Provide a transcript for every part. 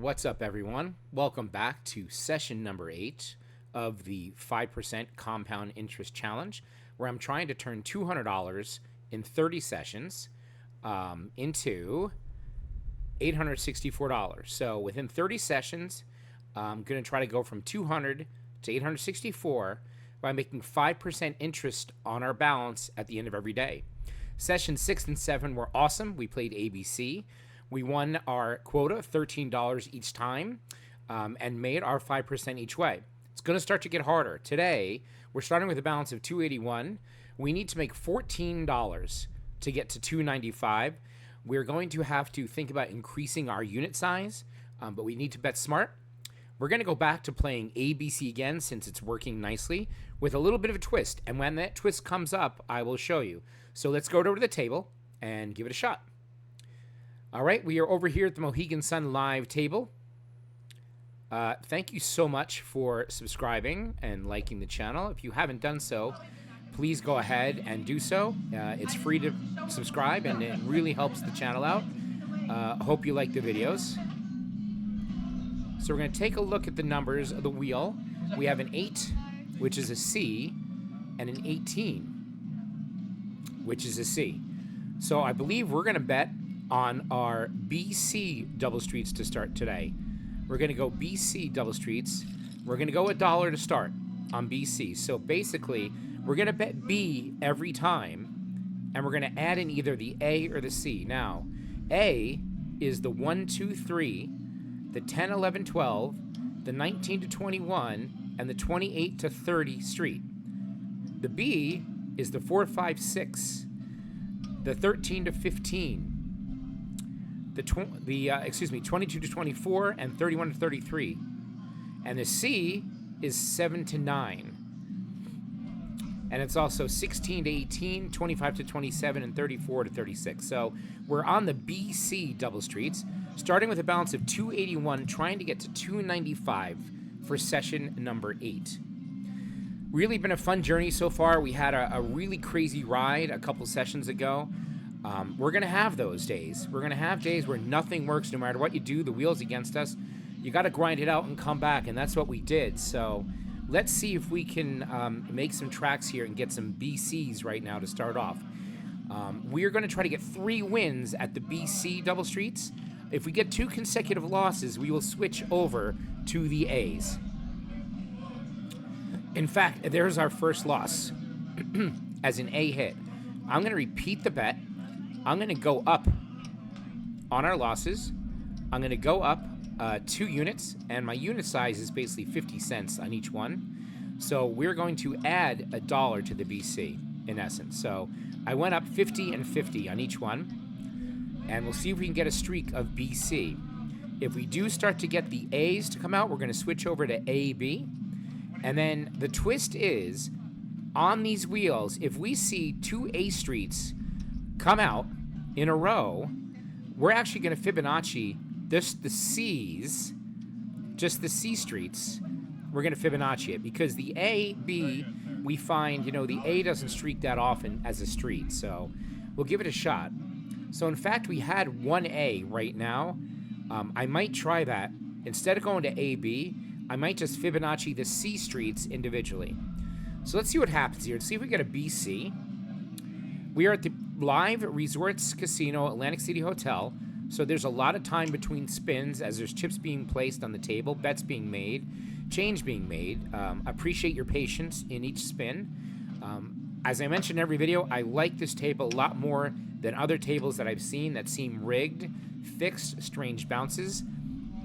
What's up, everyone? Welcome back to session number 8 of the 5% Compound Interest Challenge, where I'm trying to turn $200 in 30 sessions into $864. So within 30 sessions, I'm going to try to go from 200 to 864 by making 5% interest on our balance at the end of every day. Sessions 6 and 7 were awesome. We played ABC. We won our quota, $13 each time, and made our 5% each way. It's going to start to get harder. Today, we're starting with a balance of $281. We need to make $14 to get to $295. We're going to have to think about increasing our unit size, but we need to bet smart. We're going to go back to playing ABC again since it's working nicely with a little bit of a twist. And when that twist comes up, I will show you. So let's go over to the table and give it a shot. All right, we are over here at the Mohegan Sun Live table. Thank you so much for subscribing and liking the channel. If you haven't done so, please go ahead and do so. It's free to subscribe, and it really helps the channel out. Hope you like the videos. So we're going to take a look at the numbers of the wheel. We have an 8, which is a C, and an 18, which is a C. So I believe we're going to bet on our BC double streets to start today. We're going to go BC double streets. We're going to go $1 to start on BC. So basically, we're going to bet B every time, and we're going to add in either the A or the C. Now, A is the 1, 2, 3, the 10, 11, 12, the 19 to 21, and the 28 to 30 street. The B is the 4, 5, 6, the 13 to 15, the 22 to 24, and 31 to 33. And the C is 7 to 9. And it's also 16 to 18, 25 to 27, and 34 to 36. So we're on the BC double streets, starting with a balance of 281, trying to get to 295 for session number 8. Really been a fun journey so far. We had a really crazy ride a couple sessions ago. We're going to have those days. We're going to have days where nothing works no matter what you do. The wheel's against us. You got to grind it out and come back, and that's what we did. So let's see if we can make some tracks here and get some BCs right now to start off. We are going to try to get 3 wins at the BC double streets. If we get 2 consecutive losses, we will switch over to the A's. In fact, there's our first loss as an A hit. I'm going to repeat the bet. I'm going to go up on our losses. I'm going to go up 2 units, and my unit size is basically 50 cents on each one. So we're going to add $1 to the BC, in essence. So I went up 50 and 50 on each one, and we'll see if we can get a streak of BC. If we do start to get the A's to come out, we're going to switch over to AB. And then the twist is, on these wheels, if we see 2 A streets come out in a row, we're actually going to Fibonacci just the C's, just the C streets. We're going to Fibonacci it because the A, B, we find, the A doesn't streak that often as a street. So we'll give it a shot. So in fact, we had 1A right now. I might try that. Instead of going to AB, I might just Fibonacci the C streets individually. So let's see what happens here. Let's see if we get a BC. We are at the Live Resorts Casino Atlantic City Hotel. So there's a lot of time between spins as there's chips being placed on the table, bets being made, change being made. Appreciate your patience in each spin. As I mentioned in every video, I like this table a lot more than other tables that I've seen that seem rigged, fixed, strange bounces.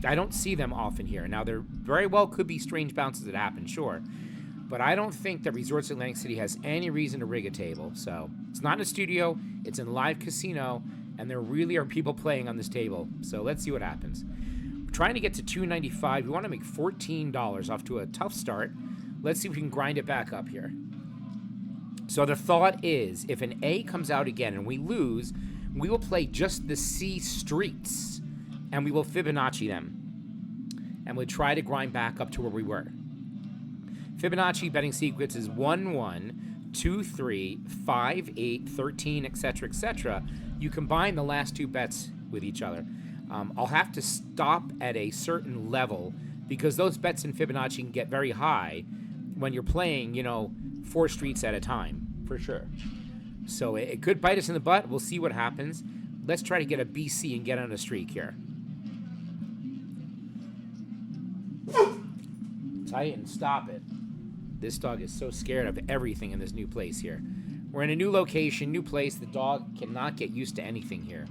I don't see them often here. Now, there very well could be strange bounces that happen, sure. But I don't think that Resorts Atlantic City has any reason to rig a table. So it's not in a studio, it's in live casino, and there really are people playing on this table. So let's see what happens. We're trying to get to $295. We want to make $14 off to a tough start. Let's see if we can grind it back up here. So the thought is, if an A comes out again and we lose, we will play just the C streets, and we will Fibonacci them. And we'll try to grind back up to where we were. Fibonacci betting sequence is 1, 1, 2, 3, 5, 8, 13, etc., etc. You combine the last 2 bets with each other. I'll have to stop at a certain level because those bets in Fibonacci can get very high when you're playing, 4 streets at a time, for sure. So it could bite us in the butt. We'll see what happens. Let's try to get a BC and get on a streak here. Tighten, stop it. This dog is so scared of everything in this new place here. We're in a new location, new place. The dog cannot get used to anything here.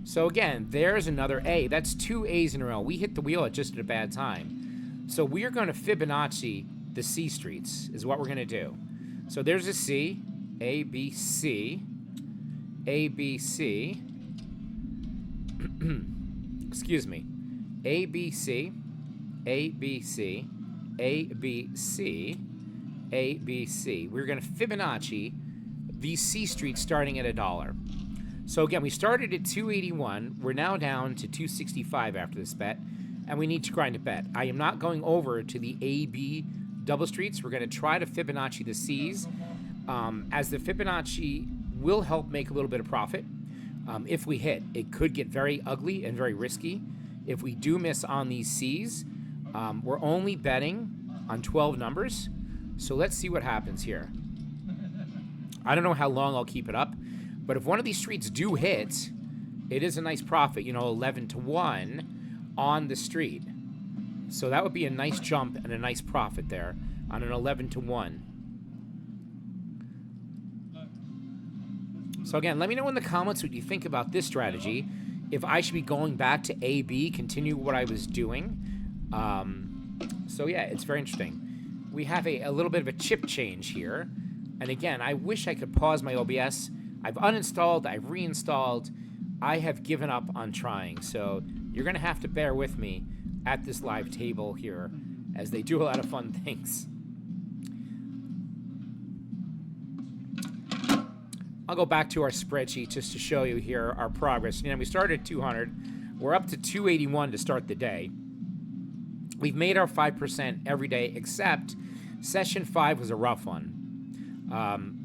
So again, there's another A. That's 2 A's in a row. We hit the wheel at just at a bad time. So we are going to Fibonacci the C streets is what we're going to do. So there's a C, A, B, C, A, B, C. Excuse me. A, B, C, A, B, C, A, B, C, A, B, C. We're going to Fibonacci these C streets starting at $1. So again, we started at 281. We're now down to 265 after this bet, and we need to grind a bet. I am not going over to the A, B double streets. We're going to try to Fibonacci the C's, as the Fibonacci will help make a little bit of profit. If we hit, it could get very ugly and very risky. If we do miss on these C's, we're only betting on 12 numbers. So let's see what happens here. I don't know how long I'll keep it up, but if one of these streets do hit, it is a nice profit, 11 to 1 on the street. So that would be a nice jump and a nice profit there on an 11 to 1. So again, let me know in the comments what you think about this strategy. If I should be going back to A, B, continue what I was doing. So yeah, it's very interesting. We have a little bit of a chip change here. And again, I wish I could pause my OBS. I've uninstalled, I've reinstalled. I have given up on trying. So you're going to have to bear with me at this live table here as they do a lot of fun things. I'll go back to our spreadsheet just to show you here our progress. We started at 200. We're up to 281 to start the day. We've made our 5% every day, except session 5 was a rough one.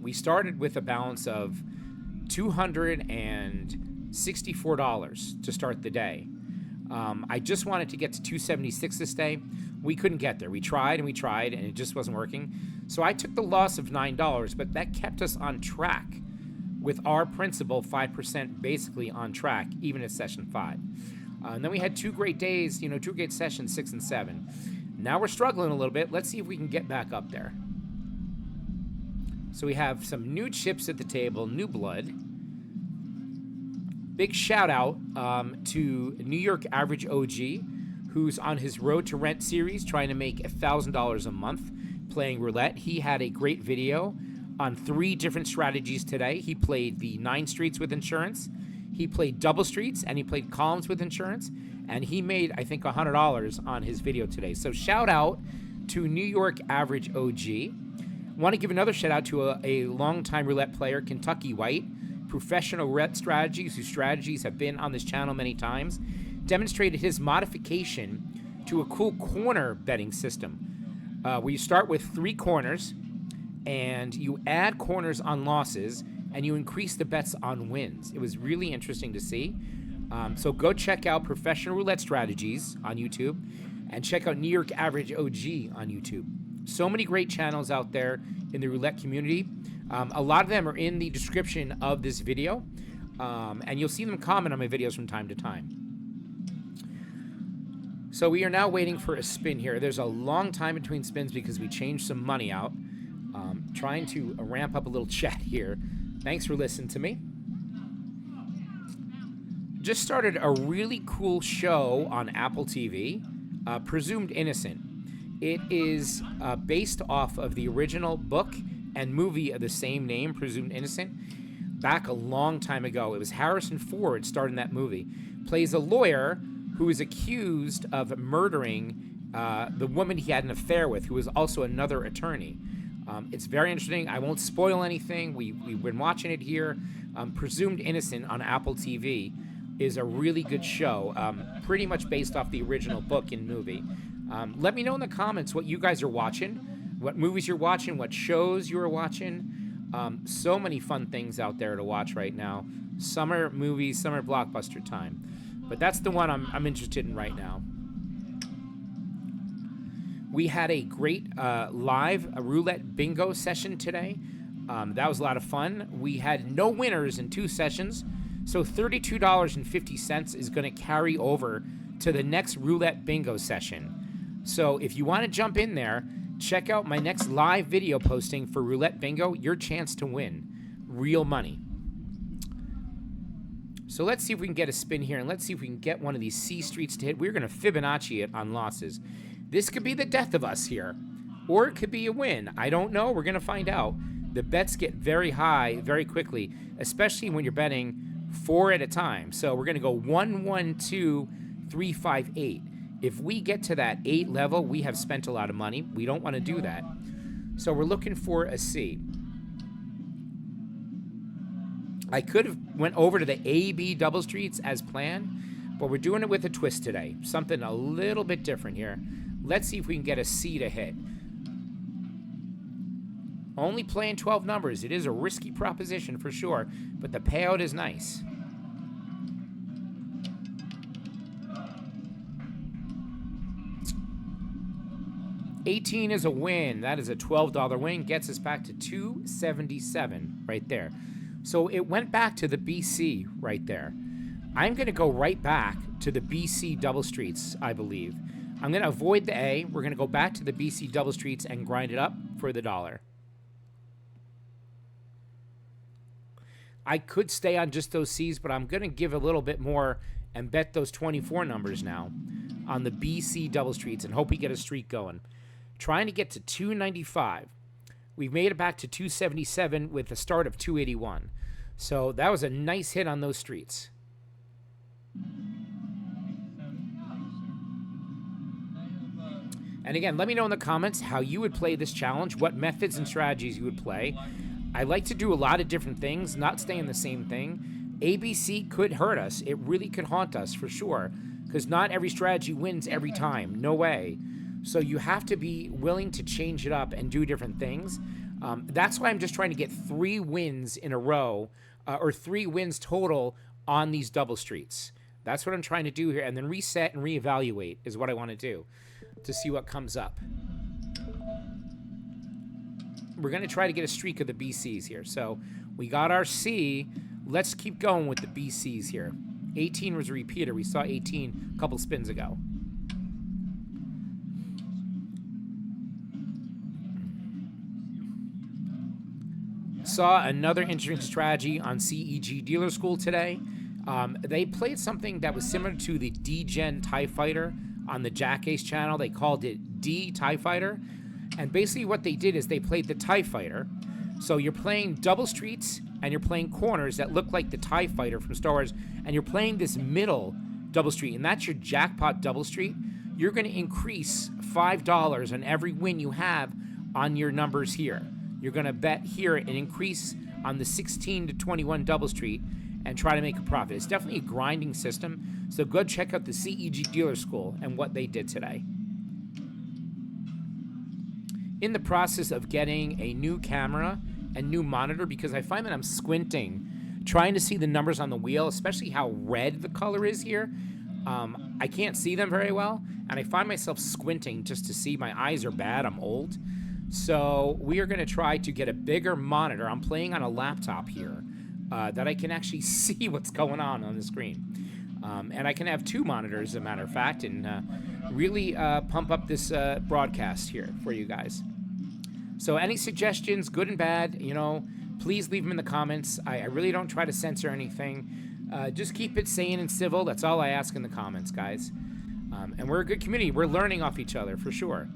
We started with a balance of $264 to start the day. I just wanted to get to 276 this day. We couldn't get there. We tried, and it just wasn't working. So I took the loss of $9, but that kept us on track with our principal 5% basically on track, even at session 5. And then we had 2 great days, 2 great sessions, 6 and 7. Now we're struggling a little bit. Let's see if we can get back up there. So we have some new chips at the table, new blood. Big shout out to New York Average OG, who's on his Road to Rent series, trying to make $1,000 a month playing roulette. He had a great video on 3 different strategies today. He played the 9 streets with insurance, he played double streets, and he played columns with insurance, and he made, I think, $100 on his video today. So shout out to New York Average OG. Want to give another shout out to a longtime roulette player, Kentucky White, professional roulette strategies, whose strategies have been on this channel many times, demonstrated his modification to a cool corner betting system, where you start with 3 corners, and you add corners on losses, and you increase the bets on wins. It was really interesting to see. So go check out Professional Roulette Strategies on YouTube, and check out New York Average OG on YouTube. So many great channels out there in the roulette community. A lot of them are in the description of this video, and you'll see them comment on my videos from time to time. So we are now waiting for a spin here. There's a long time between spins because we changed some money out. Trying to ramp up a little chat here. Thanks for listening to me. Just started a really cool show on Apple TV, Presumed Innocent. It is based off of the original book and movie of the same name, Presumed Innocent, back a long time ago. It was Harrison Ford starred in that movie. Plays a lawyer who is accused of murdering the woman he had an affair with, who was also another attorney. It's very interesting. I won't spoil anything. We've been watching it here. Presumed Innocent on Apple TV is a really good show, pretty much based off the original book and movie. Let me know in the comments what you guys are watching, what movies you're watching, what shows you're watching. So many fun things out there to watch right now. Summer movies, summer blockbuster time. But that's the one I'm interested in right now. We had a great live roulette bingo session today. That was a lot of fun. We had no winners in 2 sessions, so $32.50 is going to carry over to the next roulette bingo session. So if you want to jump in there, check out my next live video posting for roulette bingo, your chance to win real money. So let's see if we can get a spin here, and let's see if we can get one of these C streets to hit. We're going to Fibonacci it on losses. This could be the death of us here, or it could be a win. I don't know. We're going to find out. The bets get very high very quickly, especially when you're betting 4 at a time. So we're going to go 1, 1, 2, 3, 5, 8. If we get to that 8 level, we have spent a lot of money. We don't want to do that. So we're looking for a C. I could have went over to the A, B double streets as planned, but we're doing it with a twist today. Something a little bit different here. Let's see if we can get a C to hit. Only playing 12 numbers. It is a risky proposition for sure, but the payout is nice. $18 is a win. That is a $12 win. Gets us back to $277 right there. So it went back to the BC right there. I'm going to go right back to the BC double streets, I believe. I'm going to avoid the A. We're going to go back to the BC double streets and grind it up for the dollar. I could stay on just those C's, but I'm going to give a little bit more and bet those 24 numbers now on the BC double streets and hope we get a streak going. Trying to get to 295. We've made it back to 277 with a start of 281. So that was a nice hit on those streets. And again, let me know in the comments how you would play this challenge, what methods and strategies you would play. I like to do a lot of different things, not stay in the same thing. ABC could hurt us. It really could haunt us for sure, because not every strategy wins every time. No way. So you have to be willing to change it up and do different things. That's why I'm just trying to get 3 wins in a row, or 3 wins total on these double streets. That's what I'm trying to do here, and then reset and reevaluate is what I want to do to see what comes up. We're going to try to get a streak of the BCs here. So we got our C. Let's keep going with the BCs here. 18 was a repeater. We saw 18 a couple spins ago. Saw another interesting strategy on CEG Dealer School today. They played something that was similar to the D-Gen TIE Fighter on the Jack Ace channel. They called it D TIE Fighter. And basically what they did is they played the TIE Fighter. So you're playing double streets and you're playing corners that look like the TIE Fighter from Star Wars. And you're playing this middle double street. And that's your jackpot double street. You're going to increase $5 on every win you have on your numbers here. You're going to bet here and increase on the 16 to 21 double street and try to make a profit. It's definitely a grinding system. So go check out the CEG Dealer School and what they did today. In the process of getting a new camera and new monitor, because I find that I'm squinting, trying to see the numbers on the wheel, especially how red the color is here. I can't see them very well, and I find myself squinting just to see. My eyes are bad. I'm old. So we are going to try to get a bigger monitor. I'm playing on a laptop here that I can actually see what's going on the screen. And I can have 2 monitors, as a matter of fact, and really pump up this broadcast here for you guys. So any suggestions, good and bad, you know, please leave them in the comments. I really don't try to censor anything. Just keep it sane and civil. That's all I ask in the comments, guys. And we're a good community. We're learning off each other, for sure.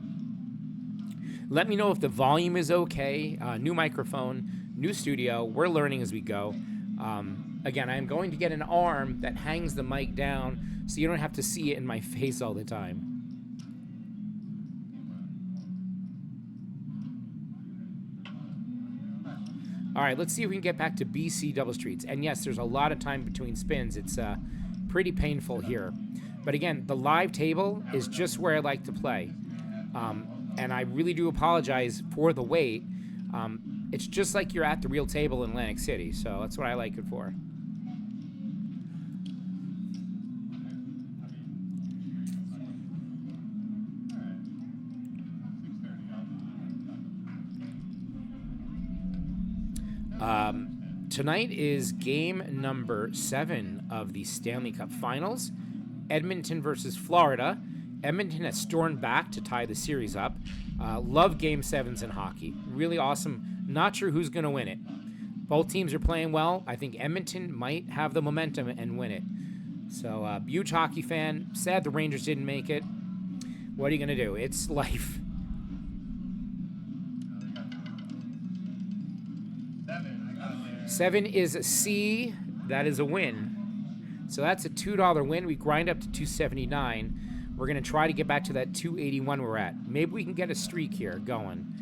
Let me know if the volume is okay. New microphone, new studio. We're learning as we go. Again, I'm going to get an arm that hangs the mic down so you don't have to see it in my face all the time. All right, let's see if we can get back to BC double streets. And yes, there's a lot of time between spins. It's pretty painful here. But again, the live table is just where I like to play. And I really do apologize for the wait. It's just like you're at the real table in Atlantic City, so that's what I like it for. Tonight is game number 7 of the Stanley Cup Finals. Edmonton versus Florida. Edmonton has stormed back to tie the series up. Love Game 7s in hockey. Really awesome. Not sure who's going to win it. Both teams are playing well. I think Edmonton might have the momentum and win it. So, huge hockey fan. Sad the Rangers didn't make it. What are you going to do? It's life. 7 is a C. That is a win. So that's a $2 win. We grind up to $2.79. We're going to try to get back to that $2.81 we're at. Maybe we can get a streak here going.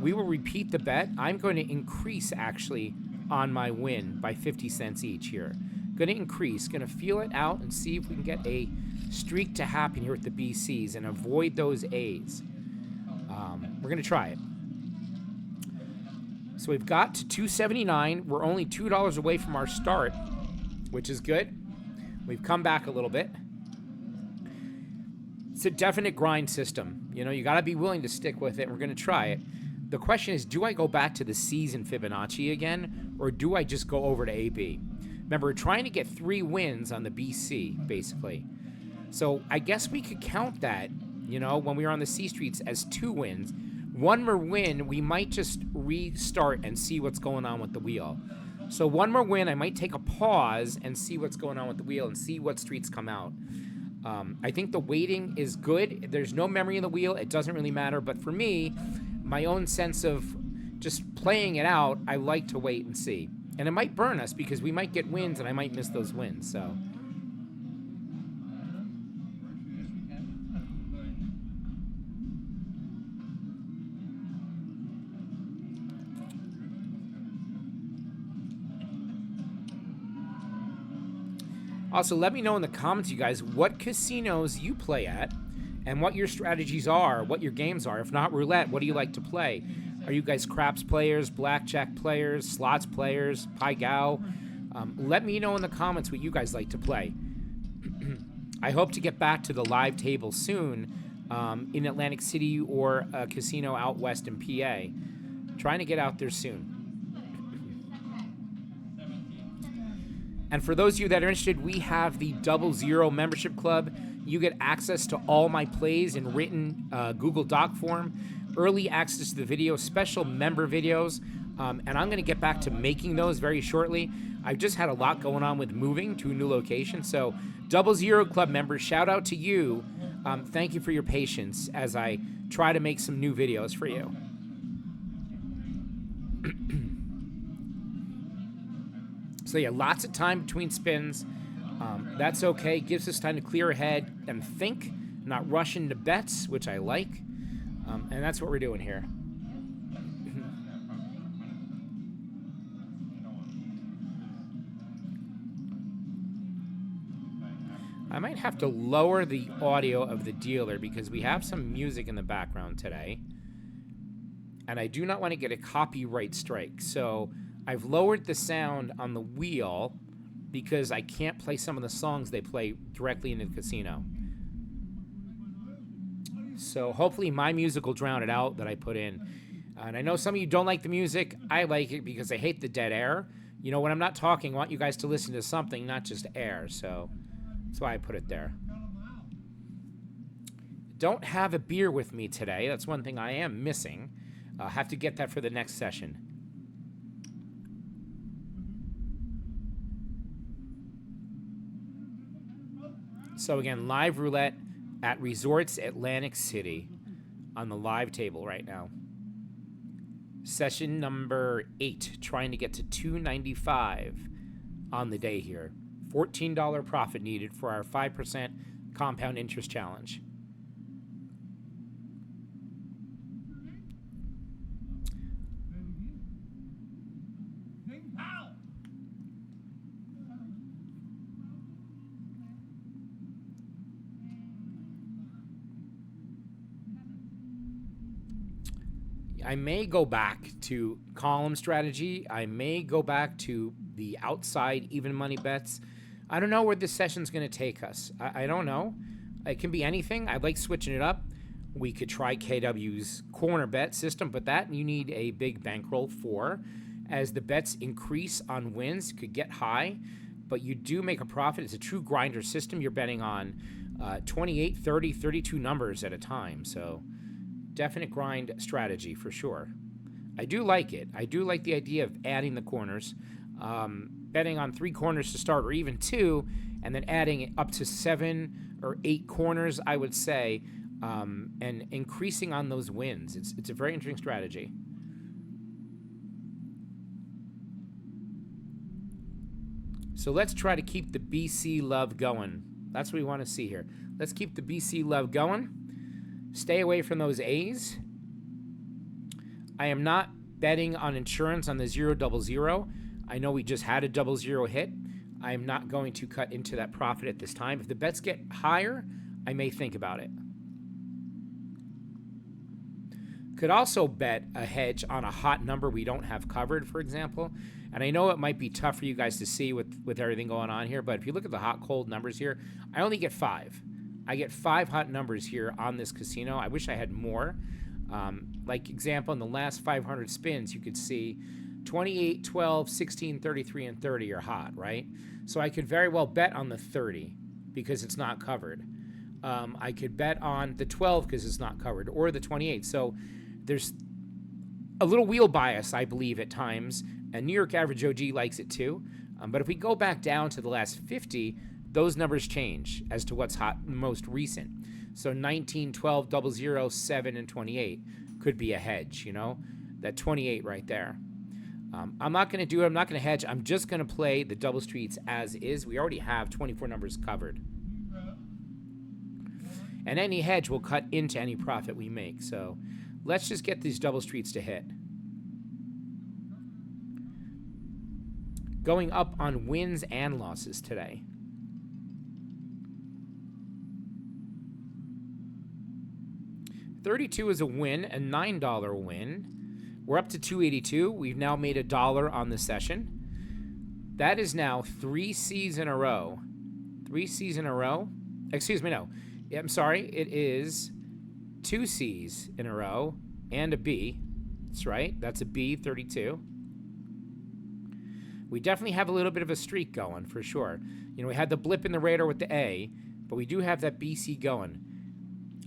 We will repeat the bet. I'm going to increase, actually, on my win by 50 cents each here. Going to increase. Going to feel it out and see if we can get a streak to happen here with the BCs and avoid those A's. We're going to try it. So we've got to $2.79. We're only $2 away from our start, which is good. We've come back a little bit. It's a definite grind system. You know, you got to be willing to stick with it. We're going to try it. The question is, do I go back to the C's in Fibonacci again, or do I just go over to AB? Remember, we're trying to get 3 wins on the BC, basically. So I guess we could count that, you know, when we were on the C streets as 2 wins. One more win, we might just restart and see what's going on with the wheel. So one more win, I might take a pause and see what's going on with the wheel and see what streets come out. I think the waiting is good. There's no memory in the wheel. It doesn't really matter. But for me, my own sense of just playing it out, I like to wait and see. And it might burn us because we might get wins and I might miss those wins. So... Also, let me know in the comments, you guys, what casinos you play at and what your strategies are, what your games are. If not roulette, what do you like to play? Are you guys craps players, blackjack players, slots players, pai gow? Let me know in the comments what you guys like to play. I hope to get back to the live table soon in Atlantic City or a casino out west in PA. Trying to get out there soon. And for those of you that are interested, we have the 00 membership club. You get access to all my plays in written Google Doc form, early access to the video, special member videos, and I'm going to get back to making those very shortly. I've just had a lot going on with moving to a new location. So 00 club members, shout out to you. Thank you for your patience as I try to make some new videos for you. So yeah, lots of time between spins. That's okay. Gives us time to clear ahead and think, not rush into bets, which I like. And that's what we're doing here. I might have to lower the audio of the dealer because we have some music in the background today. And I do not want to get a copyright strike. So I've lowered the sound on the wheel because I can't play some of the songs they play directly into the casino. So hopefully my music will drown it out that I put in. And I know some of you don't like the music. I like it because I hate the dead air. You know, when I'm not talking, I want you guys to listen to something, not just air. So that's why I put it there. Don't have a beer with me today. That's one thing I am missing. I'll have to get that for the next session. So again, live roulette at Resorts Atlantic City on the live table right now. Session number 8, trying to get to $2.95 on the day here. $14 profit needed for our 5% compound interest challenge. I may go back to column strategy. I may go back to the outside even money bets. I don't know where this session's going to take us. I don't know. It can be anything. I like switching it up. We could try KW's corner bet system, but that you need a big bankroll for. As the bets increase on wins, could get high, but you do make a profit. It's a true grinder system. You're betting on 28, 30, 32 numbers at a time. So definite grind strategy for sure. I do like it. I do like the idea of adding the corners, betting on 3 corners to start or even 2, and then adding up to 7 or 8 corners, I would say, and increasing on those wins. It's a very interesting strategy. So let's try to keep the BC love going. That's what we want to see here. Let's keep the BC love going. Stay away from those A's. I am not betting on insurance on the 0-0-0. I know we just had a 0-0 hit. I am not going to cut into that profit at this time. If the bets get higher, I may think about it. Could also bet a hedge on a hot number we don't have covered, for example. And I know it might be tough for you guys to see with everything going on here, but if you look at the hot, cold numbers here, I only get 5. I get 5 hot numbers here on this casino. I wish I had more. Like example, in the last 500 spins, you could see 28, 12, 16, 33, and 30 are hot, right? So I could very well bet on the 30 because it's not covered. I could bet on the 12 because it's not covered, or the 28. So there's a little wheel bias, I believe, at times, and New York Average OG likes it too. But if we go back down to the last 50, those numbers change as to what's hot most recent. So 19, 12, 00, 7, and 28 could be a hedge, you know? That 28 right there. I'm not going to do it. I'm not going to hedge. I'm just going to play the double streets as is. We already have 24 numbers covered. And any hedge will cut into any profit we make. So let's just get these double streets to hit. Going up on wins and losses today. $32 is a win, a $9 win. We're up to $2.82. We've now made $1 on the session. That is now 3 C's in a row. 3 C's in a row. Excuse me, no. I'm sorry. It is 2 C's in a row and a B. That's right. That's a B, 32. We definitely have a little bit of a streak going, for sure. You know, we had the blip in the radar with the A, but we do have that BC going.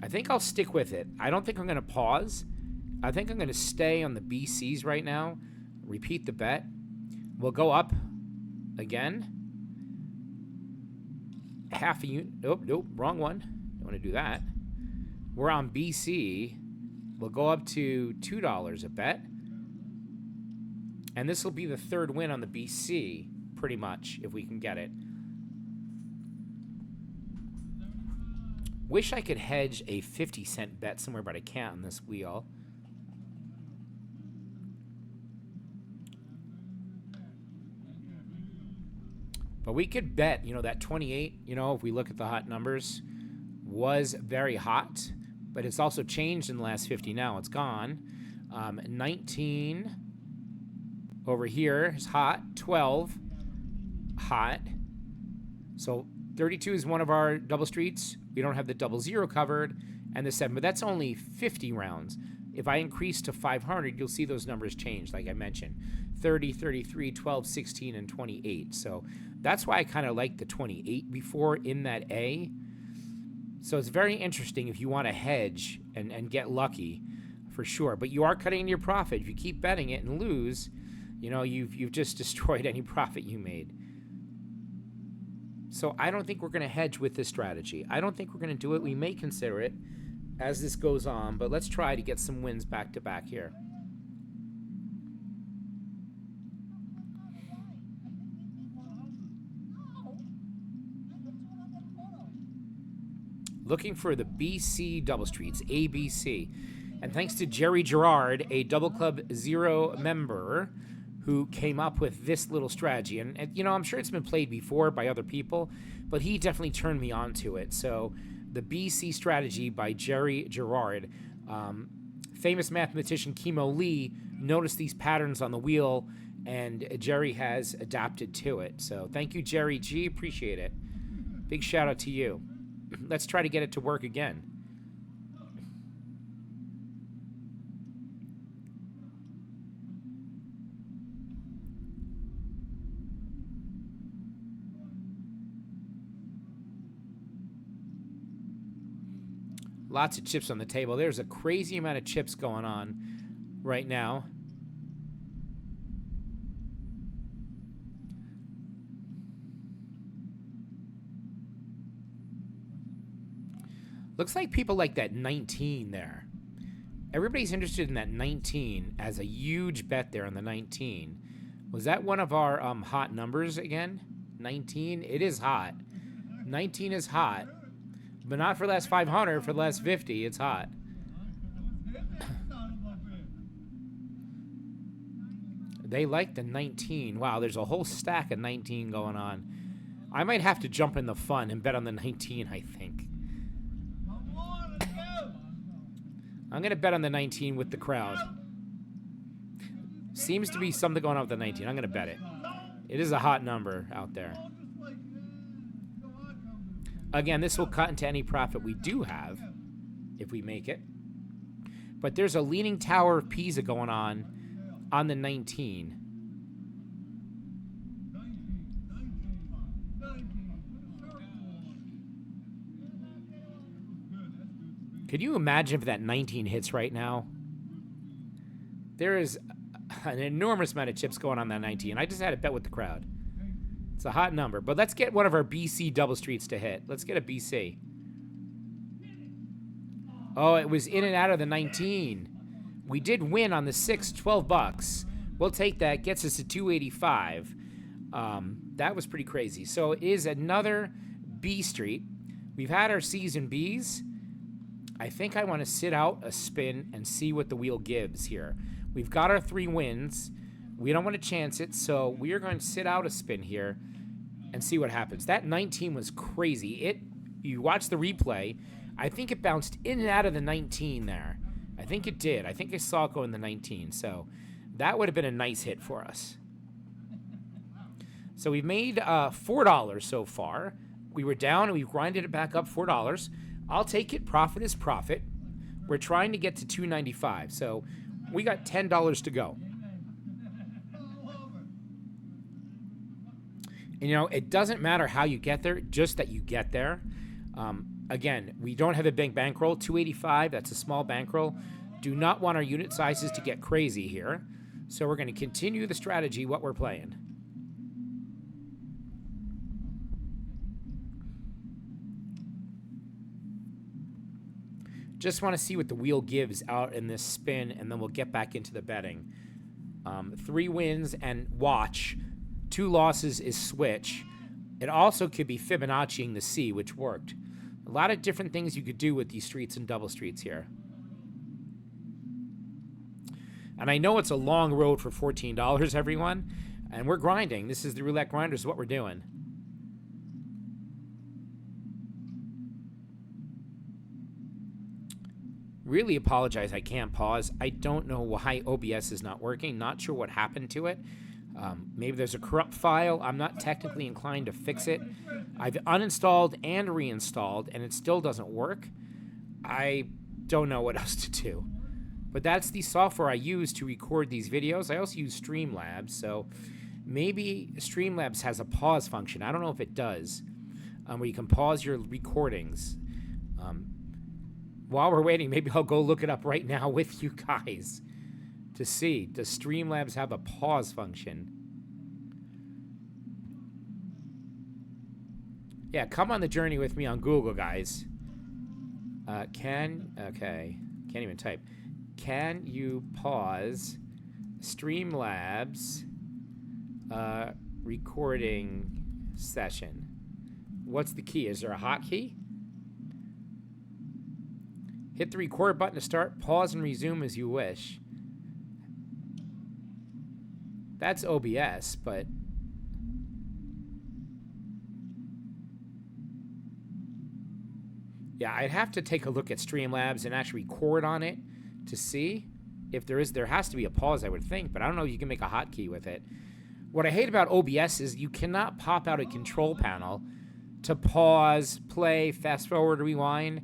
I think I'll stick with it. I don't think I'm going to pause. I think I'm going to stay on the BCs right now. Repeat the bet. We'll go up again. Half a unit. Nope, wrong one. Don't want to do that. We're on BC. We'll go up to $2 a bet. And this will be the 3rd win on the BC, pretty much, if we can get it. Wish I could hedge a 50-cent bet somewhere, but I can't on this wheel. But we could bet, you know, that 28, you know, if we look at the hot numbers, was very hot. But it's also changed in the last 50 now. It's gone. 19 over here is hot. 12, hot. So 32 is one of our double streets. We don't have the 00 covered, and the 7, but that's only 50 rounds. If I increase to 500, you'll see those numbers change, like I mentioned. 30, 33, 12, 16, and 28. So that's why I kind of like the 28 before in that A. So it's very interesting if you want to hedge and get lucky, for sure. But you are cutting your profit. If you keep betting it and lose, you know, you've just destroyed any profit you made. So I don't think we're going to hedge with this strategy. I don't think we're going to do it. We may consider it as this goes on, but let's try to get some wins back to back here. Looking for the BC double streets, ABC. And thanks to Jerry Gerard, a Double Club Zero member, who came up with this little strategy. And, you know, I'm sure it's been played before by other people, but he definitely turned me on to it. So the BC strategy by Jerry Gerard, famous mathematician Chemo Lee noticed these patterns on the wheel, and Jerry has adapted to it. So thank you, Jerry G. Appreciate it. Big shout out to you. Let's try to get it to work again. Lots of chips on the table. There's a crazy amount of chips going on right now. Looks like people like that 19 there. Everybody's interested in that 19 as a huge bet there on the 19. Was that one of our hot numbers again? 19? It is hot. 19 is hot. But not for less 500, for less 50, it's hot. They like the 19. Wow, there's a whole stack of 19 going on. I might have to jump in the fun and bet on the 19, I think. I'm going to bet on the 19 with the crowd. Seems to be something going on with the 19. I'm going to bet it. It is a hot number out there. Again, this will cut into any profit we do have if we make it. But there's a leaning tower of Pisa going on the 19. Could you imagine if that 19 hits right now? There is an enormous amount of chips going on that 19. I just had a bet with the crowd. It's a hot number. But let's get one of our BC double streets to hit. Let's get a BC. Oh, it was in and out of the 19. We did win on the 6, 12 bucks. We'll take that. Gets us to 285. That was pretty crazy. So it is another B street. We've had our C's and B's. I think I want to sit out a spin and see what the wheel gives here. We've got our 3 wins. We don't want to chance it, so we are going to sit out a spin here and see what happens. That 19 was crazy. You watch the replay. I think it bounced in and out of the 19 there. I think it did. I think I saw it go in the 19. So that would have been a nice hit for us. So we've made $4 so far. We were down and we grinded it back up $4. I'll take it. Profit is profit. We're trying to get to $2.95. So we got $10 to go. And, you know, it doesn't matter how you get there, just that you get there. Again, we don't have a big bankroll. 285, that's a small bankroll. Do not want our unit sizes to get crazy here. So we're going to continue the strategy, what we're playing. Just want to see what the wheel gives out in this spin, and then we'll get back into the betting. 3 wins and watch. 2 losses is switch. It also could be Fibonacciing the C, which worked. A lot of different things you could do with these streets and double streets here. And I know it's a long road for $14, everyone. And we're grinding. This is the Roulette Grinders, what we're doing. Really apologize, I can't pause. I don't know why OBS is not working. Not sure what happened to it. Maybe there's a corrupt file. I'm not technically inclined to fix it. I've uninstalled and reinstalled, and it still doesn't work. I don't know what else to do. But that's the software I use to record these videos. I also use Streamlabs, so maybe Streamlabs has a pause function. I don't know if it does, where you can pause your recordings. While we're waiting, maybe I'll go look it up right now with you guys to see, does Streamlabs have a pause function? Yeah, come on the journey with me on Google, guys. Okay, can't even type. Can you pause Streamlabs recording session? What's the key? Is there a hotkey? Hit the record button to start. Pause and resume as you wish. That's OBS, but... yeah, I'd have to take a look at Streamlabs and actually record on it to see if there is. There has to be a pause, I would think, but I don't know if you can make a hotkey with it. What I hate about OBS is you cannot pop out a control panel to pause, play, fast forward, rewind.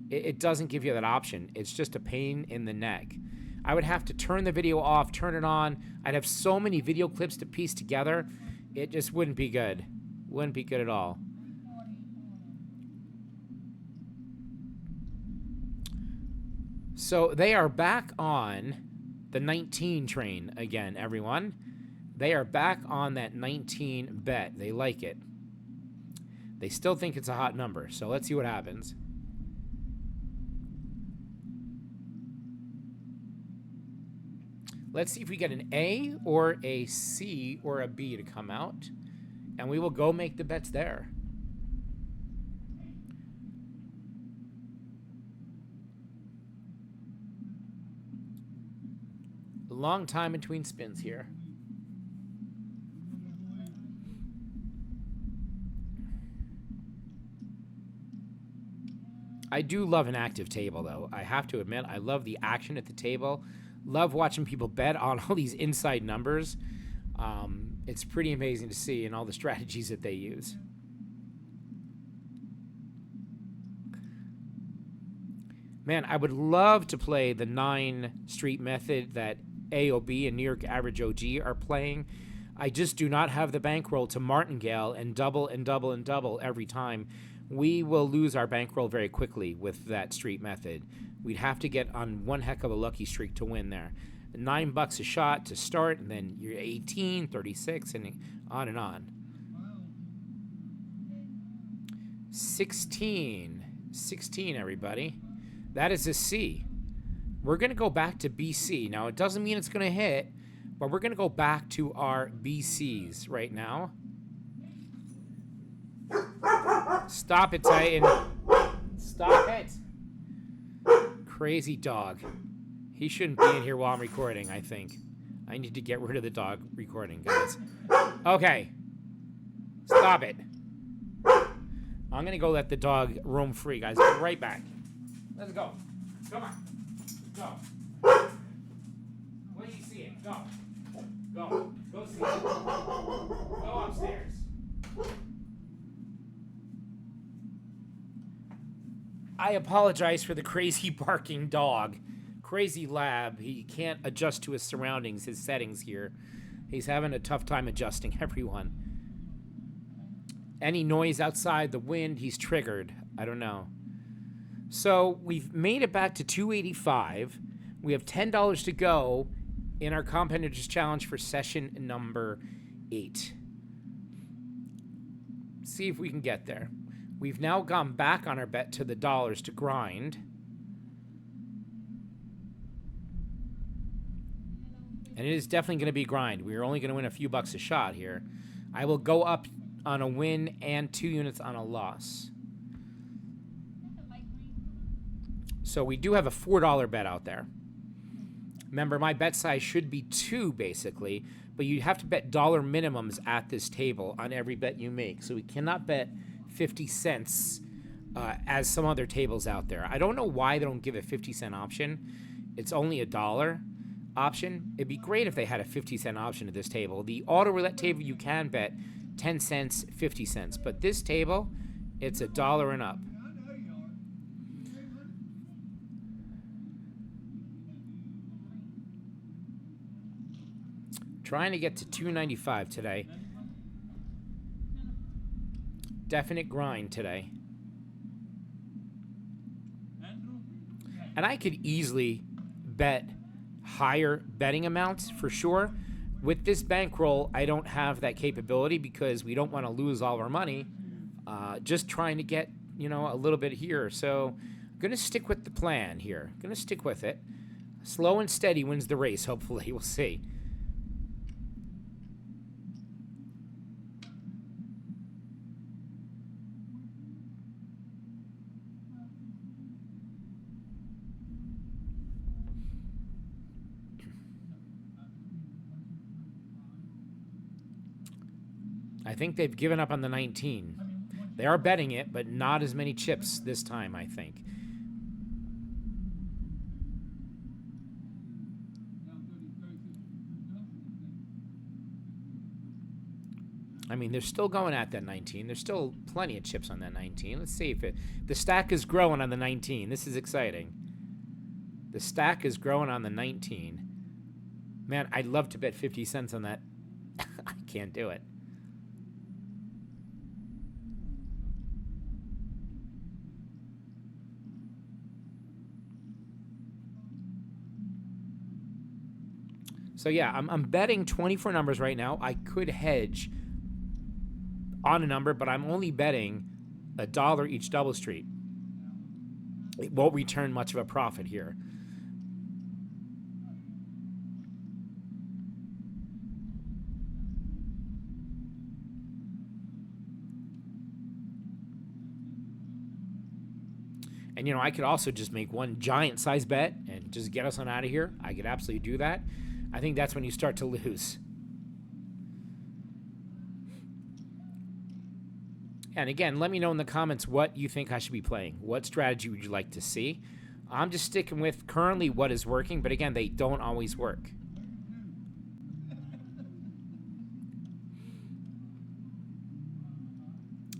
It doesn't give you that option. It's just a pain in the neck. I would have to turn the video off, turn it on. I'd have so many video clips to piece together. It just wouldn't be good. Wouldn't be good at all. So they are back on the 19 train again, everyone. They are back on that 19 bet. They like it. They still think it's a hot number, so let's see what happens. Let's see if we get an A or a C or a B to come out, and we will go make the bets there. A long time between spins here. I do love an active table, though. I have to admit, I love the action at the table. Love watching people bet on all these inside numbers. It's pretty amazing to see, and all the strategies that they use. Man, I would love to play the 9 street method that AOB and New York Average OG are playing. I just do not have the bankroll to martingale and double and double and double every time. We will lose our bankroll very quickly with that street method. We'd have to get on one heck of a lucky streak to win there. $9 a shot to start, and then you're 18, 36, and on and on. 16, everybody. That is a C. We're going to go back to BC. Now, it doesn't mean it's going to hit, but we're going to go back to our BCs right now. Stop it, Titan. Stop it. Crazy dog. He shouldn't be in here while I'm recording, I think. I need to get rid of the dog recording, guys. Okay. Stop it. I'm going to go let the dog roam free, guys. I'll be right back. Let's go. Come on. Go. What do you see it? Go. Go. Go see it. Go upstairs. I apologize for the crazy barking dog. Crazy lab. He can't adjust to his surroundings, his settings here. He's having a tough time adjusting, everyone. Any noise outside, the wind, he's triggered. I don't know. So we've made it back to 285. We have $10 to go in our Compound Interest Challenge for session number 8. See if we can get there. We've now gone back on our bet to the dollars to grind. And it is definitely going to be grind. We're only going to win a few bucks a shot here. I will go up on a win and 2 units on a loss. So we do have a $4 bet out there. Remember, my bet size should be 2, basically. But you have to bet dollar minimums at this table on every bet you make. So we cannot bet 50 cents as some other tables out there. I don't know why they don't give a 50-cent option. It's only a $1 option. It'd be great if they had a 50-cent option at this table. The auto roulette table, you can bet 10 cents, 50 cents. But this table, it's $1 and up. Trying to get to 295 today. Definite grind today. And I could easily bet higher betting amounts for sure. With this bankroll, I don't have that capability because we don't want to lose all of our money. Just trying to get, a little bit here. So I'm going to stick with the plan here. Going to stick with it. Slow and steady wins the race, hopefully. We'll see. I think they've given up on the 19. They are betting it, but not as many chips this time, I think. I mean, they're still going at that 19. There's still plenty of chips on that 19. Let's see if the stack is growing on the 19. This is exciting. The stack is growing on the 19. Man, I'd love to bet 50 cents on that. I can't do it. So yeah, I'm betting 24 numbers right now. I could hedge on a number, but I'm only betting $1 each double street. It won't return much of a profit here. And, you know, I could also just make one giant size bet and just get us on out of here. I could absolutely do that. I think that's when you start to lose. And again, let me know in the comments what you think I should be playing. What strategy would you like to see? I'm just sticking with currently what is working, but again, they don't always work.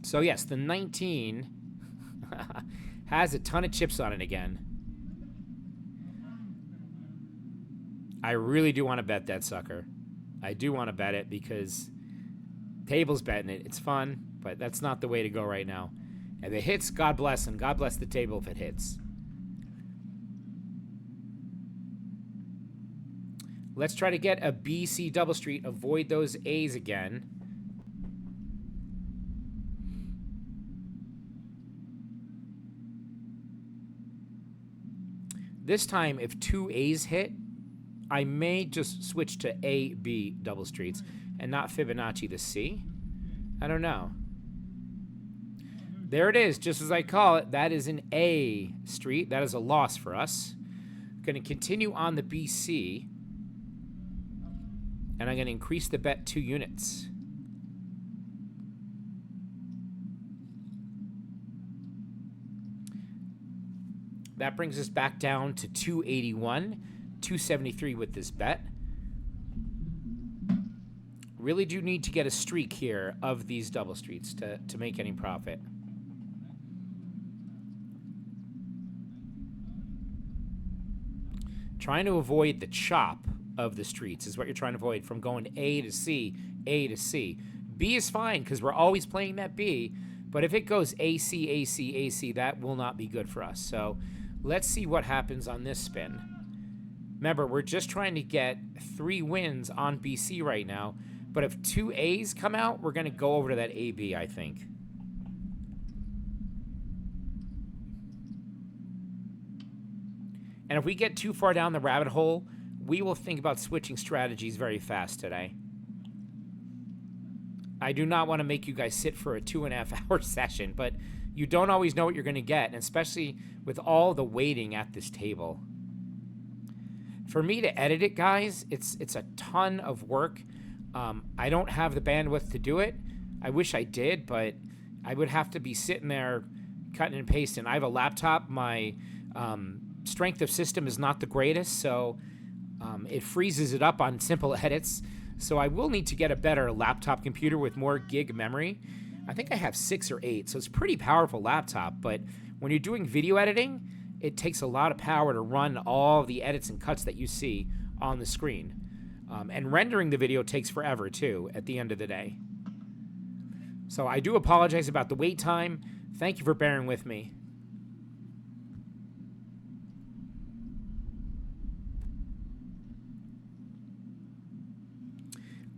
So yes, the 19 has a ton of chips on it again. I really do want to bet that sucker. I do want to bet it because table's betting it. It's fun, but that's not the way to go right now. If it hits, God bless him. God bless the table if it hits. Let's try to get a BC double street. Avoid those A's again. This time, if 2 A's hit, I may just switch to A, B double streets and not Fibonacci to C. I don't know. There it is, just as I call it. That is an A street. That is a loss for us. Going to continue on the BC. And I'm going to increase the bet 2 units. That brings us back down to 281. 273 with this bet. Really do need to get a streak here of these double streets to make any profit. Trying to avoid the chop of the streets is what you're trying to avoid, from going A to C, A to C. B is fine because we're always playing that B, but if it goes AC, AC, AC, that will not be good for us. So let's see what happens on this spin. Remember, we're just trying to get 3 wins on BC right now. But if 2 A's come out, we're going to go over to that AB, I think. And if we get too far down the rabbit hole, we will think about switching strategies very fast today. I do not want to make you guys sit for a 2.5-hour session, but you don't always know what you're going to get, and especially with all the waiting at this table. For me to edit it, guys, it's a ton of work. I don't have the bandwidth to do it. I wish I did, but I would have to be sitting there cutting and pasting. I have a laptop. My strength of system is not the greatest, so it freezes it up on simple edits. So I will need to get a better laptop computer with more gig memory. I think I have 6 or 8, so it's a pretty powerful laptop. But when you're doing video editing, it takes a lot of power to run all the edits and cuts that you see on the screen. And rendering the video takes forever, too, at the end of the day. So I do apologize about the wait time. Thank you for bearing with me.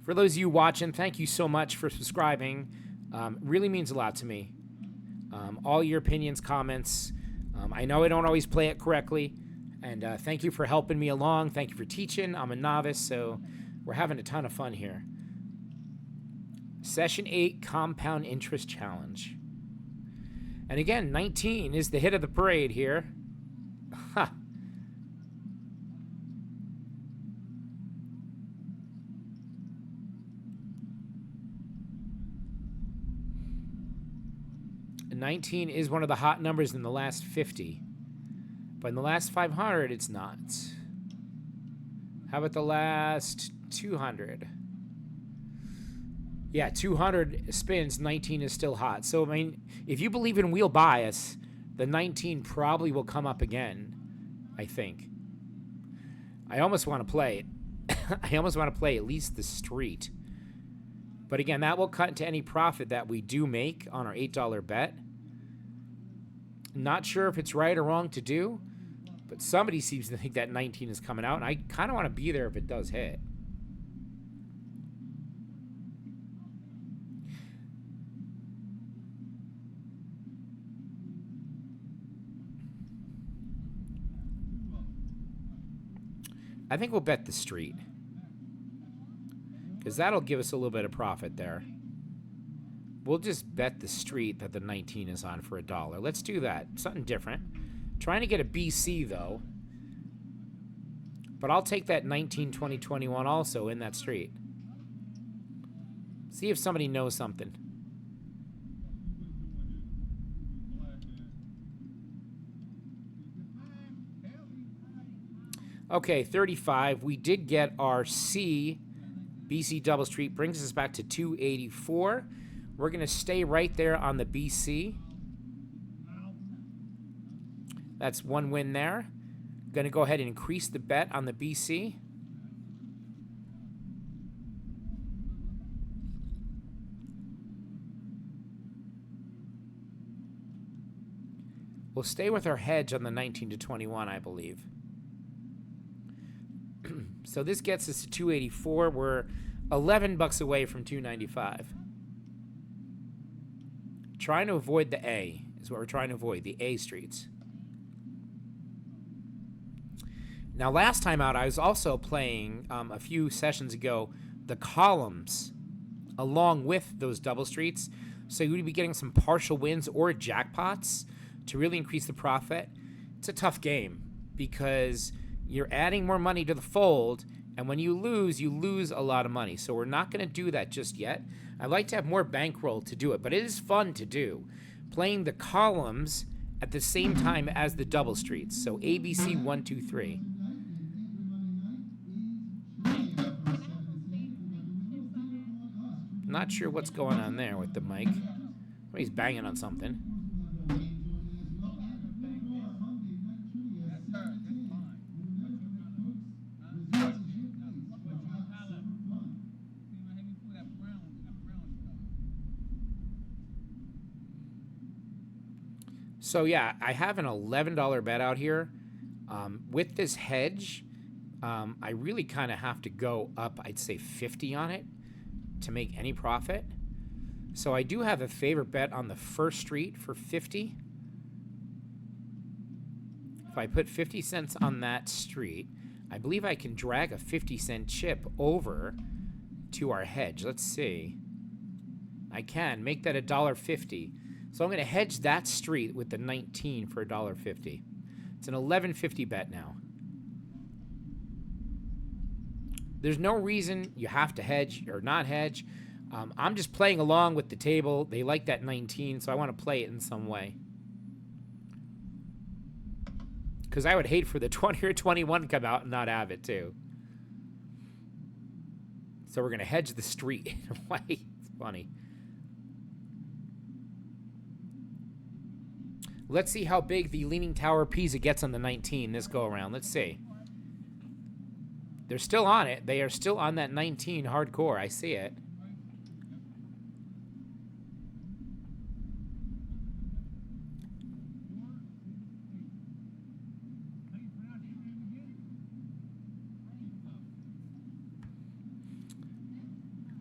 For those of you watching, thank you so much for subscribing. Really means a lot to me. All your opinions, comments. I know I don't always play it correctly. And thank you for helping me along. Thank you for teaching. I'm a novice, so we're having a ton of fun here. Session 8 Compound Interest Challenge. And again, 19 is the hit of the parade here. Ha. Huh. And 19 is one of the hot numbers in the last 50. But in the last 500, it's not. How about the last 200? Yeah, 200 spins, 19 is still hot. So, I mean, if you believe in wheel bias, the 19 probably will come up again, I think. I almost want to play it. I almost want to play at least the street. But again, that will cut into any profit that we do make on our $8 bet. Not sure if it's right or wrong to do, but somebody seems to think that 19 is coming out, and I kind of want to be there if it does hit. I think we'll bet the street, because that'll give us a little bit of profit there. We'll just bet the street that the 19 is on for $1. Let's do that. Something different. Trying to get a BC, though. But I'll take that 19, 20, 21 also in that street. See if somebody knows something. Okay, 35. We did get our C. BC double street brings us back to 284. We're going to stay right there on the BC. That's one win there. Going to go ahead and increase the bet on the BC. We'll stay with our hedge on the 19 to 21, I believe. So this gets us to 284. We're 11 bucks away from 295. Trying to avoid the A is what we're trying to avoid, the A streets. Now, last time out, I was also playing a few sessions ago the columns along with those double streets. So you would be getting some partial wins or jackpots to really increase the profit. It's a tough game because you're adding more money to the fold, and when you lose a lot of money. So we're not going to do that just yet. I'd like to have more bankroll to do it, but it is fun to do. Playing the columns at the same time as the double streets. So ABC 1, 2, 3. Not sure what's going on there with the mic. He's banging on something. So yeah, I have an $11 bet out here. With this hedge, I really kind of have to go up, I'd say 50 on it to make any profit. So I do have a favorite bet on the first street for 50. If I put 50 cents on that street, I believe I can drag a 50-cent chip over to our hedge. Let's see. I can make that $1.50. So I'm going to hedge that street with the 19 for $1.50. It's an $11.50 bet now. There's no reason you have to hedge or not hedge. I'm just playing along with the table. They like that 19, so I want to play it in some way. Because I would hate for the 20 or 21 to come out and not have it, too. So we're going to hedge the street in a way. It's funny. Let's see how big the Leaning Tower Pisa gets on the 19 this go-around. Let's see. They're still on it. They are still on that 19 hardcore. I see it.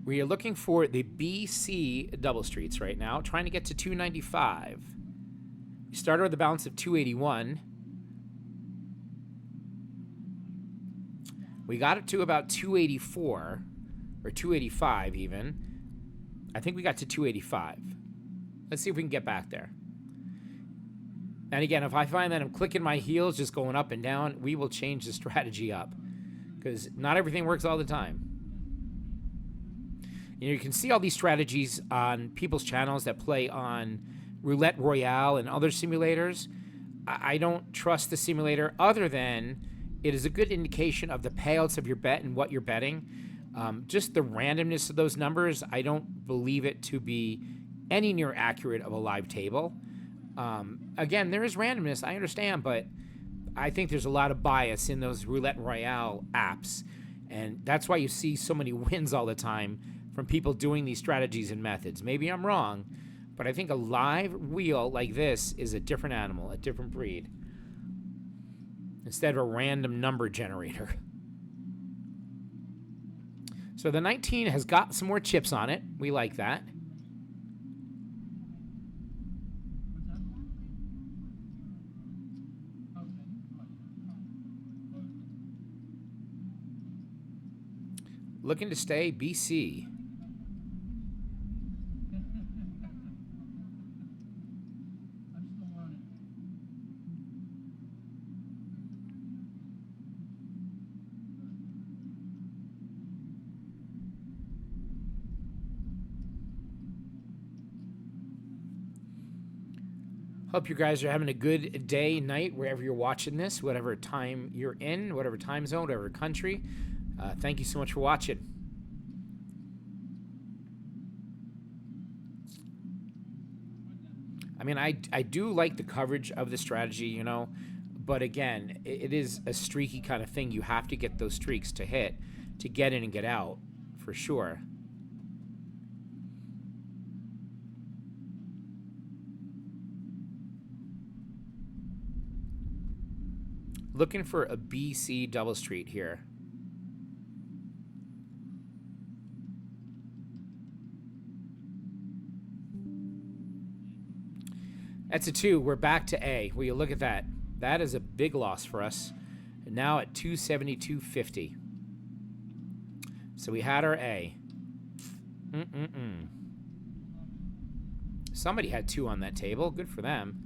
We are looking for the BC double streets right now, trying to get to 295. We started with a balance of 281. We got it to about 284, or 285 even. I think we got to 285. Let's see if we can get back there. And again, if I find that I'm clicking my heels, just going up and down, we will change the strategy up. Because not everything works all the time. You know, you can see all these strategies on people's channels that play on Roulette Royale and other simulators. I don't trust the simulator other than it is a good indication of the payouts of your bet and what you're betting. Just the randomness of those numbers, I don't believe it to be any near accurate of a live table. Again, there is randomness, I understand, but I think there's a lot of bias in those Roulette Royale apps. And that's why you see so many wins all the time from people doing these strategies and methods. Maybe I'm wrong, but I think a live wheel like this is a different animal, a different breed, instead of a random number generator. So the 19 has got some more chips on it. We like that. Looking to stay BC. Hope you guys are having a good day, night, wherever you're watching this, whatever time you're in, whatever time zone, whatever country. Thank you so much for watching. I mean, I do like the coverage of the strategy, you know, but again, it is a streaky kind of thing. You have to get those streaks to hit, to get in and get out, for sure. Looking for a BC double street here. That's a 2. We're back to A. Will you look at that? That is a big loss for us. And now at 272.50. So we had our A. Somebody had 2 on that table. Good for them.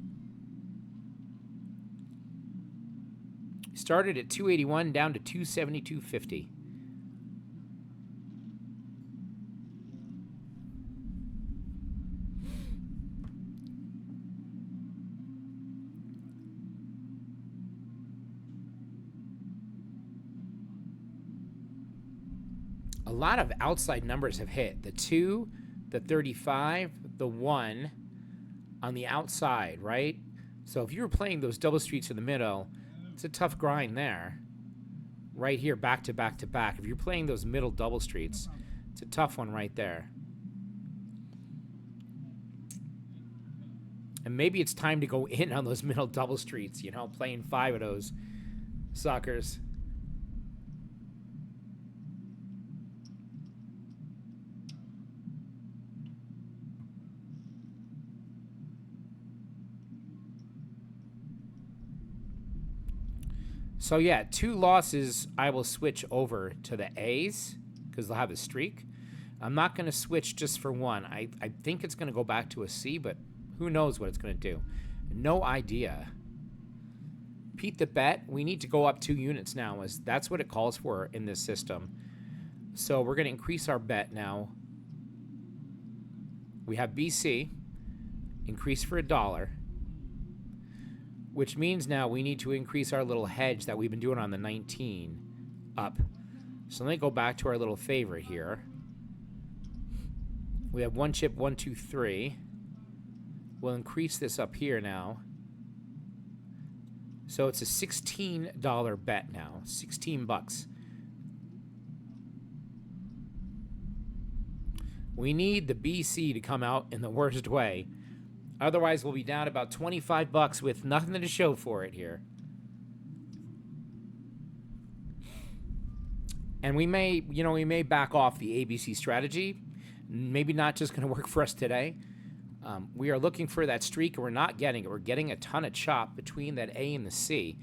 Started at 281 down to 272.50. A lot of outside numbers have hit. The 2, the 35, the 1 on the outside, right? So if you were playing those double streets in the middle, it's a tough grind there. Right here, back to back to back. If you're playing those middle double streets, it's a tough one right there. And maybe it's time to go in on those middle double streets, you know, playing 5 of those suckers. So yeah, 2 losses, I will switch over to the A's because they'll have a streak. I'm not going to switch just for 1. I think it's going to go back to a C, but who knows what it's going to do. No idea. Pete the bet, we need to go up 2 units now, as that's what it calls for in this system. So we're going to increase our bet now. We have BC, increase for $1. Which means now we need to increase our little hedge that we've been doing on the 19 up. So let me go back to our little favorite here. We have 1 chip, 1, 2, 3. We'll increase this up here now. So it's a $16 bet now. 16 bucks. We need the BC to come out in the worst way. Otherwise, we'll be down about 25 bucks with nothing to show for it here. And we may, we may back off the ABC strategy. Maybe not just going to work for us today. We are looking for that streak, and we're not getting it. We're getting a ton of chop between that A and the C,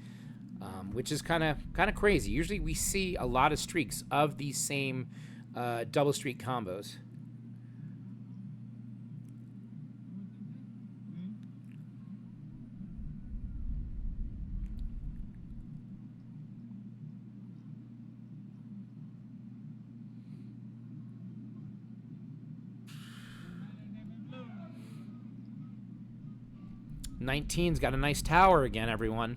which is kind of crazy. Usually, we see a lot of streaks of these same double streak combos. '19's got a nice tower again, everyone.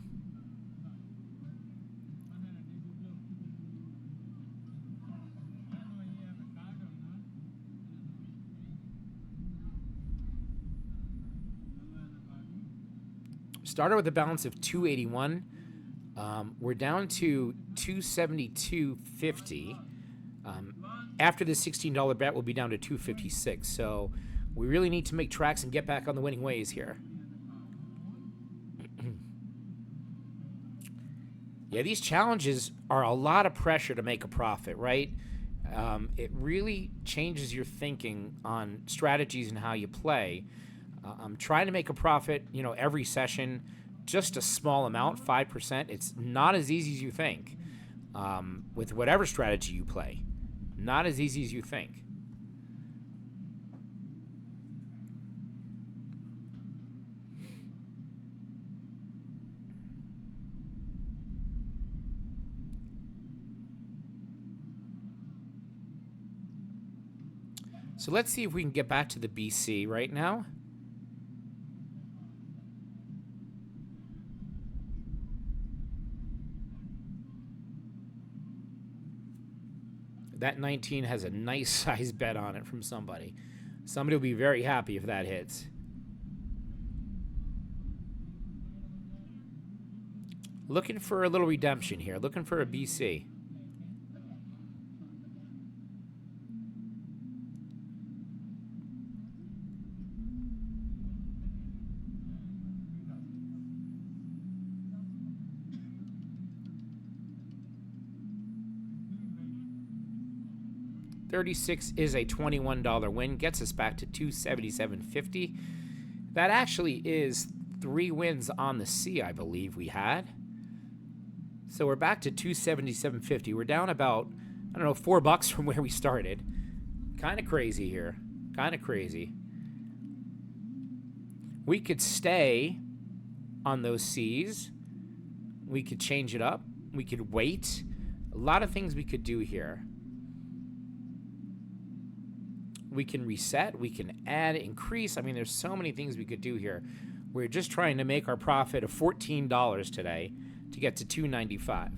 Started with a balance of 281. We're down to 272.50. After the $16 bet, we'll be down to 256. So we really need to make tracks and get back on the winning ways here. Yeah, these challenges are a lot of pressure to make a profit, right? It really changes your thinking on strategies and how you play. I'm trying to make a profit, every session, just a small amount, 5%. It's not as easy as you think with whatever strategy you play. Not as easy as you think. So let's see if we can get back to the BC right now. That 19 has a nice size bet on it from somebody. Somebody will be very happy if that hits. Looking for a little redemption here. Looking for a BC. $36 is a $21 win, gets us back to $277.50. That actually is 3 wins on the C, I believe we had. So we're back to $277.50. We're down about, $4 from where we started. Kind of crazy here. Kind of crazy. We could stay on those C's. We could change it up. We could wait. A lot of things we could do here. We can reset, we can add, increase. I mean, there's so many things we could do here. We're just trying to make our profit of $14 today to get to $295. I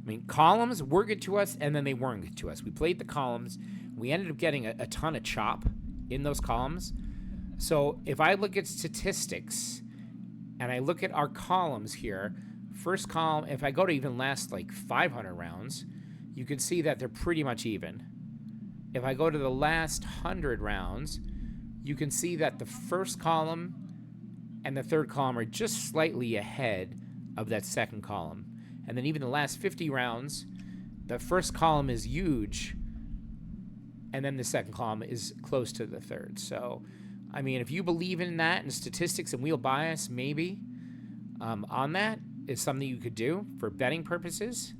mean, columns were good to us, and then they weren't good to us. We played the columns. We ended up getting a ton of chop in those columns. So if I look at statistics, and I look at our columns here, first column, if I go to even last like 500 rounds, you can see that they're pretty much even. If I go to the last 100 rounds, you can see that the first column and the third column are just slightly ahead of that second column. And then even the last 50 rounds, the first column is huge, and then the second column is close to the third. So, I mean, if you believe in that and statistics and wheel bias, maybe on that, is something you could do for betting purposes.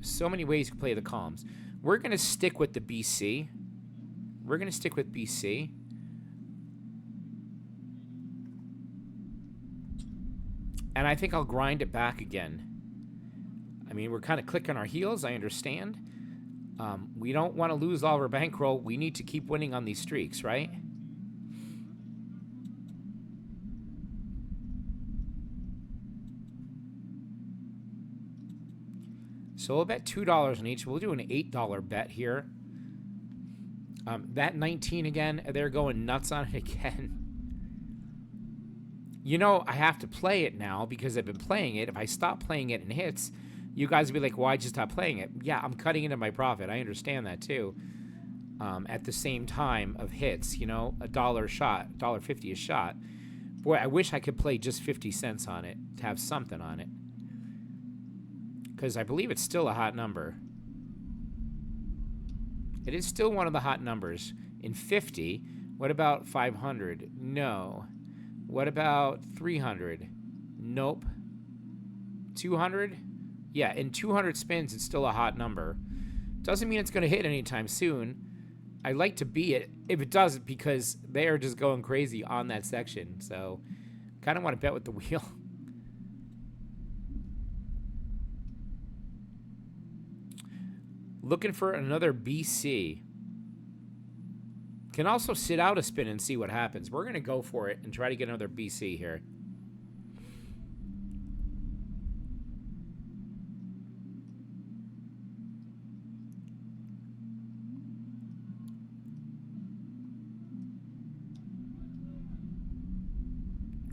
So many ways you can play the columns. We're going to stick with the BC. We're going to stick with BC. And I think I'll grind it back again. I mean, we're kind of clicking our heels, I understand. We don't want to lose all of our bankroll. We need to keep winning on these streaks, right? So we'll bet $2 on each. We'll do an $8 bet here. That 19 again, they're going nuts on it again. I have to play it now because I've been playing it. If I stop playing it and hits, you guys will be like, why'd you stop playing it? Yeah, I'm cutting into my profit. I understand that too. At the same time of hits, $1 a shot, $1.50 a shot. Boy, I wish I could play just 50 cents on it to have something on it. Because I believe it's still a hot number. It is still one of the hot numbers. In 50, what about 500? No. What about 300? Nope. 200? Yeah, in 200 spins, it's still a hot number. Doesn't mean it's going to hit anytime soon. I like to be it if it doesn't because they are just going crazy on that section. So, kind of want to bet with the wheel. Looking for another BC. Can also sit out a spin and see what happens. We're going to go for it and try to get another BC here.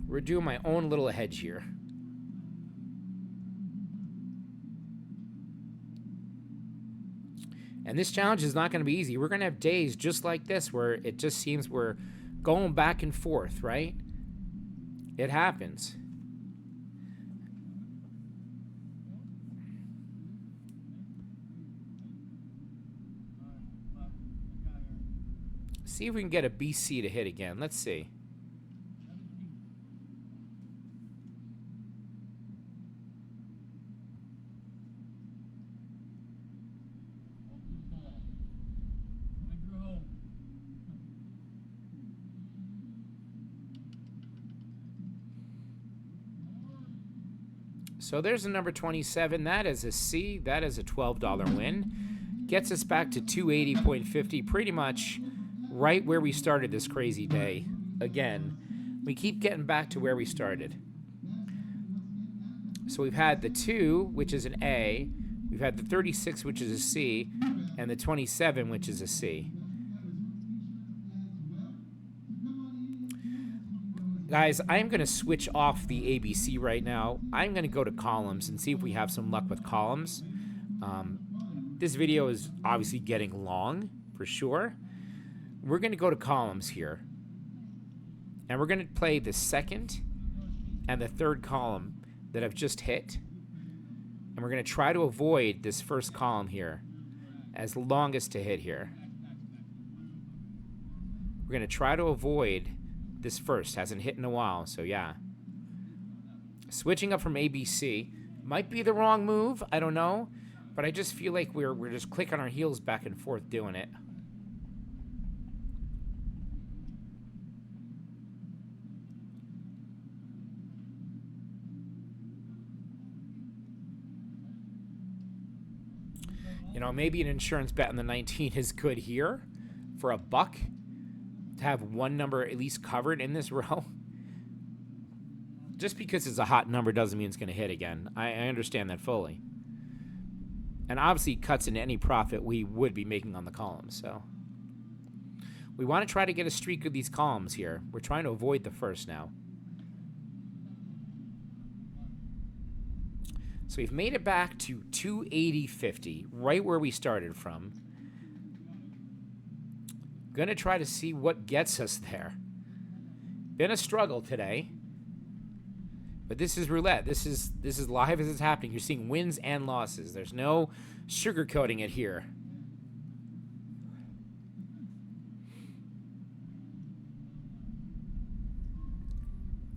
We're doing my own little hedge here. And this challenge is not going to be easy. We're going to have days just like this where it just seems we're going back and forth, right? It happens. See if we can get a BC to hit again. Let's see. So there's a number 27. That is a C. That is a $12 win. Gets us back to 280.50, pretty much right where we started this crazy day. Again, we keep getting back to where we started. So we've had the 2, which is an A. We've had the 36, which is a C. And the 27, which is a C. Guys, I'm going to switch off the ABC right now. I'm going to go to columns and see if we have some luck with columns. This video is obviously getting long, for sure. We're going to go to columns here. And we're going to play the second and the third column that I've just hit. And we're going to try to avoid this first column here as long as to hit here. We're going to try to avoid this first. Hasn't hit in a while, so yeah. Switching up from ABC might be the wrong move. I don't know. But I just feel like we're just clicking our heels back and forth doing it. You know, maybe an insurance bet on the 19 is good here for $1 to have one number at least covered in this row. Just because it's a hot number doesn't mean it's going to hit again. I understand that fully. And obviously cuts into any profit we would be making on the columns. So we want to try to get a streak of these columns here. We're trying to avoid the first now. So we've made it back to 280.50, right where we started from. Gonna try to see what gets us there. Been a struggle today. But this is roulette. This is live as it's happening. You're seeing wins and losses. There's no sugarcoating it here.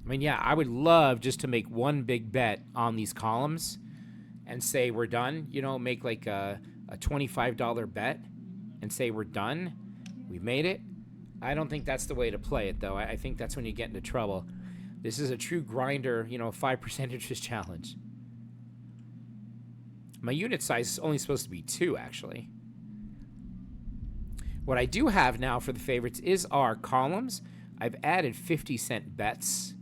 I mean, yeah, I would love just to make one big bet on these columns and say we're done. You know, make like a $25 bet and say we're done. We've made it. I don't think that's the way to play it, though. I think that's when you get into trouble. This is a true grinder, you know, 5% interest challenge. My unit size is only supposed to be 2, actually. What I do have now for the favorites is our columns. I've added 50-cent bets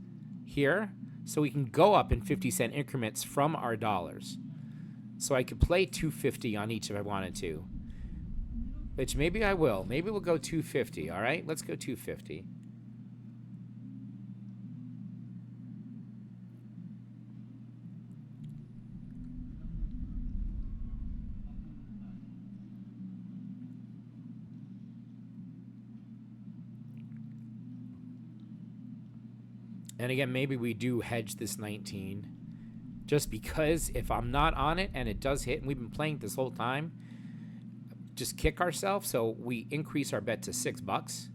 here, so we can go up in 50-cent increments from our dollars. So I could play 250 on each if I wanted to. Which maybe I will. Maybe we'll go 250, all right? Let's go 250. And again, maybe we do hedge this 19. Just because if I'm not on it and it does hit, and we've been playing this whole time, just kick ourselves. So we increase our bet to $6.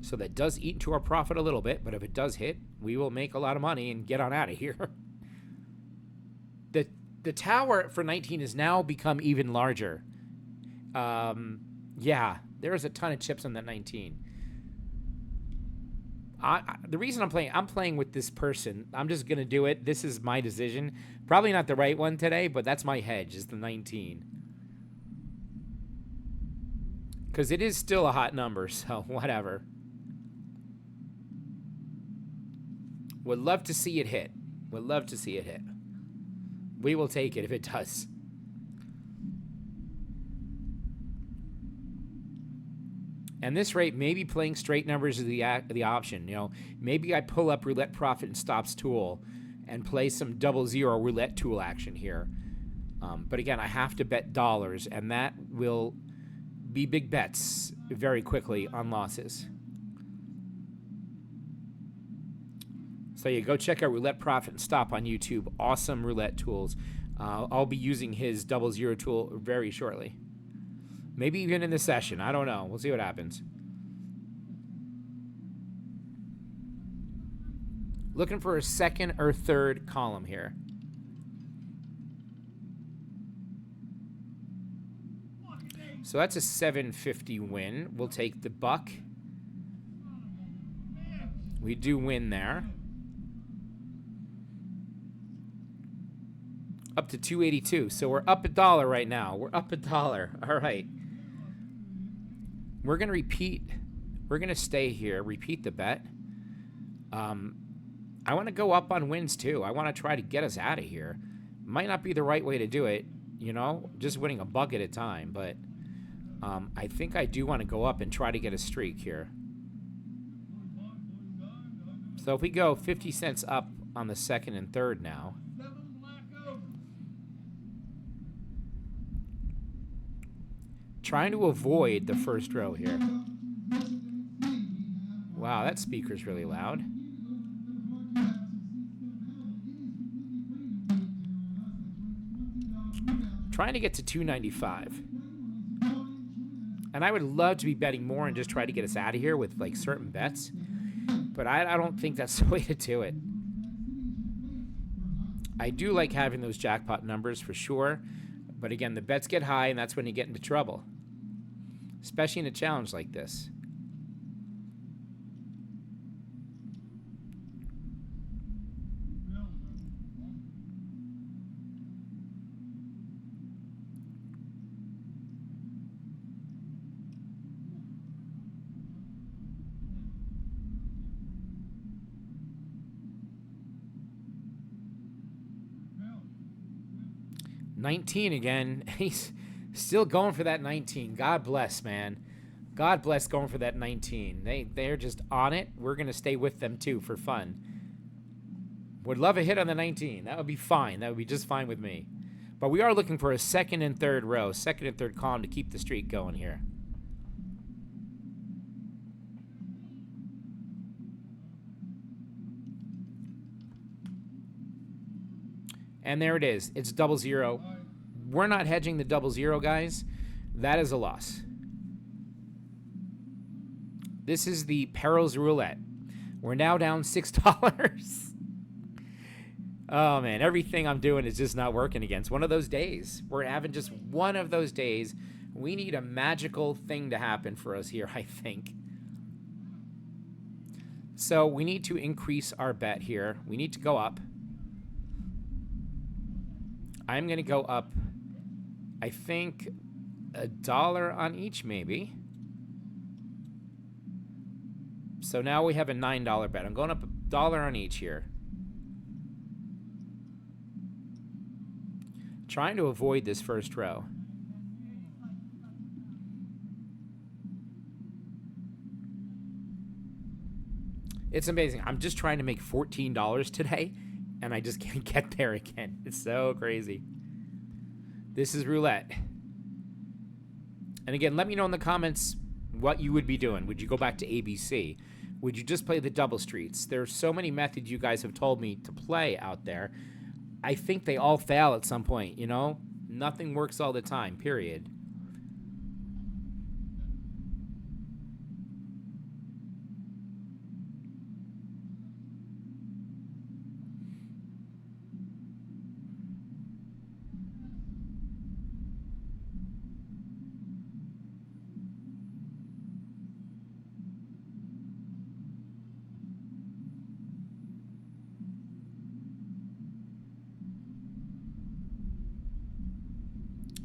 So that does eat into our profit a little bit. But if it does hit, we will make a lot of money and get on out of here. The tower for 19 has now become even larger. Yeah, there's a ton of chips on that 19. The reason I'm playing with this person. I'm just going to do it. This is my decision. Probably not the right one today, but that's my hedge, is the 19. Because it is still a hot number, so whatever. Would love to see it hit. Would love to see it hit. We will take it if it does. And this rate, maybe playing straight numbers is the option. You know, maybe I pull up roulette profit and stops tool and play some 00 roulette tool action here. But again, I have to bet dollars, and that will be big bets very quickly on losses. So you go check out Roulette Profit and Stop on YouTube. Awesome roulette tools. I'll be using his 00 tool very shortly. Maybe even in the session. I don't know. We'll see what happens. Looking for a second or third column here. So that's a 750 win. We'll take the buck. We do win there. Up to 282. So we're up $1 right now. We're up $1. All right. We're going to repeat. We're going to stay here. Repeat the bet. I want to go up on wins too. I want to try to get us out of here. Might not be the right way to do it, you know, just winning a buck at a time. But I think I do want to go up and try to get a streak here. So if we go 50 cents up on the second and third now. Trying to avoid the first row here. Wow, that speaker's really loud. Trying to get to 295. And I would love to be betting more and just try to get us out of here with like certain bets. But I don't think that's the way to do it. I do like having those jackpot numbers for sure. But again, the bets get high and that's when you get into trouble. Especially in a challenge like this. $19 again. He's still going for that 19. God bless, man. God bless going for that 19. They're just on it. We're going to stay with them, too, for fun. Would love a hit on the 19. That would be fine. That would be just fine with me. But we are looking for a second and third row, second and third column to keep the streak going here. And there it is. It's 00. We're not hedging the 00, guys. That is a loss. This is the Perils Roulette. We're now down $6. Oh, man. Everything I'm doing is just not working again. It's one of those days. We're having just one of those days. We need a magical thing to happen for us here, I think. So we need to increase our bet here. We need to go up. I'm going to go up, I think, $1 on each, maybe. So now we have a $9 bet. I'm going up $1 on each here. Trying to avoid this first row. It's amazing. I'm just trying to make $14 today. And I just can't get there again. It's so crazy. This is roulette. And again, let me know in the comments what you would be doing. Would you go back to ABC? Would you just play the double streets? There's so many methods you guys have told me to play out there. I think they all fail at some point, you know? Nothing works all the time, period.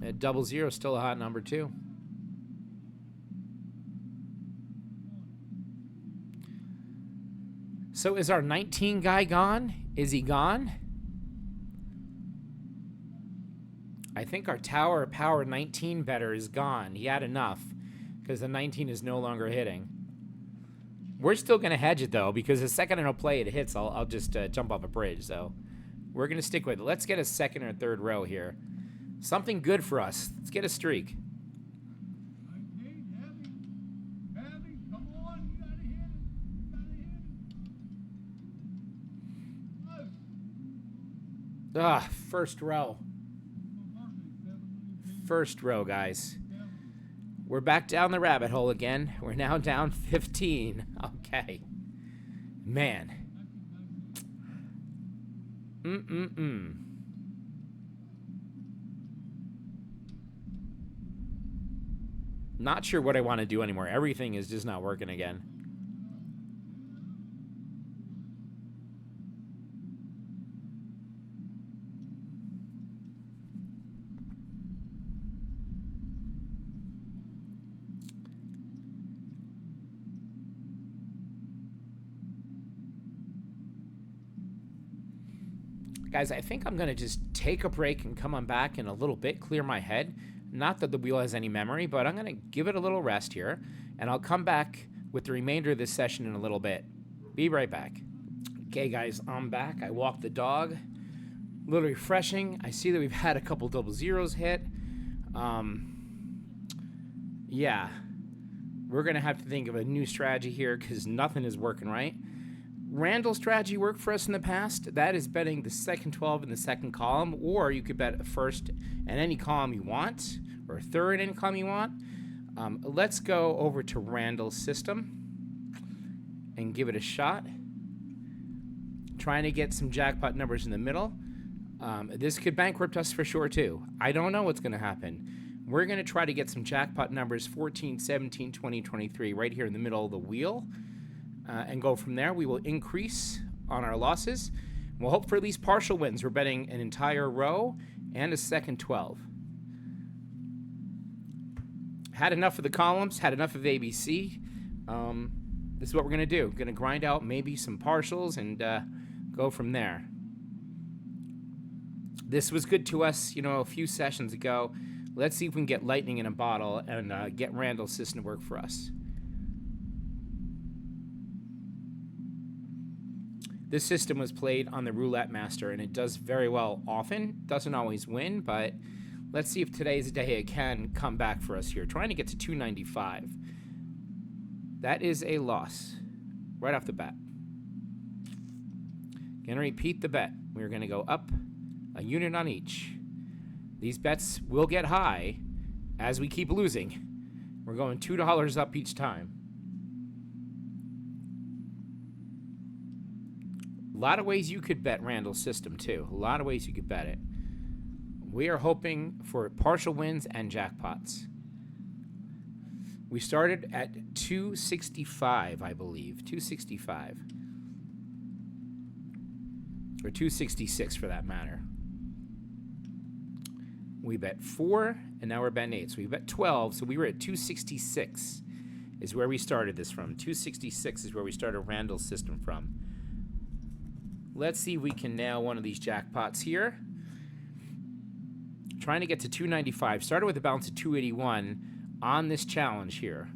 At 00, still a hot number, too. So is our 19 guy gone? Is he gone? I think our Tower Power 19 better is gone. He had enough. because the 19 is no longer hitting. We're still going to hedge it, though, because the second I don't play it hits, I'll just jump off a bridge. So we're going to stick with it. Let's get a second or third row here. Something good for us. Let's get a streak. First row. First row, guys. We're back down the rabbit hole again. We're now down 15. Okay. Man. Not sure what I want to do anymore. Everything is just not working again. Guys, I think I'm going to just take a break and come on back in a little bit, clear my head. Not that the wheel has any memory, but I'm going to give it a little rest here, and I'll come back with the remainder of this session in a little bit. Be right back. Okay, guys, I'm back. I walked the dog. A little refreshing. I see that we've had a couple double zeros hit. Yeah. We're going to have to think of a new strategy here because nothing is working right. Randall's strategy worked for us in the past. That is betting the second 12 in the second column, or you could bet a first in any column you want, or a third in any column you want. Let's go over to Randall's system and give it a shot. Trying to get some jackpot numbers in the middle. This could bankrupt us for sure, too. I don't know what's going to happen. We're going to try to get some jackpot numbers 14, 17, 20, 23 right here in the middle of the wheel. And go from there. We will increase on our losses. We'll hope for at least partial wins. We're betting an entire row and a second 12. Had enough of the columns, had enough of ABC. This is what we're going to do. Going to grind out maybe some partials and go from there. This was good to us, a few sessions ago. Let's see if we can get lightning in a bottle and get Randall's system to work for us. This system was played on the Roulette Master, and it does very well often. Doesn't always win, but let's see if today's day it can come back for us here. Trying to get to 295. That is a loss right off the bat. Going to repeat the bet. We're going to go up a unit on each. These bets will get high as we keep losing. We're going $2 up each time. A lot of ways you could bet Randall's system, too. A lot of ways you could bet it. We are hoping for partial wins and jackpots. We started at 265, I believe. 265. Or 266, for that matter. We bet 4, and now we're betting 8. So we bet 12, so we were at 266 is where we started this from. 266 is where we started Randall's system from. Let's see if we can nail one of these jackpots here. Trying to get to 295. Started with a balance of 281 on this challenge here.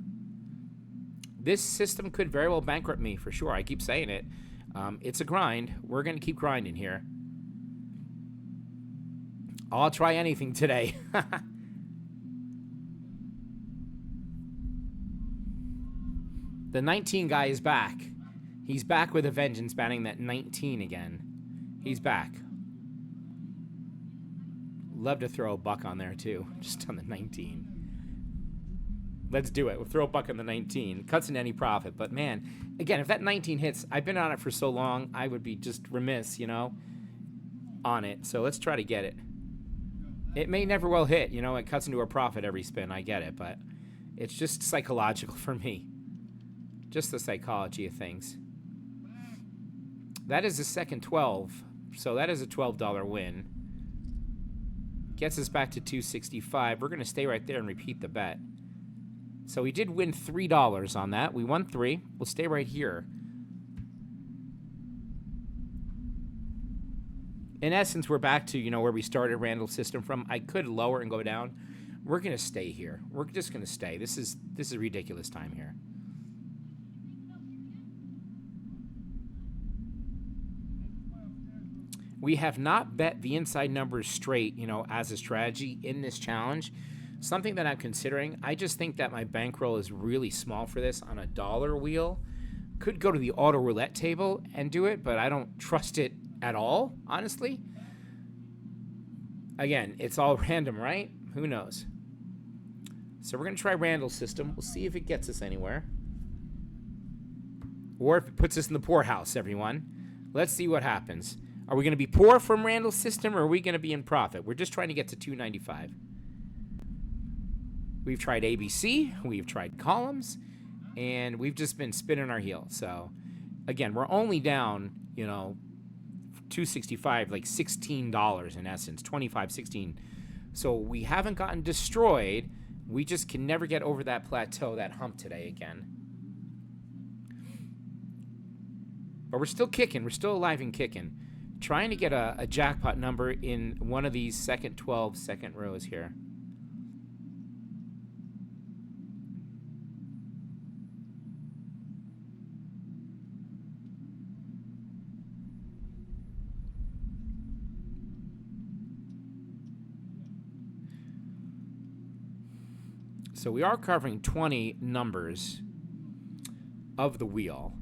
This system could very well bankrupt me for sure. I keep saying it. It's a grind. We're going to keep grinding here. I'll try anything today. The 19 guy is back. He's back with a vengeance, batting that 19 again. He's back. Love to throw a buck on there, too. Just on the 19. Let's do it. We'll throw a buck on the 19. Cuts in any profit. But, man, again, if that 19 hits, I've been on it for so long, I would be just remiss, on it. So let's try to get it. It may never well hit. It cuts into a profit every spin. I get it. But it's just psychological for me. Just the psychology of things. That is the second 12, so that is a $12 win. Gets us back to 265. We're going to stay right there and repeat the bet. So we did win $3 on that. We won 3. We'll stay right here. In essence, we're back to, where we started Randall's system from. I could lower and go down, We're going to stay here. We're just going to stay. This is ridiculous time here. We have not bet the inside numbers straight, as a strategy in this challenge. Something that I'm considering. I just think that my bankroll is really small for this on a dollar wheel. Could go to the auto roulette table and do it, but I don't trust it at all, honestly. Again, it's all random, right? Who knows? So we're going to try Randall's system. We'll see if it gets us anywhere. Or if it puts us in the poorhouse, everyone. Let's see what happens. Are we going to be poor from Randall's system, or are we going to be in profit? We're just trying to get to 295. We've tried ABC, we've tried columns, and we've just been spinning our heel. So, again, we're only down, 265, like $16 in essence, 25, 16. So we haven't gotten destroyed. We just can never get over that plateau, that hump today again. But we're still kicking. We're still alive and kicking. Trying to get a jackpot number in one of these second 12 second rows here. So we are covering 20 numbers of the wheel.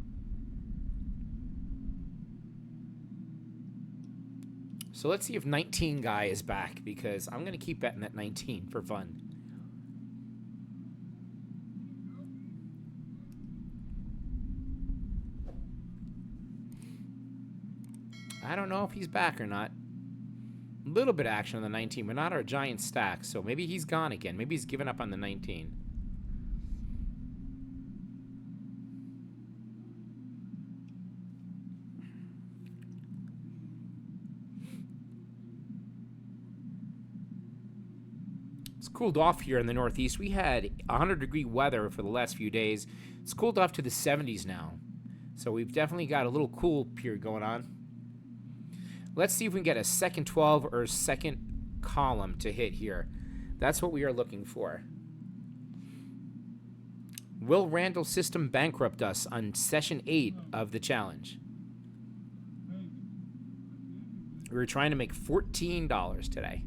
So let's see if 19 guy is back, because I'm going to keep betting that 19 for fun. I don't know if he's back or not. A little bit of action on the 19, but not our giant stack. So maybe he's gone again. Maybe he's given up on the 19. It's cooled off here in the Northeast. We had 100-degree weather for the last few days. It's cooled off to the 70s now. So we've definitely got a little cool period going on. Let's see if we can get a second 12 or second column to hit here. That's what we are looking for. Will Randall's system bankrupt us on session 8 of the challenge? We were trying to make $14 today.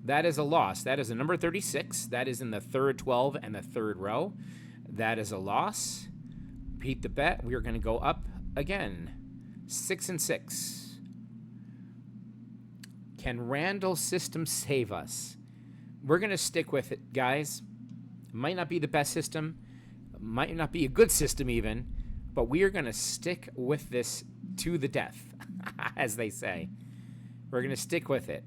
That is a loss. That is a number 36. That is in the third 12 and the third row. That is a loss. Repeat the bet. We are going to go up again. 6 and 6. Can Randall's system save us? We're going to stick with it, guys. It might not be the best system. It might not be a good system even. But we are going to stick with this to the death, as they say. We're going to stick with it.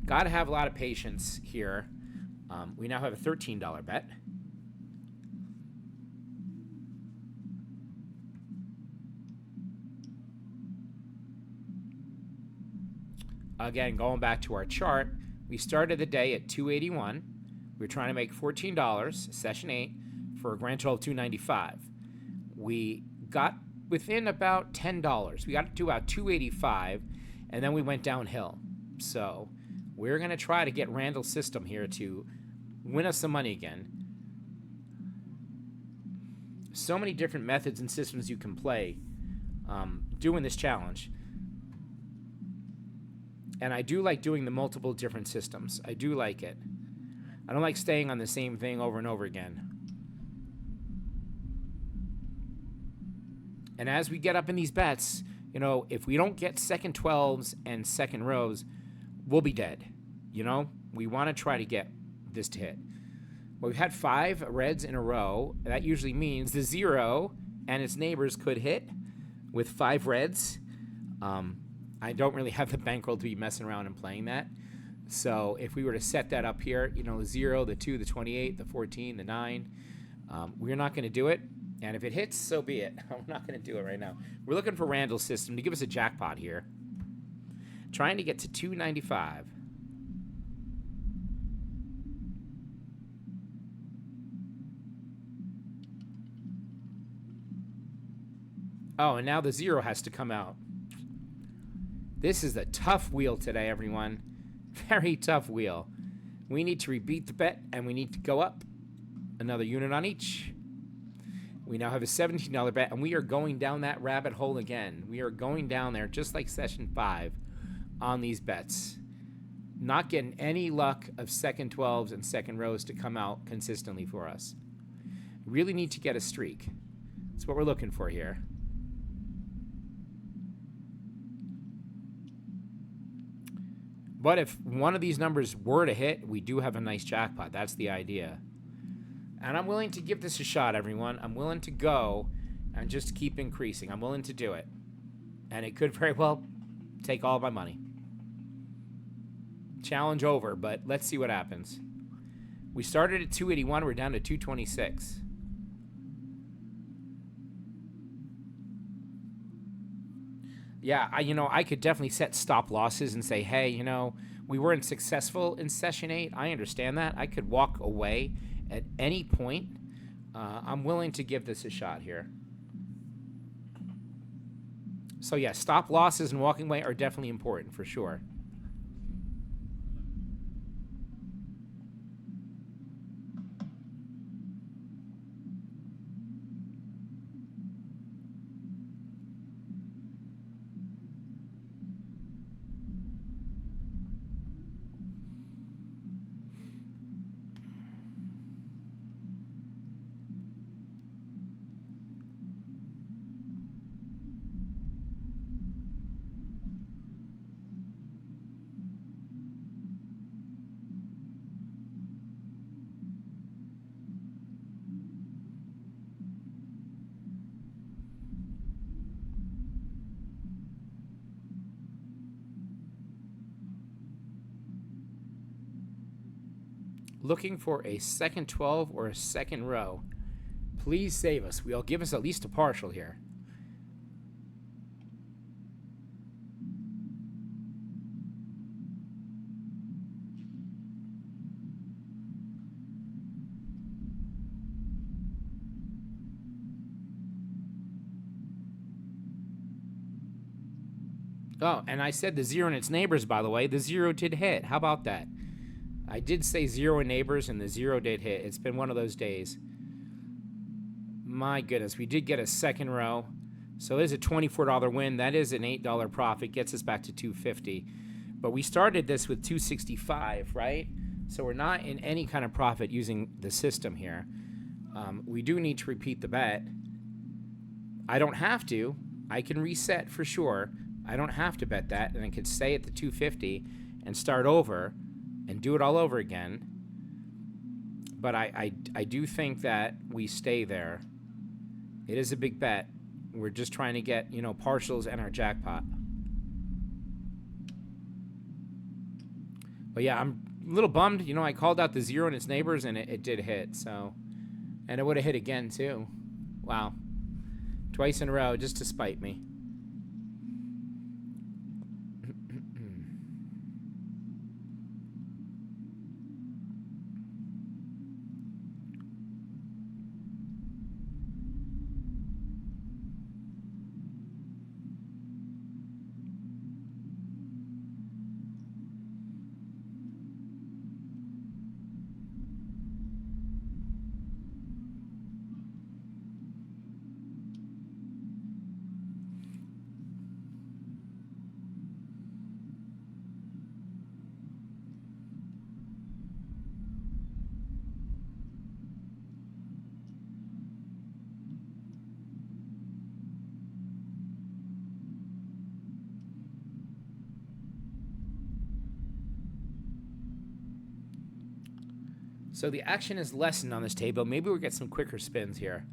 Got to have a lot of patience here. We now have a $13 bet. Again, going back to our chart, we started the day at 281. We were trying to make $14, session 8, for a grand total of $295. We got within about $10. We got to about $285, and then we went downhill. So we're going to try to get Randall's system here to win us some money again. So many different methods and systems you can play doing this challenge. And I do like doing the multiple different systems. I do like it. I don't like staying on the same thing over and over again. And as we get up in these bets, if we don't get second 12s and second rows, we'll be dead. We want to try to get this to hit. Well, we've had 5 reds in a row. That usually means the 0 and its neighbors could hit with 5 reds. I don't really have the bankroll to be messing around and playing that. So if we were to set that up here, the 0, the 2, the 28, the 14, the 9, we're not going to do it. And if it hits, so be it. I'm not going to do it right now. We're looking for Randall's system to give us a jackpot here. Trying to get to 295. Oh, and now the 0 has to come out. This is a tough wheel today, everyone. Very tough wheel. We need to repeat the bet, and we need to go up another unit on each. We now have a $17 bet, and we are going down that rabbit hole again. We are going down there just like session 5 on these bets. Not getting any luck of second 12s and second rows to come out consistently for us. Really need to get a streak. That's what we're looking for here. But if one of these numbers were to hit, we do have a nice jackpot. That's the idea. And I'm willing to give this a shot, everyone. I'm willing to go and just keep increasing. I'm willing to do it. And it could very well take all of my money. Challenge over, but let's see what happens. We started at 281. We're down to 226. Yeah, I could definitely set stop losses and say, hey, we weren't successful in session 8. I understand that. I could walk away at any point. I'm willing to give this a shot here. So yeah, stop losses and walking away are definitely important for sure. Looking for a second 12 or a second row. Please save us. We'll give us at least a partial here. Oh, and I said the 0 and its neighbors, by the way. The 0 did hit. How about that? I did say 0 and neighbors, and the 0 did hit. It's been one of those days. My goodness, we did get a second row. So there's a $24 win. That is an $8 profit. Gets us back to $250. But we started this with $265, right? So we're not in any kind of profit using the system here. We do need to repeat the bet. I don't have to. I can reset for sure. I don't have to bet that, and I could stay at the 250 and start over and do it all over again. But I do think that we stay there. It is a big bet. We're just trying to get, partials and our jackpot. But yeah, I'm a little bummed. I called out the 0 and its neighbors, and it did hit. So, and it would have hit again too. Wow. Twice in a row just to spite me. So the action is lessened on this table. Maybe we'll get some quicker spins here.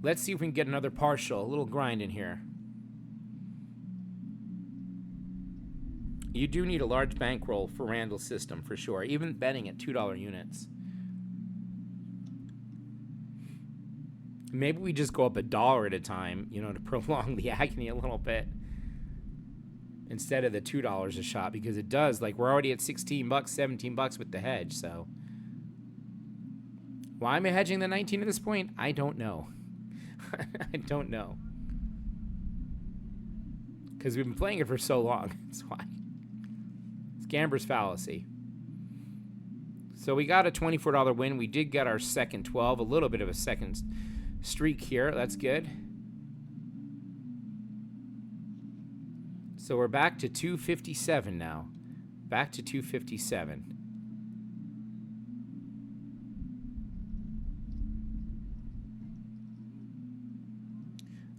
Let's see if we can get another partial. A little grind in here. You do need a large bankroll for Randall's system, for sure. Even betting at $2 units. Maybe we just go up $1 at a time, to prolong the agony a little bit. Instead of the $2 a shot. Because it does, we're already at $16, $17 with the hedge, so... Why am I hedging the 19 at this point? I don't know. I don't know. because we've been playing it for so long. That's why. It's Gambler's fallacy. So we got a $24 win. We did get our second 12, a little bit of a second streak here. That's good. So we're back to 257 now. Back to 257.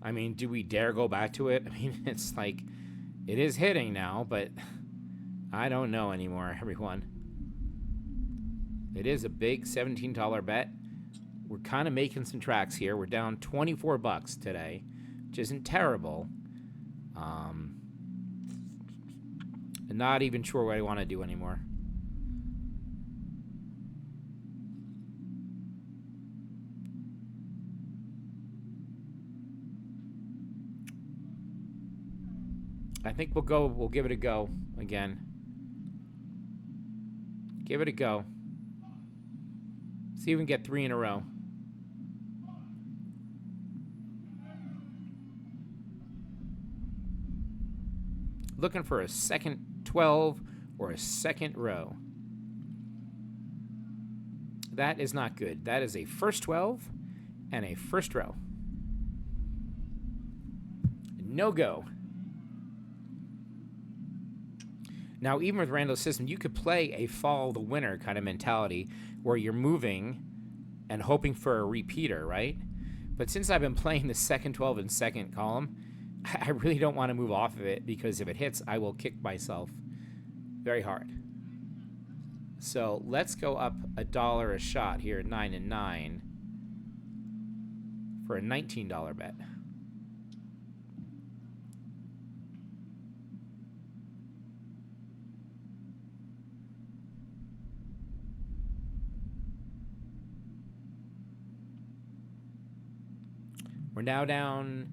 I mean, do we dare go back to it? I mean, it's like, it is hitting now, but I don't know anymore, everyone. It is a big $17 bet. We're kind of making some tracks here. We're down 24 bucks today, which isn't terrible. I'm not even sure what I want to do anymore. I think we'll give it a go again. Give it a go. See if we can get 3 in a row. Looking for a second 12 or a second row. That is not good. That is a first 12 and a first row. No go. Now, even with Randall's system, you could play a follow the winner kind of mentality where you're moving and hoping for a repeater, right? But since I've been playing the second 12 and second column, I really don't want to move off of it, because if it hits, I will kick myself very hard. So let's go up $1 a shot here, 9 and 9, for a $19 bet. We're now down,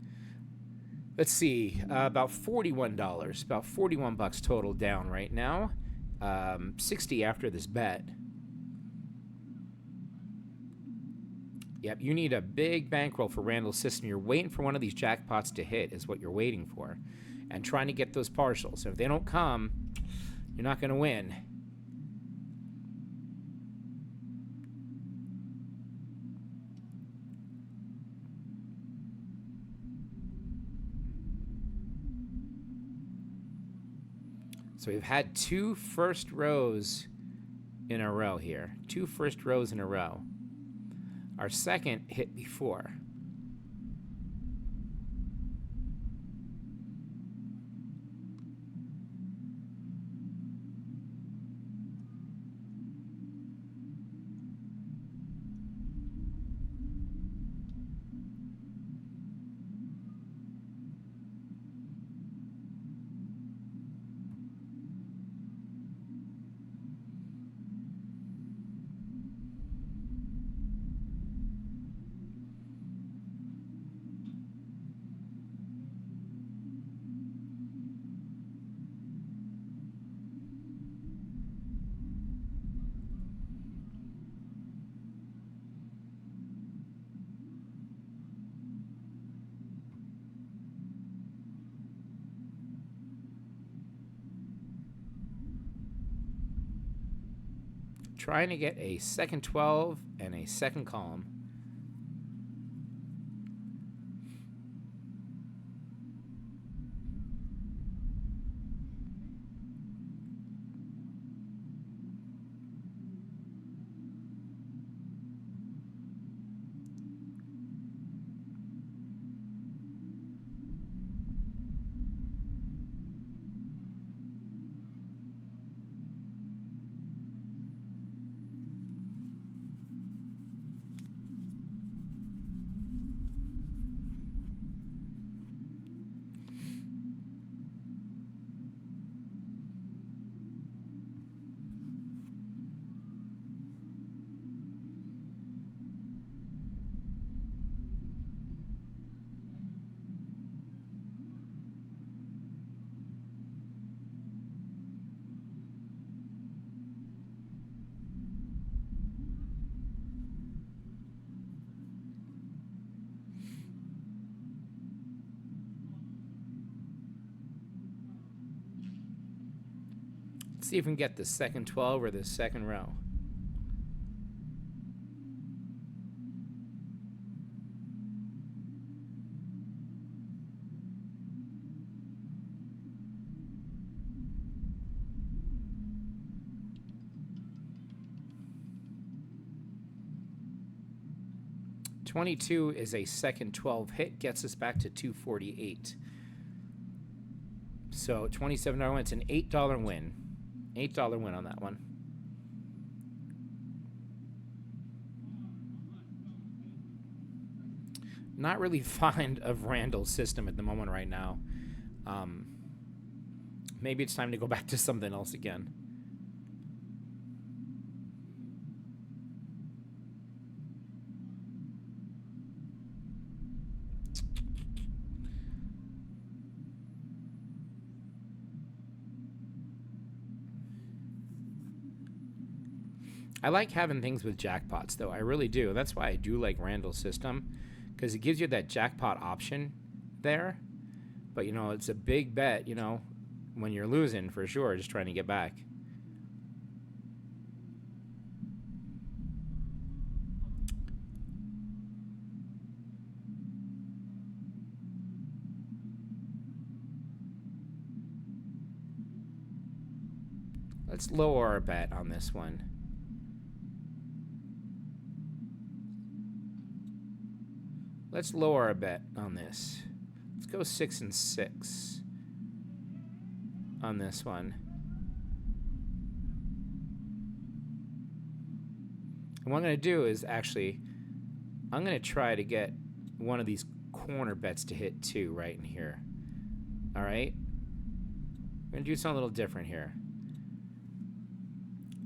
let's see, about $41, about 41 bucks total down right now. 60 after this bet. Yep, you need a big bankroll for Randall's system. You're waiting for one of these jackpots to hit is what you're waiting for, and trying to get those partials. If they don't come, you're not going to win. So we've had 2 first rows in a row here. 2 first rows in a row. Our second hit before. Trying to get a second 12 and a second column. See if we can get the second 12 or the second row. $22 is a second 12 hit, gets us back to $248. So $27 win. It's an $8 win. $8 win on that one. Not really fond of Randall's system at the moment right now. Maybe it's time to go back to something else again. I like having things with jackpots, though. I really do. That's why I do like Randall's system, because it gives you that jackpot option there. But, you know, it's a big bet, you know, when you're losing, for sure, just trying to get back. Let's lower our bet on this one. Let's lower our bet on this. Let's go 6 and 6 on this one. And what I'm going to do is actually, I'm going to try to get one of these corner bets to hit too right in here. All right? We're going to do something a little different here.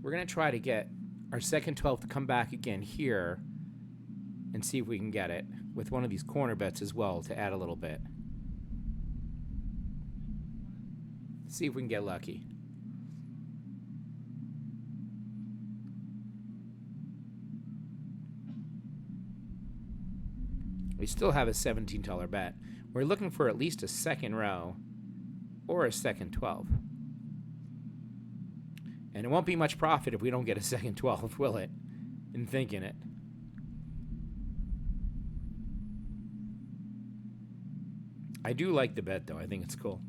We're going to try to get our second 12 to come back again here and see if we can get it with one of these corner bets as well to add a little bit. See if we can get lucky. We still have a $17 bet. We're looking for at least a second row or a second 12. And it won't be much profit if we don't get a second 12, will it? In thinking it. I do like the bet, though. I think it's cool.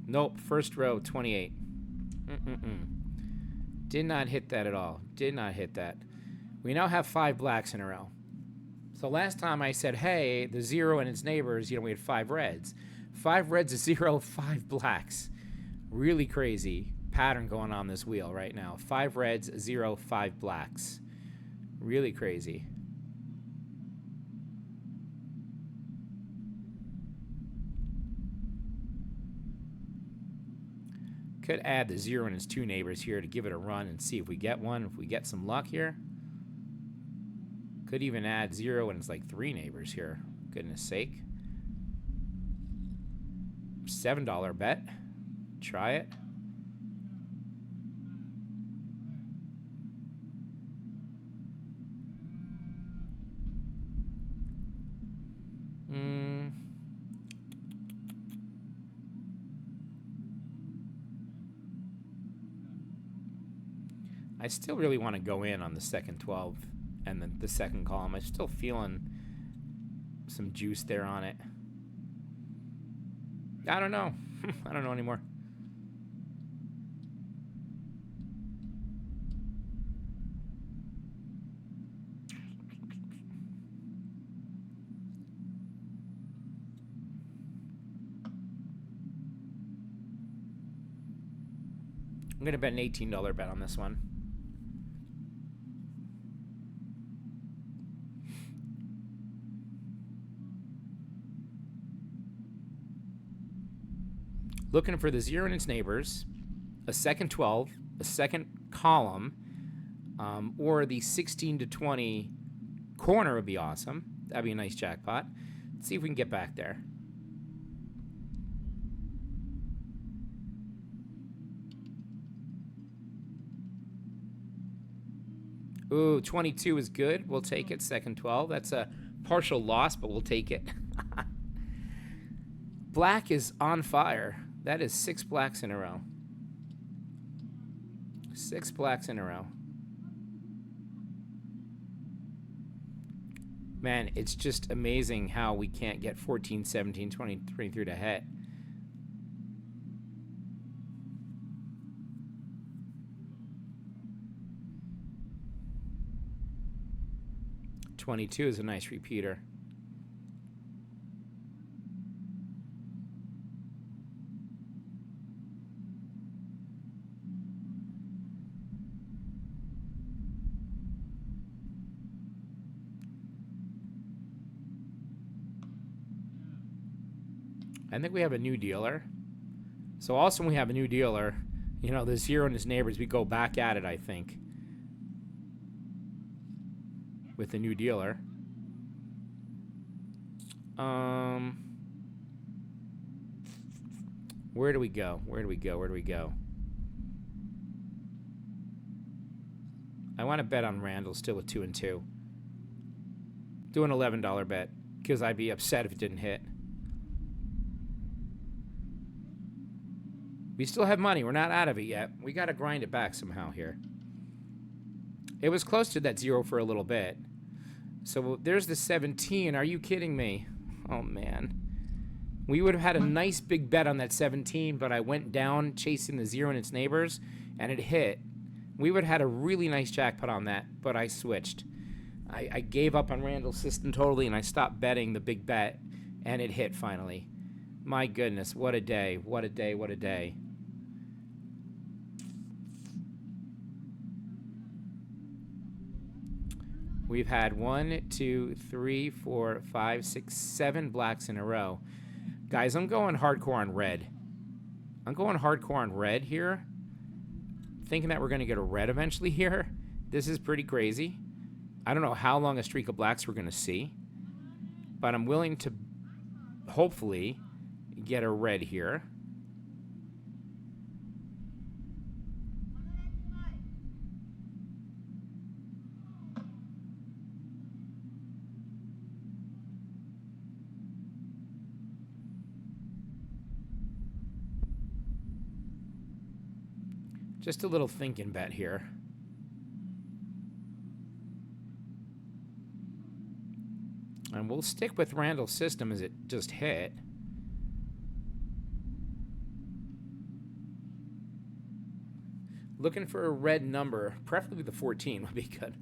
Nope. First row, 28. Did not hit that at all. Did not hit that. We now have 5 blacks in a row. So last time I said, hey, the 0 and its neighbors, you know, we had 5 reds. 5 reds, a 0, 5 blacks. Really crazy pattern going on this wheel right now. 5 reds, 0, 5 blacks. Really crazy. Could add the 0 and its 2 neighbors here to give it a run and see if we get one. If we get some luck here. Could even add 0 and it's like 3 neighbors here. Goodness sake. $7 bet. Try it. I still really want to go in on the second 12 and the second column. I'm still feeling some juice there on it. I don't know. I don't know anymore. I'm going to bet an $18 bet on this one. Looking for the 0 and its neighbors, a second 12, a second column, or the 16 to 20 corner would be awesome. That'd be a nice jackpot. Let's see if we can get back there. Ooh, 22 is good. We'll take it. Second 12. That's a partial loss, but we'll take it. Black is on fire. That is 6 blacks in a row. 6 blacks in a row. Man, it's just amazing how we can't get 14, 17, 20, 23 to hit. $22 is a nice repeater. I think we have a new dealer. So also when we have a new dealer, you know, the zero and his neighbors, we go back at it, I think. With the new dealer. Where do we go? Where do we go? Where do we go? I want to bet on Randall still with 2 and 2. Do an $11 bet because I'd be upset if it didn't hit. We still have money. We're not out of it yet. We got to grind it back somehow here. It was close to that 0 for a little bit. So there's the 17. Are you kidding me? Oh, man. We would have had a nice big bet on that 17, but I went down chasing the 0 and its neighbors, and it hit. We would have had a really nice jackpot on that, but I switched. I gave up on Randall's system totally, and I stopped betting the big bet, and it hit finally. My goodness, what a day. What a day, what a day. We've had 1, 2, 3, 4, 5, 6, 7 blacks in a row. Guys, I'm going hardcore on red. I'm going hardcore on red here. Thinking that we're going to get a red eventually here. This is pretty crazy. I don't know how long a streak of blacks we're going to see. But I'm willing to hopefully get a red here. Just a little thinking bet here. And we'll stick with Randall's system as it just hit. Looking for a red number, preferably the 14 would be good.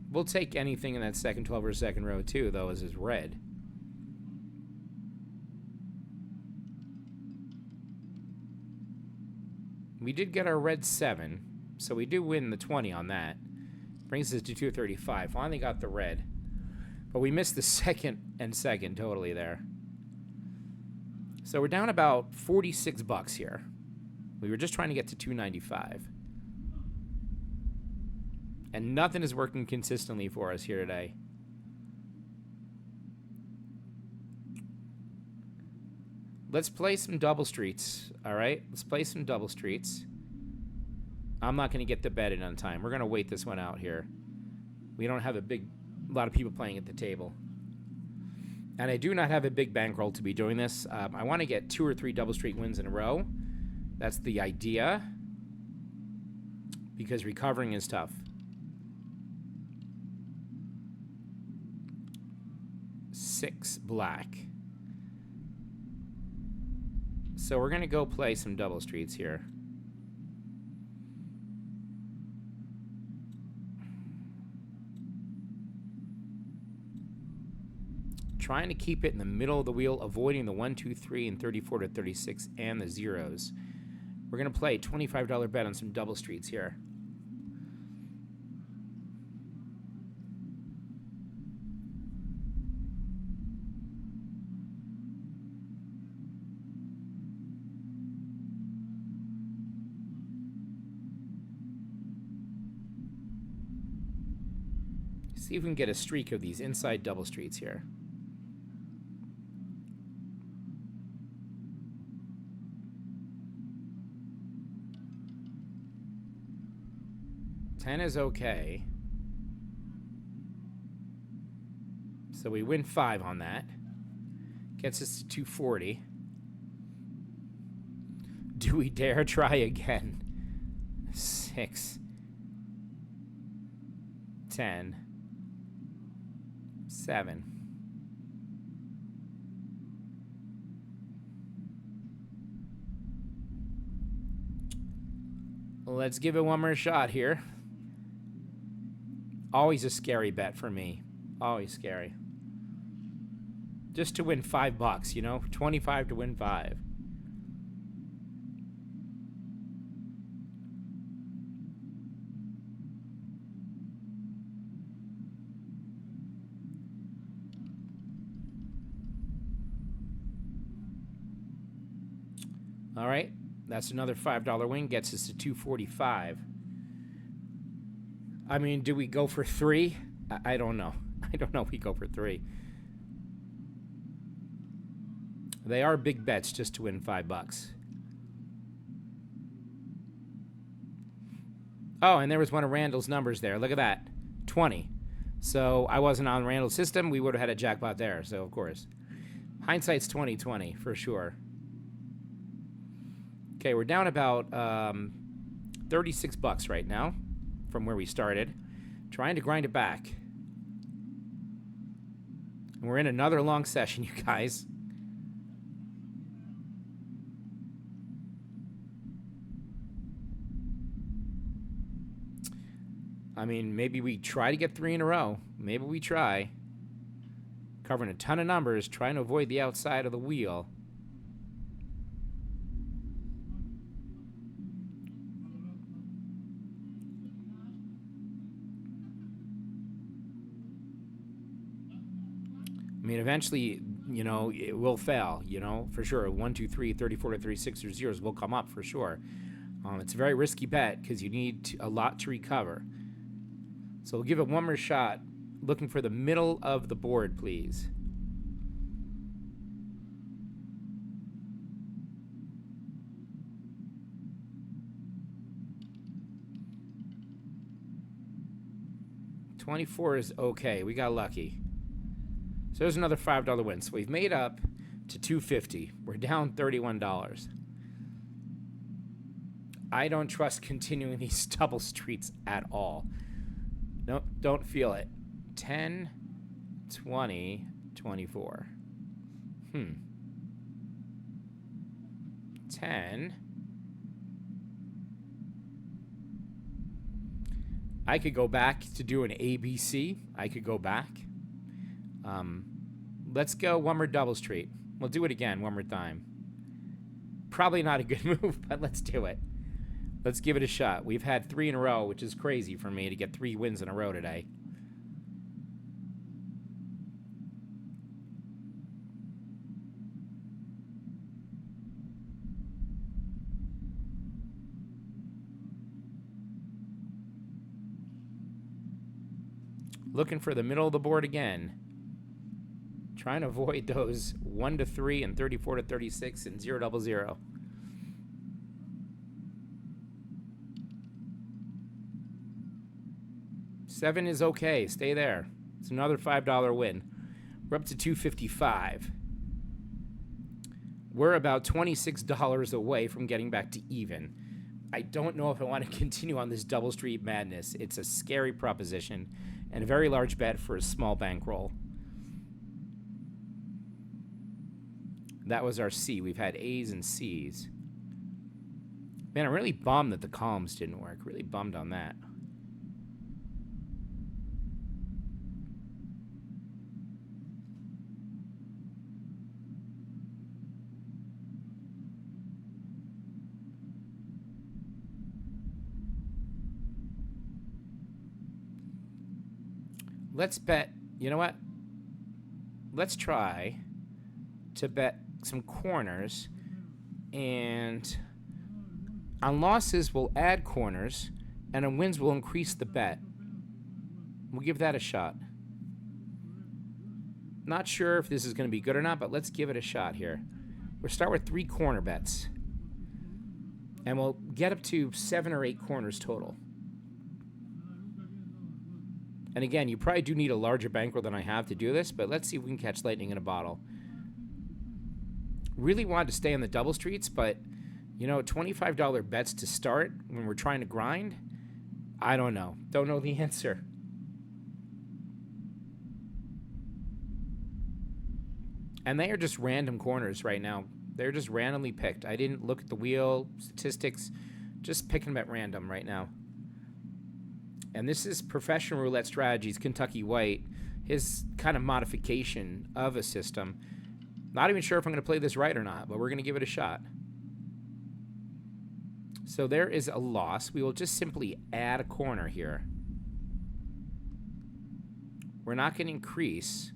We'll take anything in that second 12 or second row too, though, as is red. We did get our red 7, so we do win the 20 on that. Brings us to 235. Finally got the red. But we missed the second and second totally there. So we're down about 46 bucks here. We were just trying to get to 295. And nothing is working consistently for us here today. Let's play some double streets, all right? Let's play some double streets. I'm not going to get the bet in on time. We're going to wait this one out here. We don't have a lot of people playing at the table. And I do not have a big bankroll to be doing this. I want to get 2 or 3 double street wins in a row. That's the idea. Because recovering is tough. Six black. So we're going to go play some double streets here. Trying to keep it in the middle of the wheel, avoiding the 1, 2, 3, and 34 to 36 and the zeros. We're going to play a $25 bet on some double streets here. See if we can get a streak of these inside double streets here. $10 is okay. So we win 5 on that. Gets us to 240. Do we dare try again? 6, 10, 7. Let's give it one more shot here. Always a scary bet for me. Always scary. Just to win $5, you know? 25 to win 5. All right. That's another $5 win. Gets us to $245. I mean, do we go for 3? I don't know. I don't know if we go for 3. They are big bets just to win $5. Oh, and there was one of Randall's numbers there. Look at that. 20. So I wasn't on Randall's system. We would have had a jackpot there. So, of course. Hindsight's 20/20 for sure. Okay, we're down about $36 right now from where we started. Trying to grind it back. And we're in another long session, you guys. I mean, maybe we try to get 3 in a row. Maybe we try. Covering a ton of numbers, trying to avoid the outside of the wheel. I mean, eventually, you know, it will fail, you know, for sure. 1, 2, 3, 34 to 36 or zeros will come up for sure. It's a very risky bet because you need a lot to recover. So we'll give it one more shot. Looking for the middle of the board, please. $24 is okay. We got lucky. So there's another $5 win. So we've made up to $250. We're down $31. I don't trust continuing these double streets at all. No, don't feel it. 10, 20, 24. 10. I could go back to do an ABC. I could go back. Let's go one more double street. We'll do it again one more time. Probably not a good move, but let's do it. Let's give it a shot. We've had 3 in a row, which is crazy for me to get 3 wins in a row today. Looking for the middle of the board again. Trying to avoid those 1 to 3 and 34 to 36 and 0 0 0. $7 is okay. Stay there. It's another $5 win. We're up to $255. We're about $26 away from getting back to even. I don't know if I want to continue on this double street madness. It's a scary proposition and a very large bet for a small bankroll. That was our C. We've had A's and C's. Man, I'm really bummed that the columns didn't work. Really bummed on that. Let's bet, you know what? Let's try to bet some corners, and on losses we'll add corners, and on wins we'll increase the bet. We'll give that a shot. Not sure if this is going to be good or not, but let's give it a shot here. We'll start with 3 corner bets, and we'll get up to 7 or 8 corners total. And again, you probably do need a larger bankroll than I have to do this, but let's see if we can catch lightning in a bottle. Really wanted to stay on the double streets, but You know, $25 bets to start when we're trying to grind? I don't know. Don't know the answer. And they are just random corners right now. They're just randomly picked. I didn't look at the wheel, statistics, just picking them at random right now. And this is Professional Roulette Strategies, Kentucky White, his kind of modification of a system. Not even sure if I'm going to play this right or not, but we're going to give it a shot. So there is a loss. We will just simply add a corner here. We're not going to increase.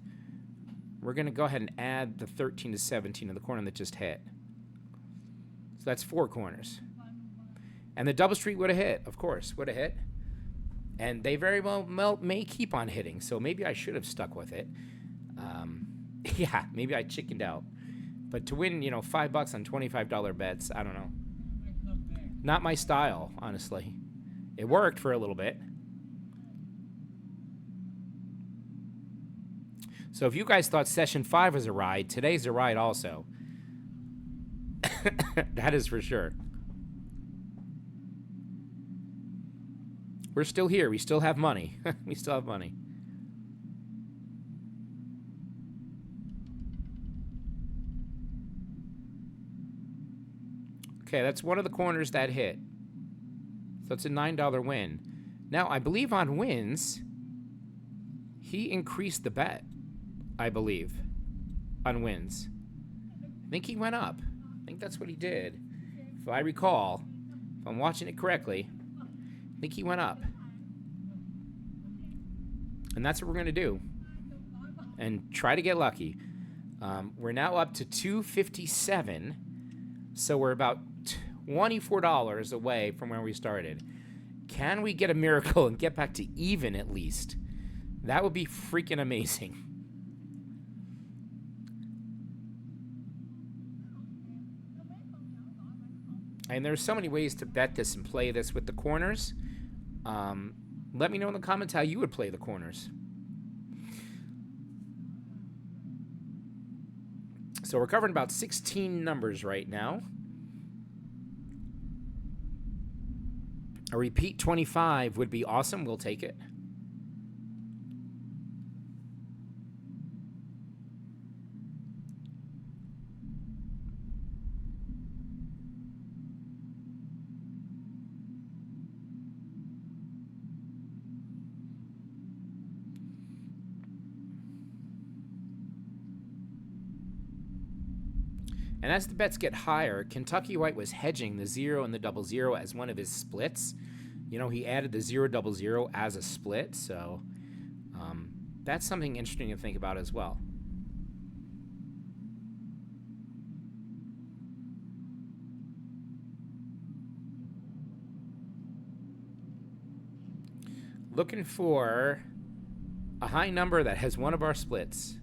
We're going to go ahead and add the 13 to 17 to the corner that just hit. So that's 4 corners. And the double street would have hit, of course, would have hit. And they very well may keep on hitting, so maybe I should have stuck with it. Yeah, maybe I chickened out. But to win, you know, $5 on $25 bets, I don't know. Not my style, honestly. It worked for a little bit. So if you guys thought session 5 was a ride, today's a ride also. That is for sure. We're still here. We still have money. We still have money. Okay, that's one of the corners that hit. So it's a $9 win. Now, I believe on wins, he increased the bet. I believe. On wins. I think he went up. I think that's what he did. If I recall, if I'm watching it correctly, I think he went up. And that's what we're going to do. And try to get lucky. We're now up to $257. So we're about $24 away from where we started. Can we get a miracle and get back to even at least? That would be freaking amazing. And there's so many ways to bet this and play this with the corners. Let me know in the comments how you would play the corners. So we're covering about 16 numbers right now. A repeat 25 would be awesome. We'll take it. And as the bets get higher, Kentucky White was hedging the 0 and the 00 as one of his splits. You know, he added the 0-00 as a split, so that's something interesting to think about as well. Looking for a high number that has one of our splits.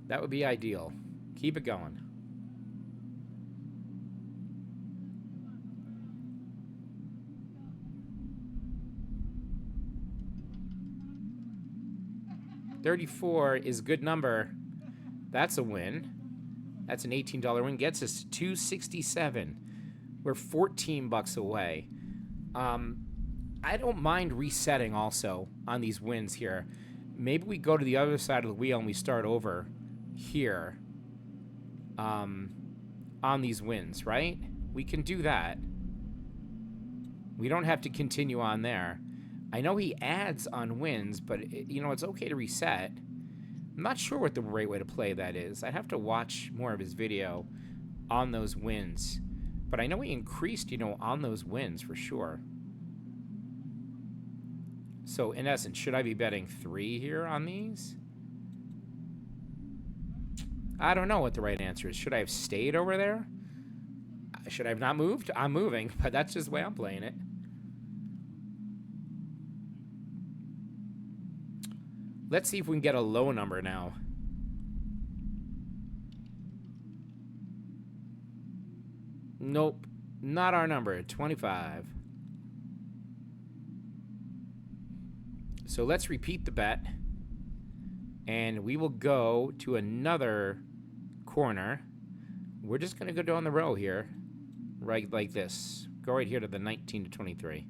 That would be ideal. Keep it going. $34 is a good number. That's a win. That's an $18 win. Gets us to $267. We're $14 away. I don't mind resetting also on these wins here. Maybe we go to the other side of the wheel and we start over here on these wins, right? We can do that. We don't have to continue on there. I know he adds on wins, but, you know, it's okay to reset. I'm not sure what the right way to play that is. I'd have to watch more of his video on those wins. But I know he increased, you know, on those wins for sure. So, in essence, should I be betting 3 here on these? I don't know what the right answer is. Should I have stayed over there? Should I have not moved? I'm moving, but that's just the way I'm playing it. Let's see if we can get a low number now. Nope. Not our number. 25. So let's repeat the bet. And we will go to another corner. We're just going to go down the row here. right like this. Go right here to the 19 to 23.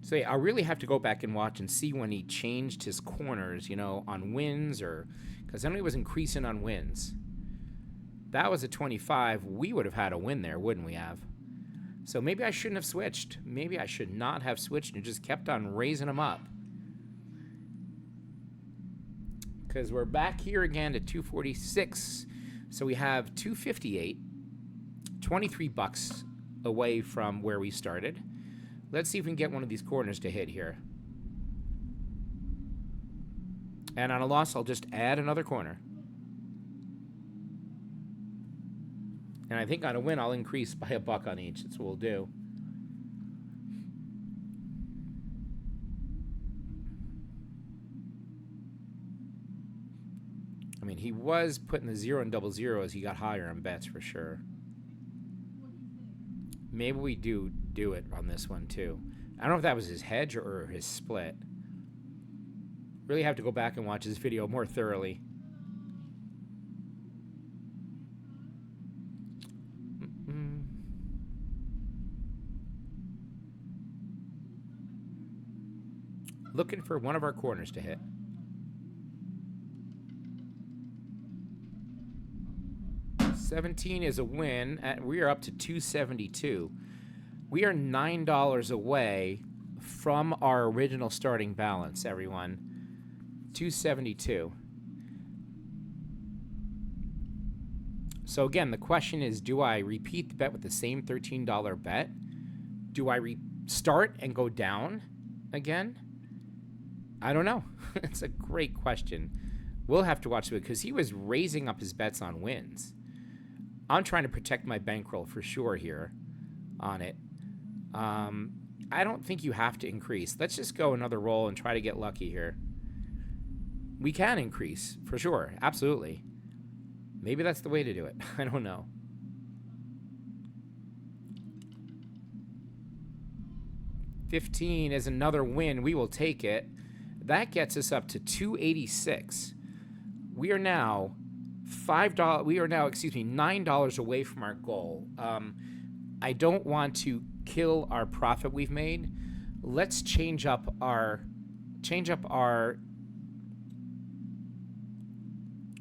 So yeah, I really have to go back and watch and see when he changed his corners, you know, on wins, or because I know he was increasing on wins. That was a 25. We would have had a win there, wouldn't we have? So maybe I shouldn't have switched. Maybe I should not have switched and just kept on raising them up. Because we're back here again to 246. So we have 258, 23 bucks away from where we started. Let's see if we can get one of these corners to hit here. And on a loss, I'll just add another corner. And I think on a win, I'll increase by a buck on each. That's what we'll do. I mean, he was putting the 0 and double 0 as he got higher on bets for sure. Maybe we do it on this one too. I don't know if that was his hedge or his split. Really have to go back and watch his video more thoroughly. Looking for one of our corners to hit. $17 is a win. We are up to 272. We are $9 away from our original starting balance, everyone. 272. So again, the question is, do I repeat the bet with the same $13 bet? Do I start and go down again? I don't know. It's a great question. We'll have to watch it because he was raising up his bets on wins. I'm trying to protect my bankroll for sure here on it. I don't think you have to increase. Let's just go another roll and try to get lucky here. We can increase, for sure. Absolutely. Maybe that's the way to do it. I don't know. $15 is another win. We will take it. That gets us up to 286. We are now $5. We are now, $9 away from our goal. I don't want to kill our profit we've made. Let's change up our.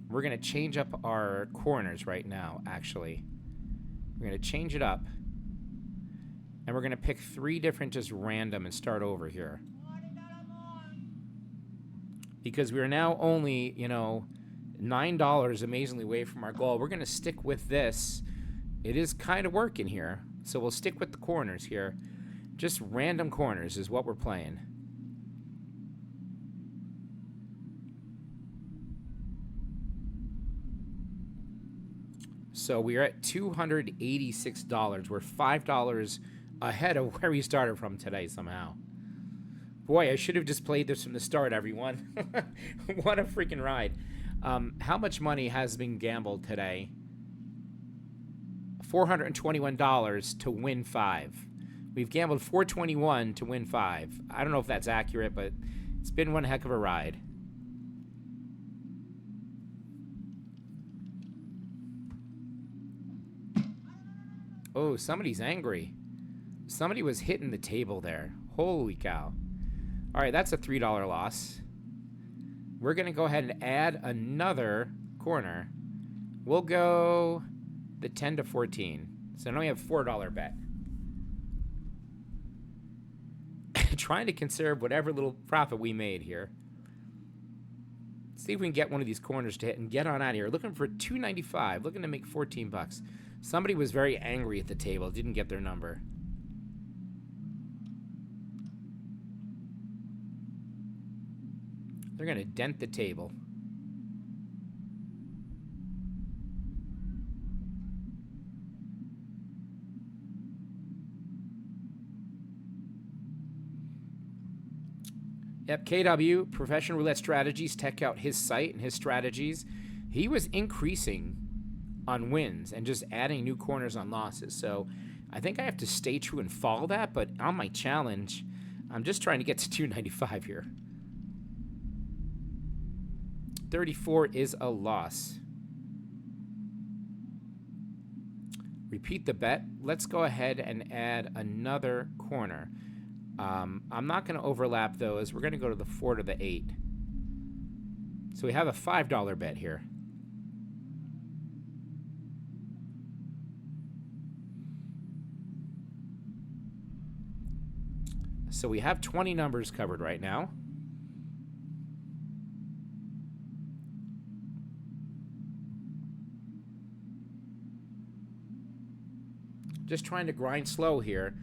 We're gonna change up our corners right now. Actually, we're gonna change it up, and we're gonna pick 3 different, just random, and start over here. Because we are now only, $9 amazingly away from our goal. We're going to stick with this. It is kind of working here. So we'll stick with the corners here. Just random corners is what we're playing. So we are at $286. We're $5 ahead of where we started from today somehow. Boy, I should have just played this from the start, everyone. What a freaking ride. How much money has been gambled today? $421 to win 5. We've gambled $421 to win 5. I don't know if that's accurate, but it's been one heck of a ride. Oh, somebody's angry. Somebody was hitting the table there. Holy cow. All right, that's a $3 loss. We're going to go ahead and add another corner. We'll go the 10 to 14. So now we have a $4 bet. Trying to conserve whatever little profit we made here. See if we can get one of these corners to hit and get on out of here. Looking for $2.95. Looking to make 14 bucks. Somebody was very angry at the table. Didn't get their number. They're going to dent the table. Yep, KW, Professional Roulette Strategies, check out his site and his strategies. He was increasing on wins and just adding new corners on losses. So I think I have to stay true and follow that, but on my challenge, I'm just trying to get to $2.95 here. 34 is a loss. Repeat the bet. Let's go ahead and add another corner. I'm not going to overlap those. We're going to go to the 4 to the 8. So we have a $5 bet here. So we have 20 numbers covered right now. Just trying to grind slow here.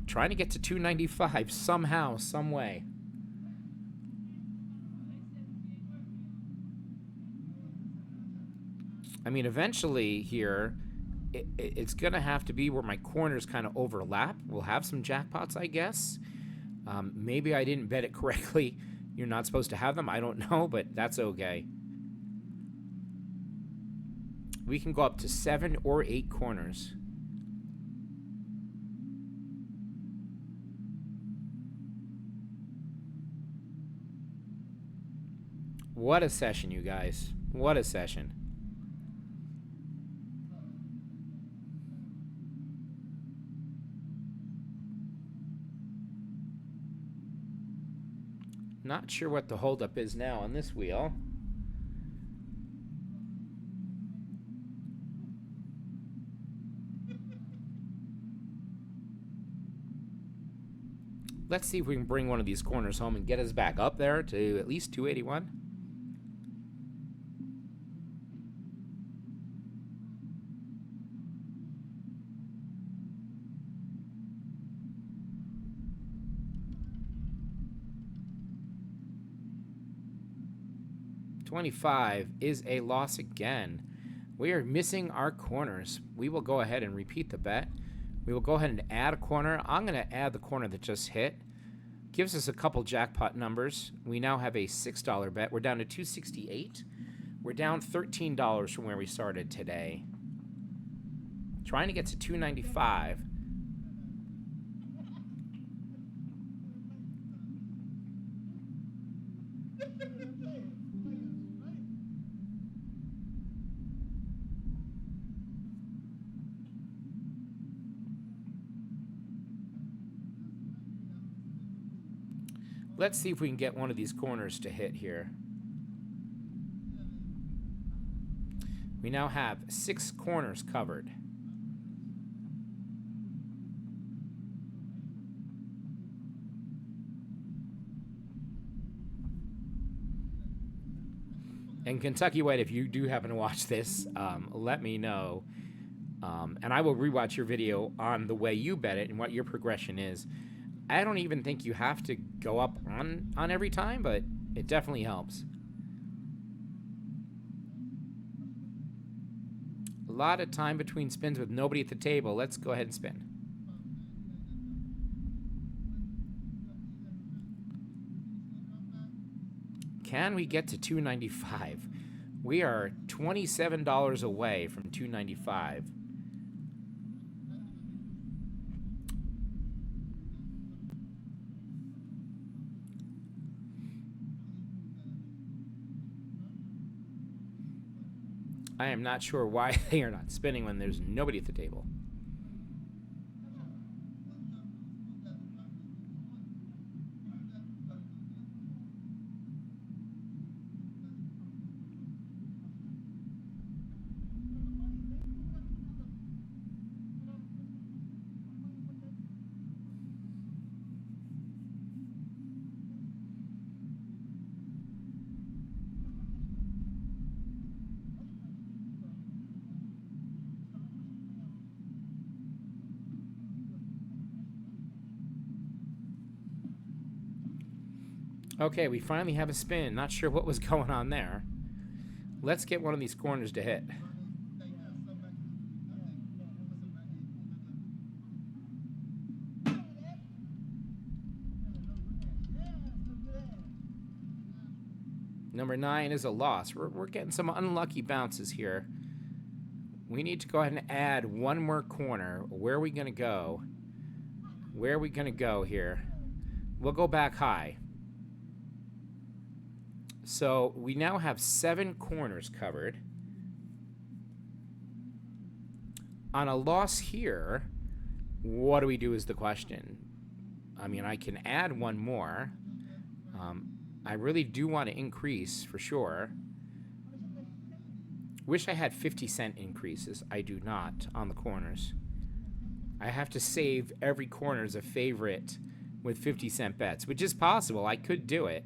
Trying to get to 295 somehow, some way. I mean, eventually here, it's going to have to be where my corners kind of overlap. We'll have some jackpots, I guess. Maybe I didn't bet it correctly. You're not supposed to have them. I don't know, but that's okay. We can go up to 7 or 8 corners. What a session, you guys. What a session. Not sure what the holdup is now on this wheel. Let's see if we can bring one of these corners home and get us back up there to at least 281. $25 is a loss again. We are missing our corners. We will go ahead and repeat the bet. We will go ahead and add a corner. I'm going to add the corner that just hit. Gives us a couple jackpot numbers. We now have a $6 bet. We're down to 268. We're down $13 from where we started today. Trying to get to 295. Let's see if we can get one of these corners to hit here. We now have 6 corners covered. And Kentucky White, if you do happen to watch this, let me know. And I will rewatch your video on the way you bet it and what your progression is. I don't even think you have to go up on every time, but it definitely helps. A lot of time between spins with nobody at the table. Let's go ahead and spin. Can we get to 295? We are $27 away from 295. I am not sure why they are not spinning when there's nobody at the table. Okay, we finally have a spin. Not sure what was going on there. Let's get one of these corners to hit. Number 9 is a loss. We're getting some unlucky bounces here. We need to go ahead and add one more corner. Where are we going to go? Where are we going to go here? We'll go back high. So we now have 7 corners covered. On a loss here, what do we do is the question. I mean, I can add one more. I really do want to increase for sure. Wish I had 50-cent increases. I do not on the corners. I have to save every corner as a favorite with 50-cent bets, which is possible. I could do it.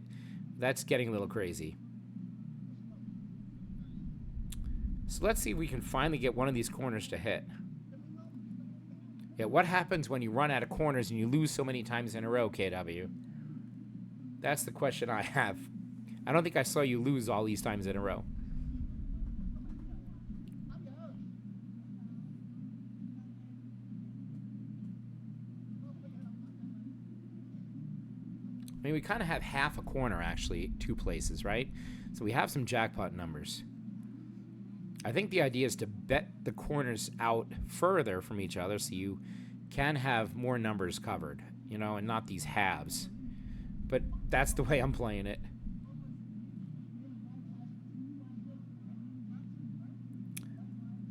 That's getting a little crazy. So let's see if we can finally get one of these corners to hit. Yeah, what happens when you run out of corners and you lose so many times in a row, KW? That's the question I have. I don't think I saw you lose all these times in a row. I mean, we kind of have half a corner, actually, 2 places, right? So we have some jackpot numbers. I think the idea is to bet the corners out further from each other so you can have more numbers covered, you know, and not these halves. But that's the way I'm playing it.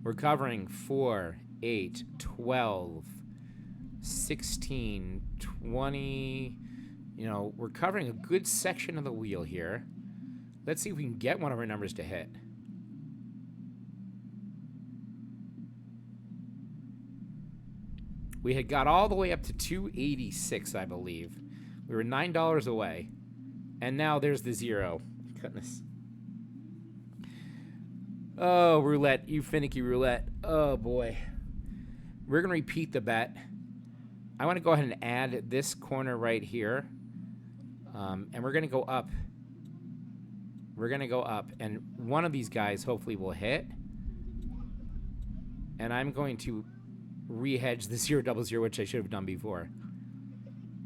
We're covering 4, 8, 12, 16, 20... You know, we're covering a good section of the wheel here. Let's see if we can get one of our numbers to hit. We had got all the way up to 286, I believe. We were $9 away. And now there's the 0. Goodness. Oh, roulette. You finicky roulette. Oh, boy. We're going to repeat the bet. I want to go ahead and add this corner right here. And we're going to go up. We're going to go up. And one of these guys hopefully will hit. And I'm going to re-hedge the 000, which I should have done before.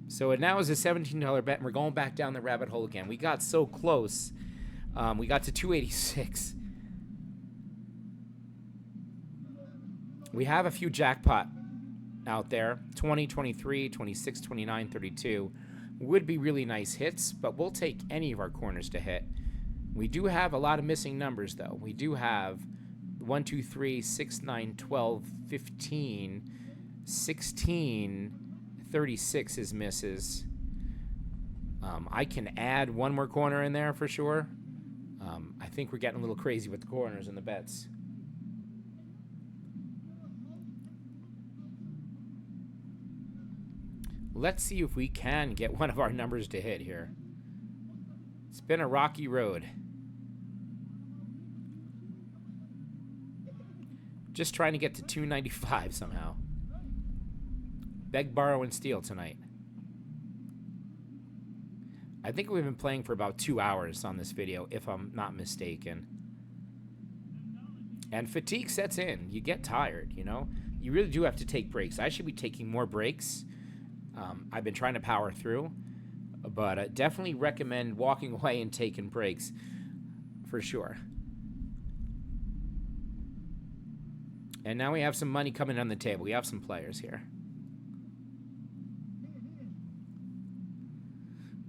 So it now is a $17 bet, and we're going back down the rabbit hole again. We got so close. We got to 286. We have a few jackpot out there. 20, 23, 26, 29, 32. Would be really nice hits, but we'll take any of our corners to hit. We do have a lot of missing numbers, though. We do have 1, 2, 3, 6, 9, 12, 15, 16, 36 is misses. I can add one more corner in there for sure. I think we're getting a little crazy with the corners and the bets. Let's see if we can get one of our numbers to hit here. It's been a rocky road. Just trying to get to 295 somehow. Beg, borrow, and steal tonight. I think we've been playing for about 2 hours on this video, if I'm not mistaken. And fatigue sets in. You get tired, you know? You really do have to take breaks. I should be taking more breaks. I've been trying to power through, but I definitely recommend walking away and taking breaks for sure. And now we have some money coming on the table. We have some players here.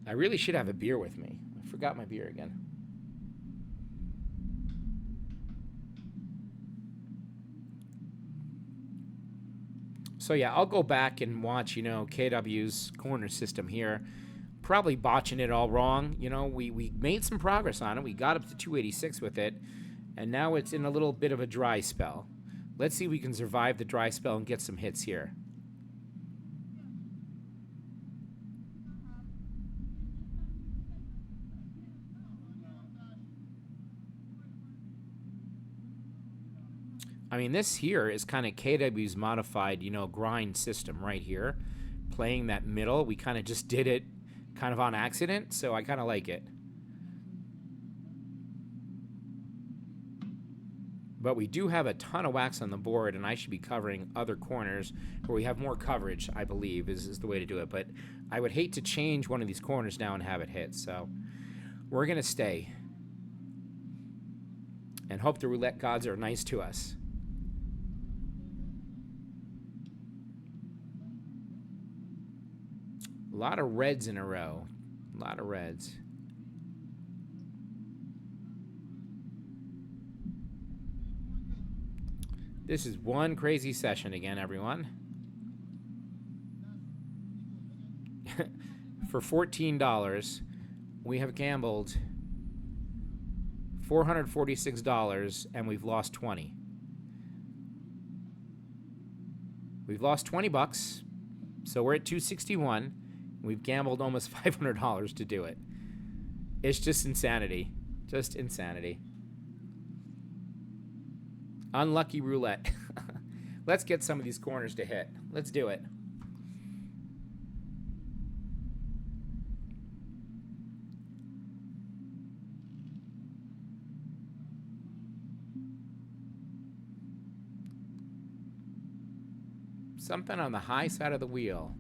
I really should have a beer with me. I forgot my beer again. So yeah, I'll go back and watch, you know, KW's corner system here. Probably botching it all wrong. You know, we made some progress on it. We got up to 286 with it. And now it's in a little bit of a dry spell. Let's see if we can survive the dry spell and get some hits here. I mean, this here is kind of KW's modified, you know, grind system right here. Playing that middle, we kind of just did it kind of on accident, so I kind of like it. But we do have a ton of wax on the board, and I should be covering other corners where we have more coverage, I believe, is the way to do it. But I would hate to change one of these corners now and have it hit, so we're going to stay. And hope the roulette gods are nice to us. A lot of reds in a row. A lot of reds. This is one crazy session again, everyone. For $14, we have gambled $446 and we've lost 20. We've lost 20 bucks, so we're at 261. We've gambled almost $500 to do it. It's just insanity. Just insanity. Unlucky roulette. Let's get some of these corners to hit. Let's do it. Something on the high side of the wheel.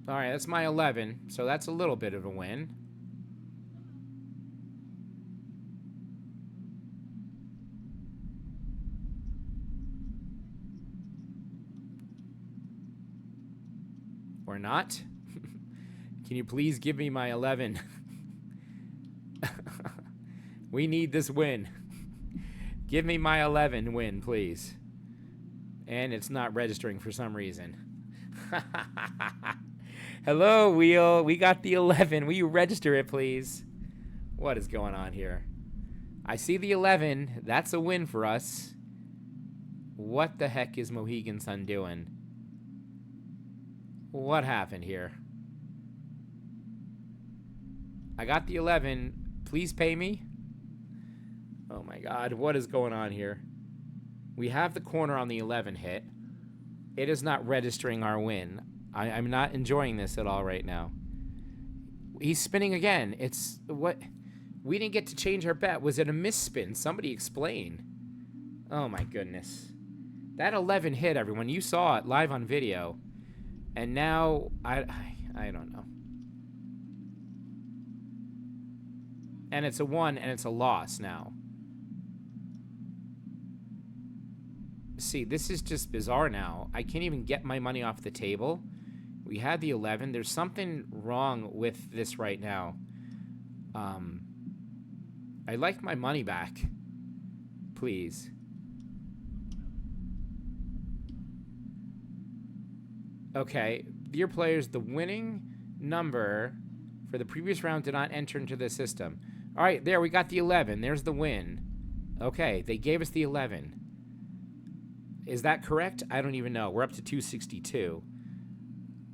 All right, that's my 11, so that's a little bit of a win. Or not. Can you please give me my 11? We need this win. Give me my 11 win, please. And it's not registering for some reason. Hello, wheel. We got the 11. Will you register it, please? What is going on here? I see the 11. That's a win for us. What the heck is Mohegan Sun doing? What happened here? I got the 11. Please pay me. Oh my God, what is going on here? We have the corner on the 11 hit. It is not registering our win. I'm not enjoying this at all right now. He's spinning again. It's what? We didn't get to change our bet. Was it a misspin? Somebody explain. Oh my goodness. That 11 hit, everyone. You saw it live on video. And now, I don't know. And it's a 1 and it's a loss now. See, this is just bizarre now. I can't even get my money off the table. We had the 11. There's something wrong with this right now. I'd like my money back. Please. Okay. Dear players, the winning number for the previous round did not enter into the system. All right, there, we got the 11. There's the win. Okay, they gave us the 11. Is that correct? I don't even know. We're up to 262.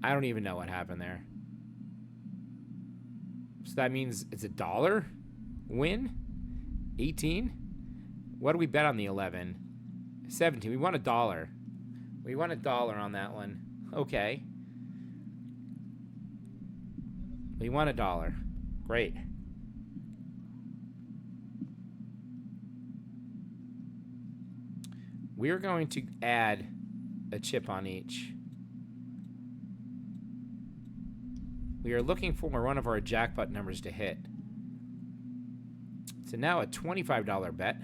I don't even know what happened there. So that means it's $1 win? 18? What do we bet on the 11? 17. We won $1. We won $1 on that one. Okay. We won $1. Great. We're going to add a chip on each. We are looking for one of our jackpot numbers to hit. So now a $25 bet.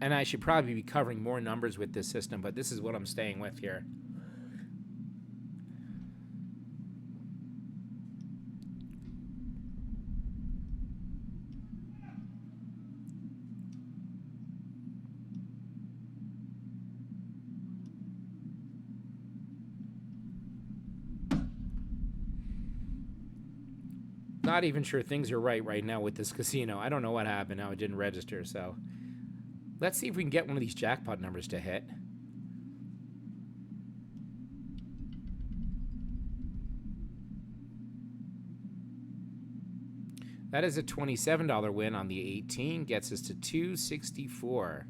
And I should probably be covering more numbers with this system, but this is what I'm staying with here. Not even sure things are right now with this casino. I don't know what happened, how it didn't register, so let's see if we can get one of these jackpot numbers to hit. That is a $27 win on the 18, gets us to 264.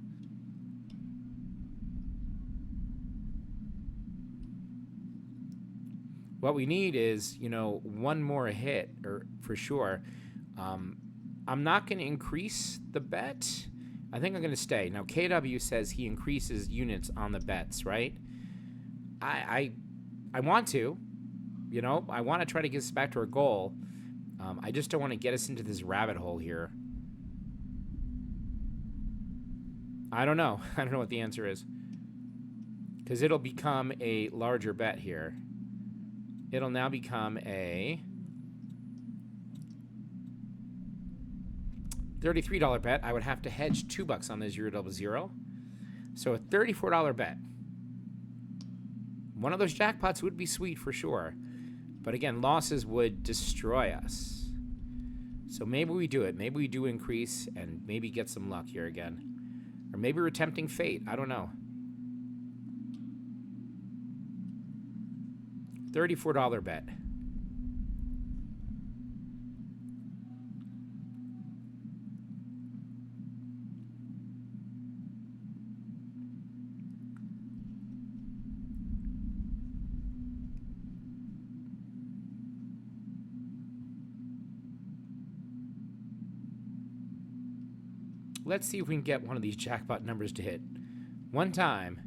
What we need is, you know, one more hit, or for sure. I'm not going to increase the bet. I think I'm going to stay. Now, KW says he increases units on the bets, right? I want to. You know, I want to try to get us back to our goal. I just don't want to get us into this rabbit hole here. I don't know. I don't know what the answer is. Because it'll become a larger bet here. it'll now become a $33 bet. I would have to hedge $2 on the 000. So a $34 bet. One of those jackpots would be sweet for sure. But again, losses would destroy us. So maybe we do it. Maybe we do increase and maybe get some luck here again. Or maybe we're tempting fate. I don't know. $34 bet. Let's see if we can get one of these jackpot numbers to hit. One time.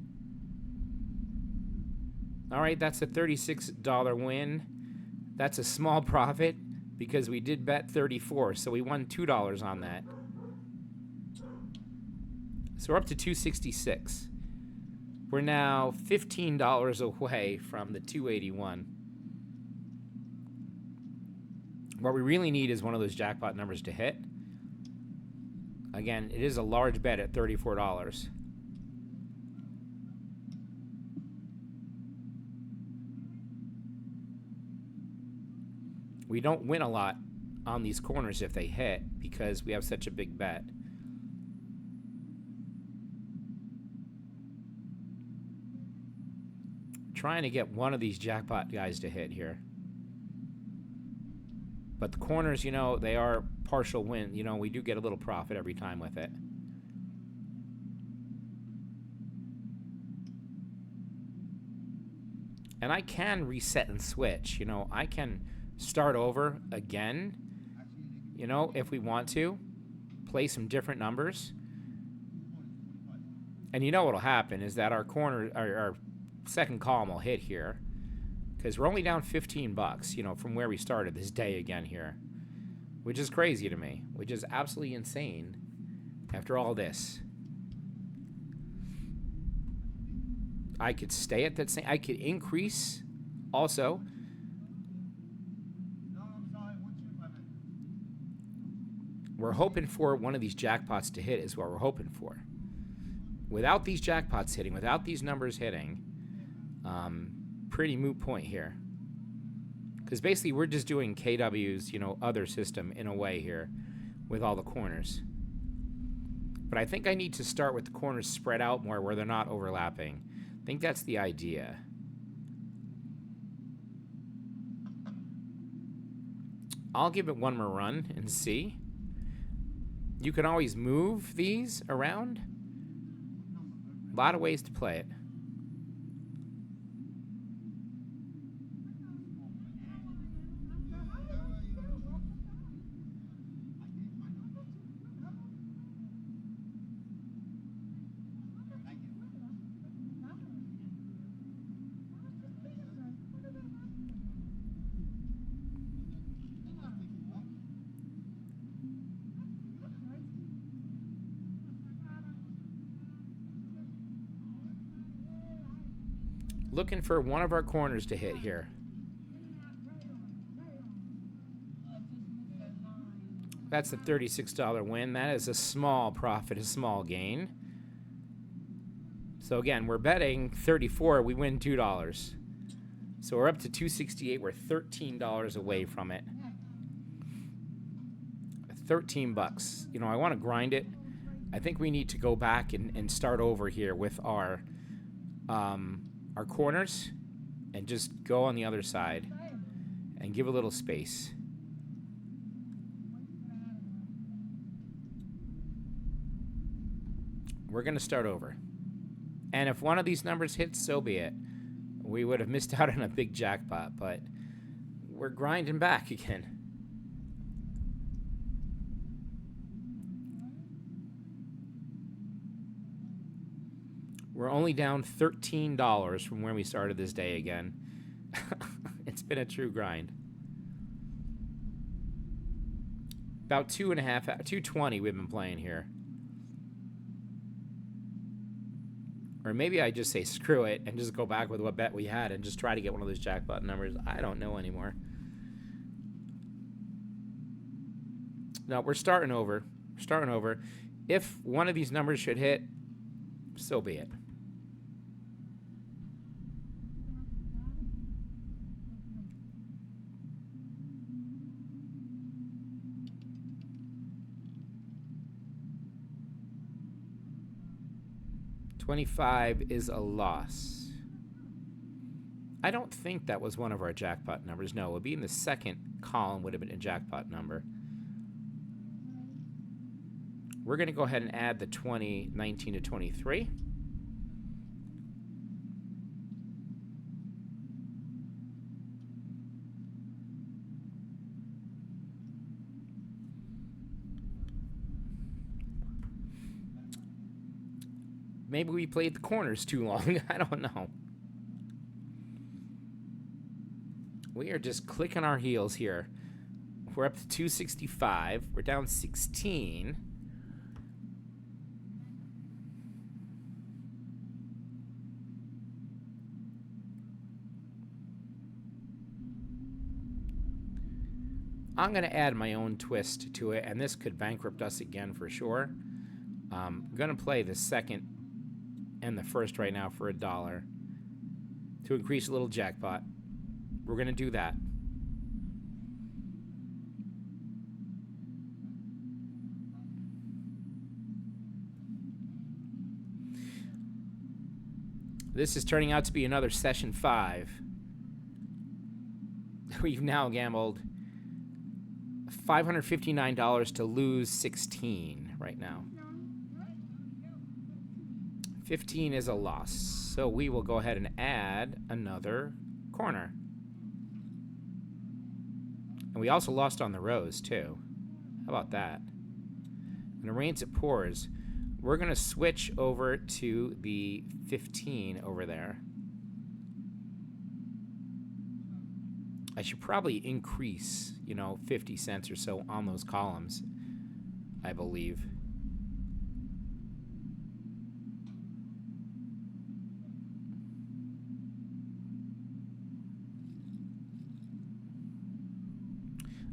All right, that's a $36 win. That's a small profit because we did bet 34, so we won $2 on that. So we're up to 266. We're now $15 away from the 281. What we really need is one of those jackpot numbers to hit. Again, it is a large bet at $34. We don't win a lot on these corners if they hit because we have such a big bet. Trying to get one of these jackpot guys to hit here. But the corners, you know, they are partial win. You know, we do get a little profit every time with it. And I can reset and switch. You know, I can start over again, you know, if we want to. Play some different numbers. And you know what'll happen is that our corner, our second column will hit here. Because we're only down $15, you know, from where we started this day again here. Which is crazy to me. Which is absolutely insane after all this. I could stay at that same... I could increase also. We're hoping for one of these jackpots to hit is what we're hoping for. Without these jackpots hitting, without these numbers hitting... pretty moot point here. Because basically we're just doing KW's, you know, other system in a way here with all the corners. But I think I need to start with the corners spread out more where they're not overlapping. I think that's the idea. I'll give it one more run and see. You can always move these around. A lot of ways to play it. Looking for one of our corners to hit here. That's a $36 win. That is a small profit, a small gain. So again, we're betting 34, we win $2. So we're up to 268, we're $13 away from it. 13 bucks. You know, I want to grind it. I think we need to go back and start over here with our corners and just go on the other side and give a little space. We're going to start over. And if one of these numbers hits, so be it. We would have missed out on a big jackpot, but we're grinding back again. We're only down $13 from where we started this day again. It's been a true grind. About 2.5, 220 we've been playing here. Or maybe I just say screw it and just go back with what bet we had and just try to get one of those jackpot numbers. I don't know anymore. No, we're starting over. We're starting over. If one of these numbers should hit, so be it. $25 is a loss. I don't think that was one of our jackpot numbers. No, it would be in the second column, would have been a jackpot number. We're going to go ahead and add the 20, 19 to 23. Maybe we played the corners too long. I don't know. We are just clicking our heels here. We're up to 265. We're down 16. I'm going to add my own twist to it, and this could bankrupt us again for sure. I'm going to play the second and the first right now for $1 to increase a little jackpot. We're going to do that. This is turning out to be another session 5. We've now gambled $559 to lose 16 right now. 15 is a loss, so we will go ahead and add another corner. And we also lost on the rows too. How about that? When it rains, it pours. We're going to switch over to the 15 over there. I should probably increase, 50 cents or so on those columns, I believe.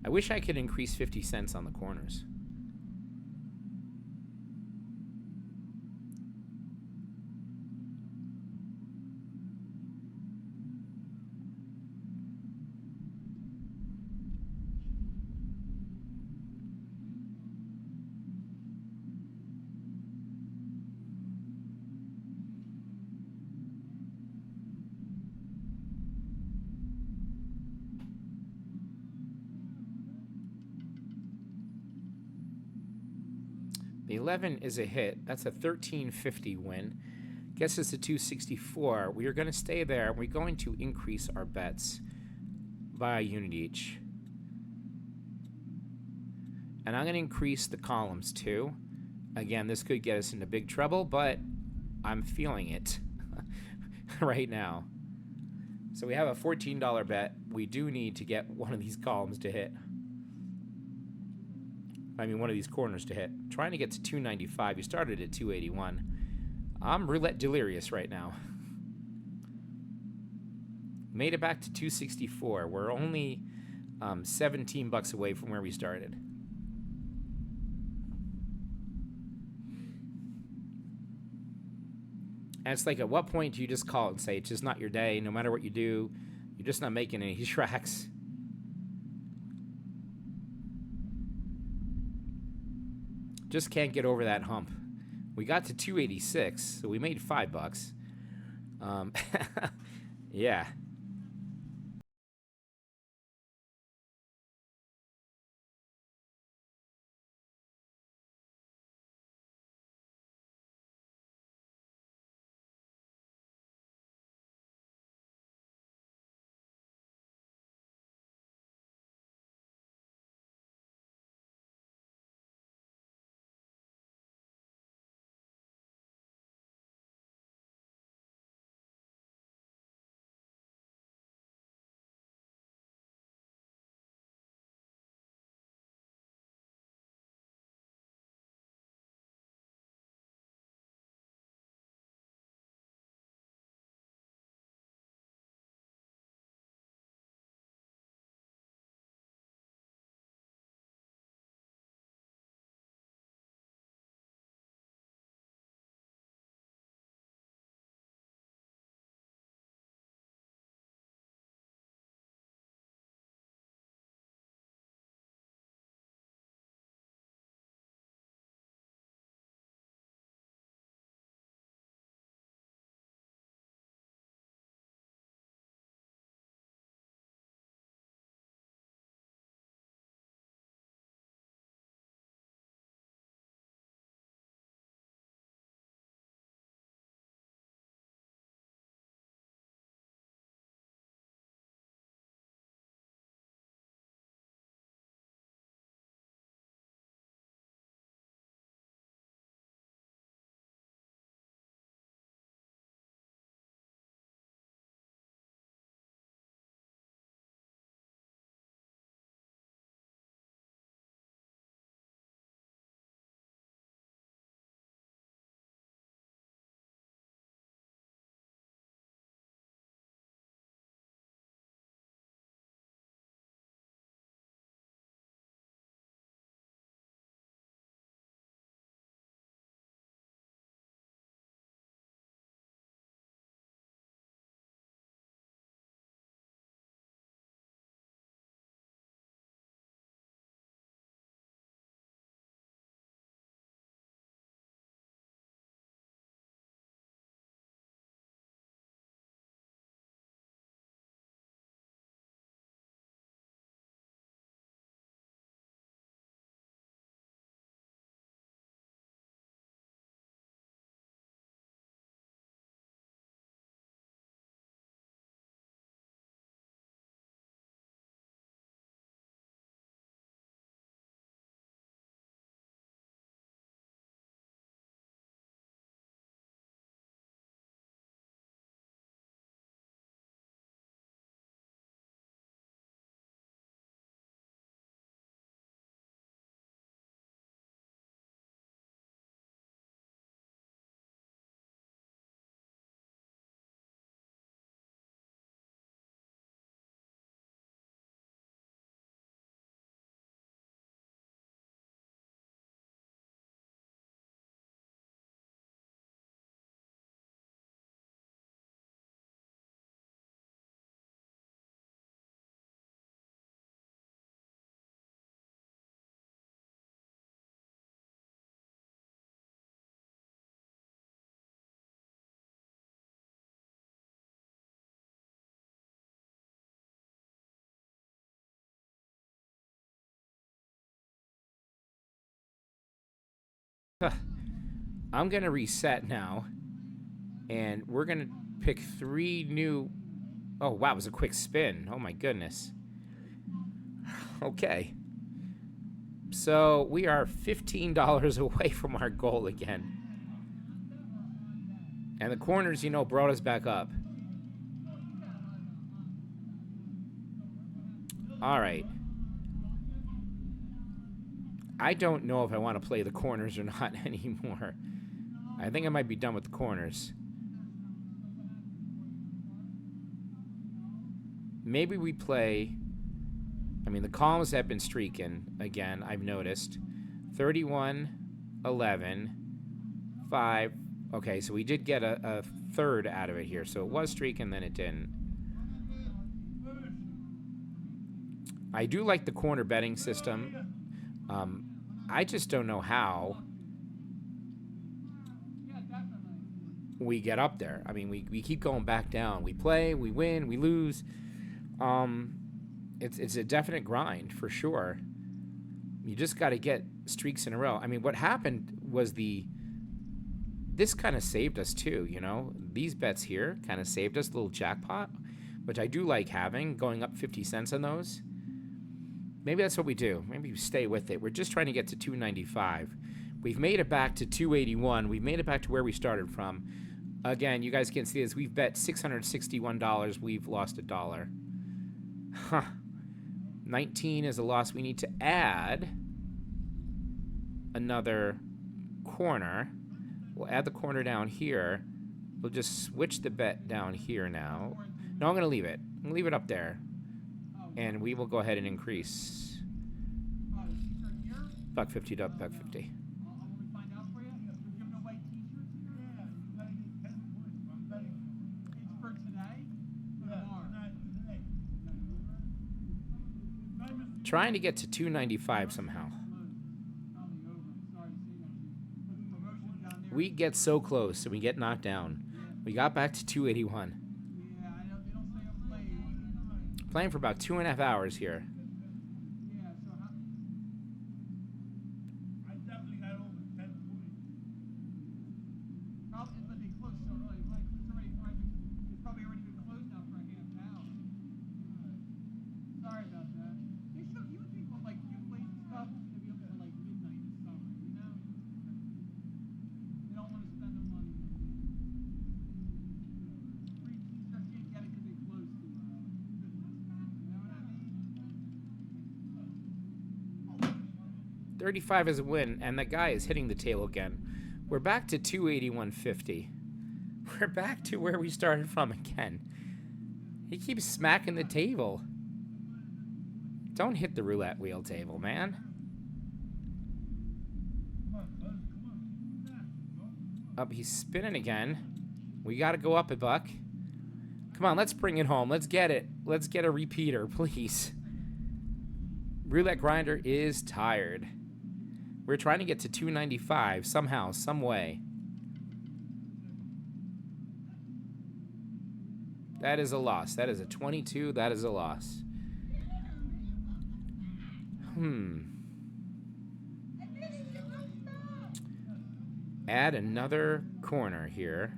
I wish I could increase 50 cents on the corners. The 11 is a hit. That's a $13.50 win. Gets us to 264. We are going to stay there. We're going to increase our bets by a unit each. And I'm going to increase the columns too. Again, this could get us into big trouble, but I'm feeling it right now. So we have a $14 bet. We do need to get one of these columns to hit. One of these corners to hit. Trying to get to 295. You started at 281. I'm roulette delirious right now. Made it back to 264. We're only 17 bucks away from where we started. And it's like, at what point do you just call it and say it's just not your day? No matter what you do, you're just not making any tracks. Just can't get over that hump. We got to 286, so we made $5. Yeah. I'm going to reset now. And we're going to pick 3 new... Oh, wow, it was a quick spin. Oh, my goodness. Okay. So we are $15 away from our goal again. And the corners, you know, brought us back up. All right. I don't know if I want to play the corners or not anymore. I think I might be done with the corners. Maybe we play... I mean, the columns have been streaking again, I've noticed. 31, 11, 5. Okay, so we did get a third out of it here. So it was streaking, then it didn't. I do like the corner betting system. I just don't know how we get up there. I mean, we keep going back down. We play, we win, we lose. It's a definite grind for sure. You just got to get streaks in a row. I mean, what happened was this kind of saved us too, you know? These bets here kind of saved us, a little jackpot, which I do like having, going up 50 cents on those. Maybe that's what we do. Maybe we stay with it. We're just trying to get to 295. We've made it back to 281. We've made it back to where we started from. Again, you guys can see this. We've bet $661. We've lost $1. Huh. 19 is a loss. We need to add another corner. We'll add the corner down here. We'll just switch the bet down here now. No, I'm going to leave it. I'm going to leave it up there. And we will go ahead and increase. $1.50 to $1.50. Trying to get to 295 somehow. We get so close and we get knocked down. We got back to 281. Playing for about 2.5 hours here. $35 is a win, and the guy is hitting the table again. We're back to 281.50. We're back to where we started from again. He keeps smacking the table. Don't hit the roulette wheel table, man. Up, he's spinning again. We got to go up $1. Come on, let's bring it home. Let's get it. Let's get a repeater, please. Roulette grinder is tired. We're trying to get to 295 somehow, some way. That is a loss. That is a 22. That is a loss. Add another corner here.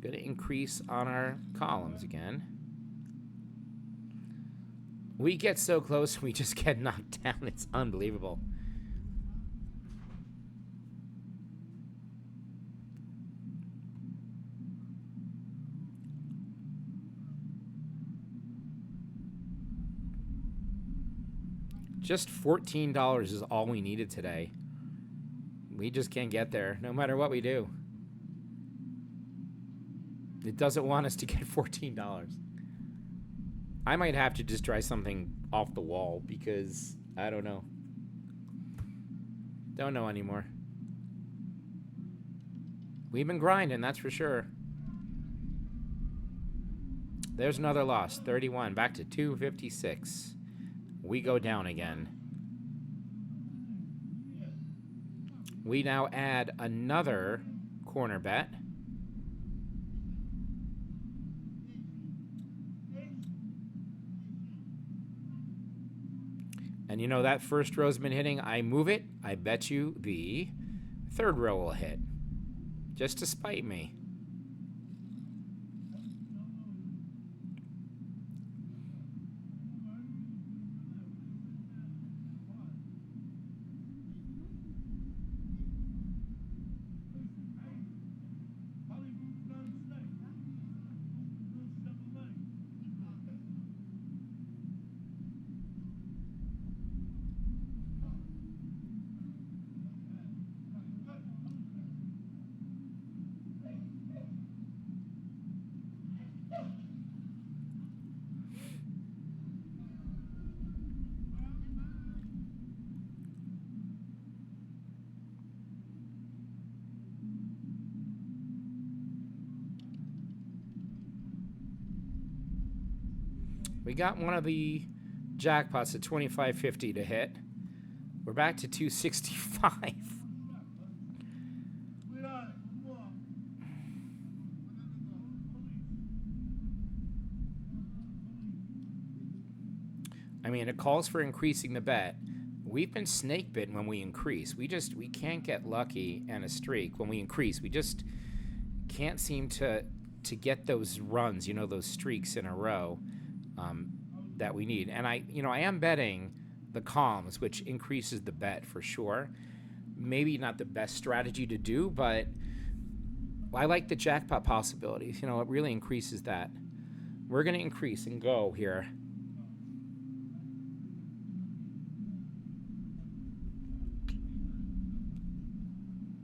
Going to increase on our columns again. We get so close, we just get knocked down. It's unbelievable. Just $14 is all we needed today. We just can't get there, no matter what we do. It doesn't want us to get $14. I might have to just try something off the wall because I don't know. Don't know anymore. We've been grinding, that's for sure. There's another loss. 31. Back to 256. We go down again. We now add another corner bet. And you know that first row's been hitting. I move it. I bet you the third row will hit. Just to spite me. We got one of the jackpots at 25.50 to hit. We're back to 265. I mean, it calls for increasing the bet. We've been snake bitten when we increase. We can't get lucky and a streak when we increase. We just can't seem to get those runs, you know, those streaks in a row that we need. And I am betting the columns, which increases the bet for sure. Maybe not the best strategy to do, but I like the jackpot possibilities. You know, it really increases that. We're going to increase and go here.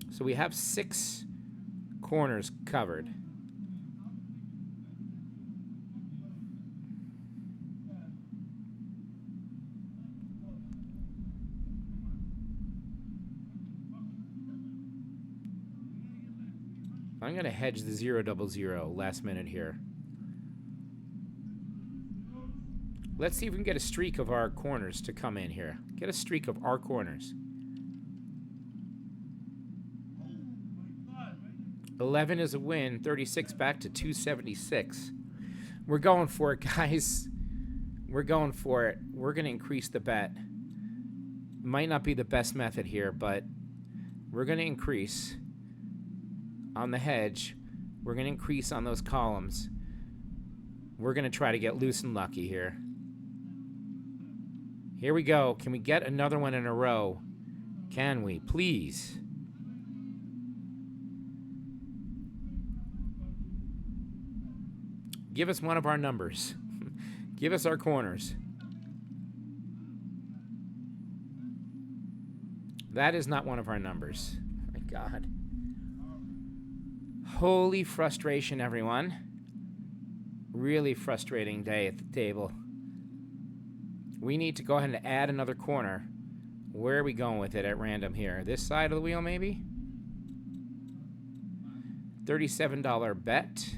So we have 6 corners covered. I'm going to hedge the 000 last minute here. Let's see if we can get a streak of our corners to come in here. Get a streak of our corners. 11 is a win. 36 back to 276. We're going for it, guys. We're going for it. We're going to increase the bet. Might not be the best method here, but we're going to increase on the hedge. We're going to increase on those columns. We're going to try to get loose and lucky here. Here we go. Can we get another one in a row? Can we? Please. Give us one of our numbers. Give us our corners. That is not one of our numbers. My God. Holy frustration, everyone. Really frustrating day at the table. We need to go ahead and add another corner. Where are we going with it at random here? This side of the wheel, maybe? $37 bet.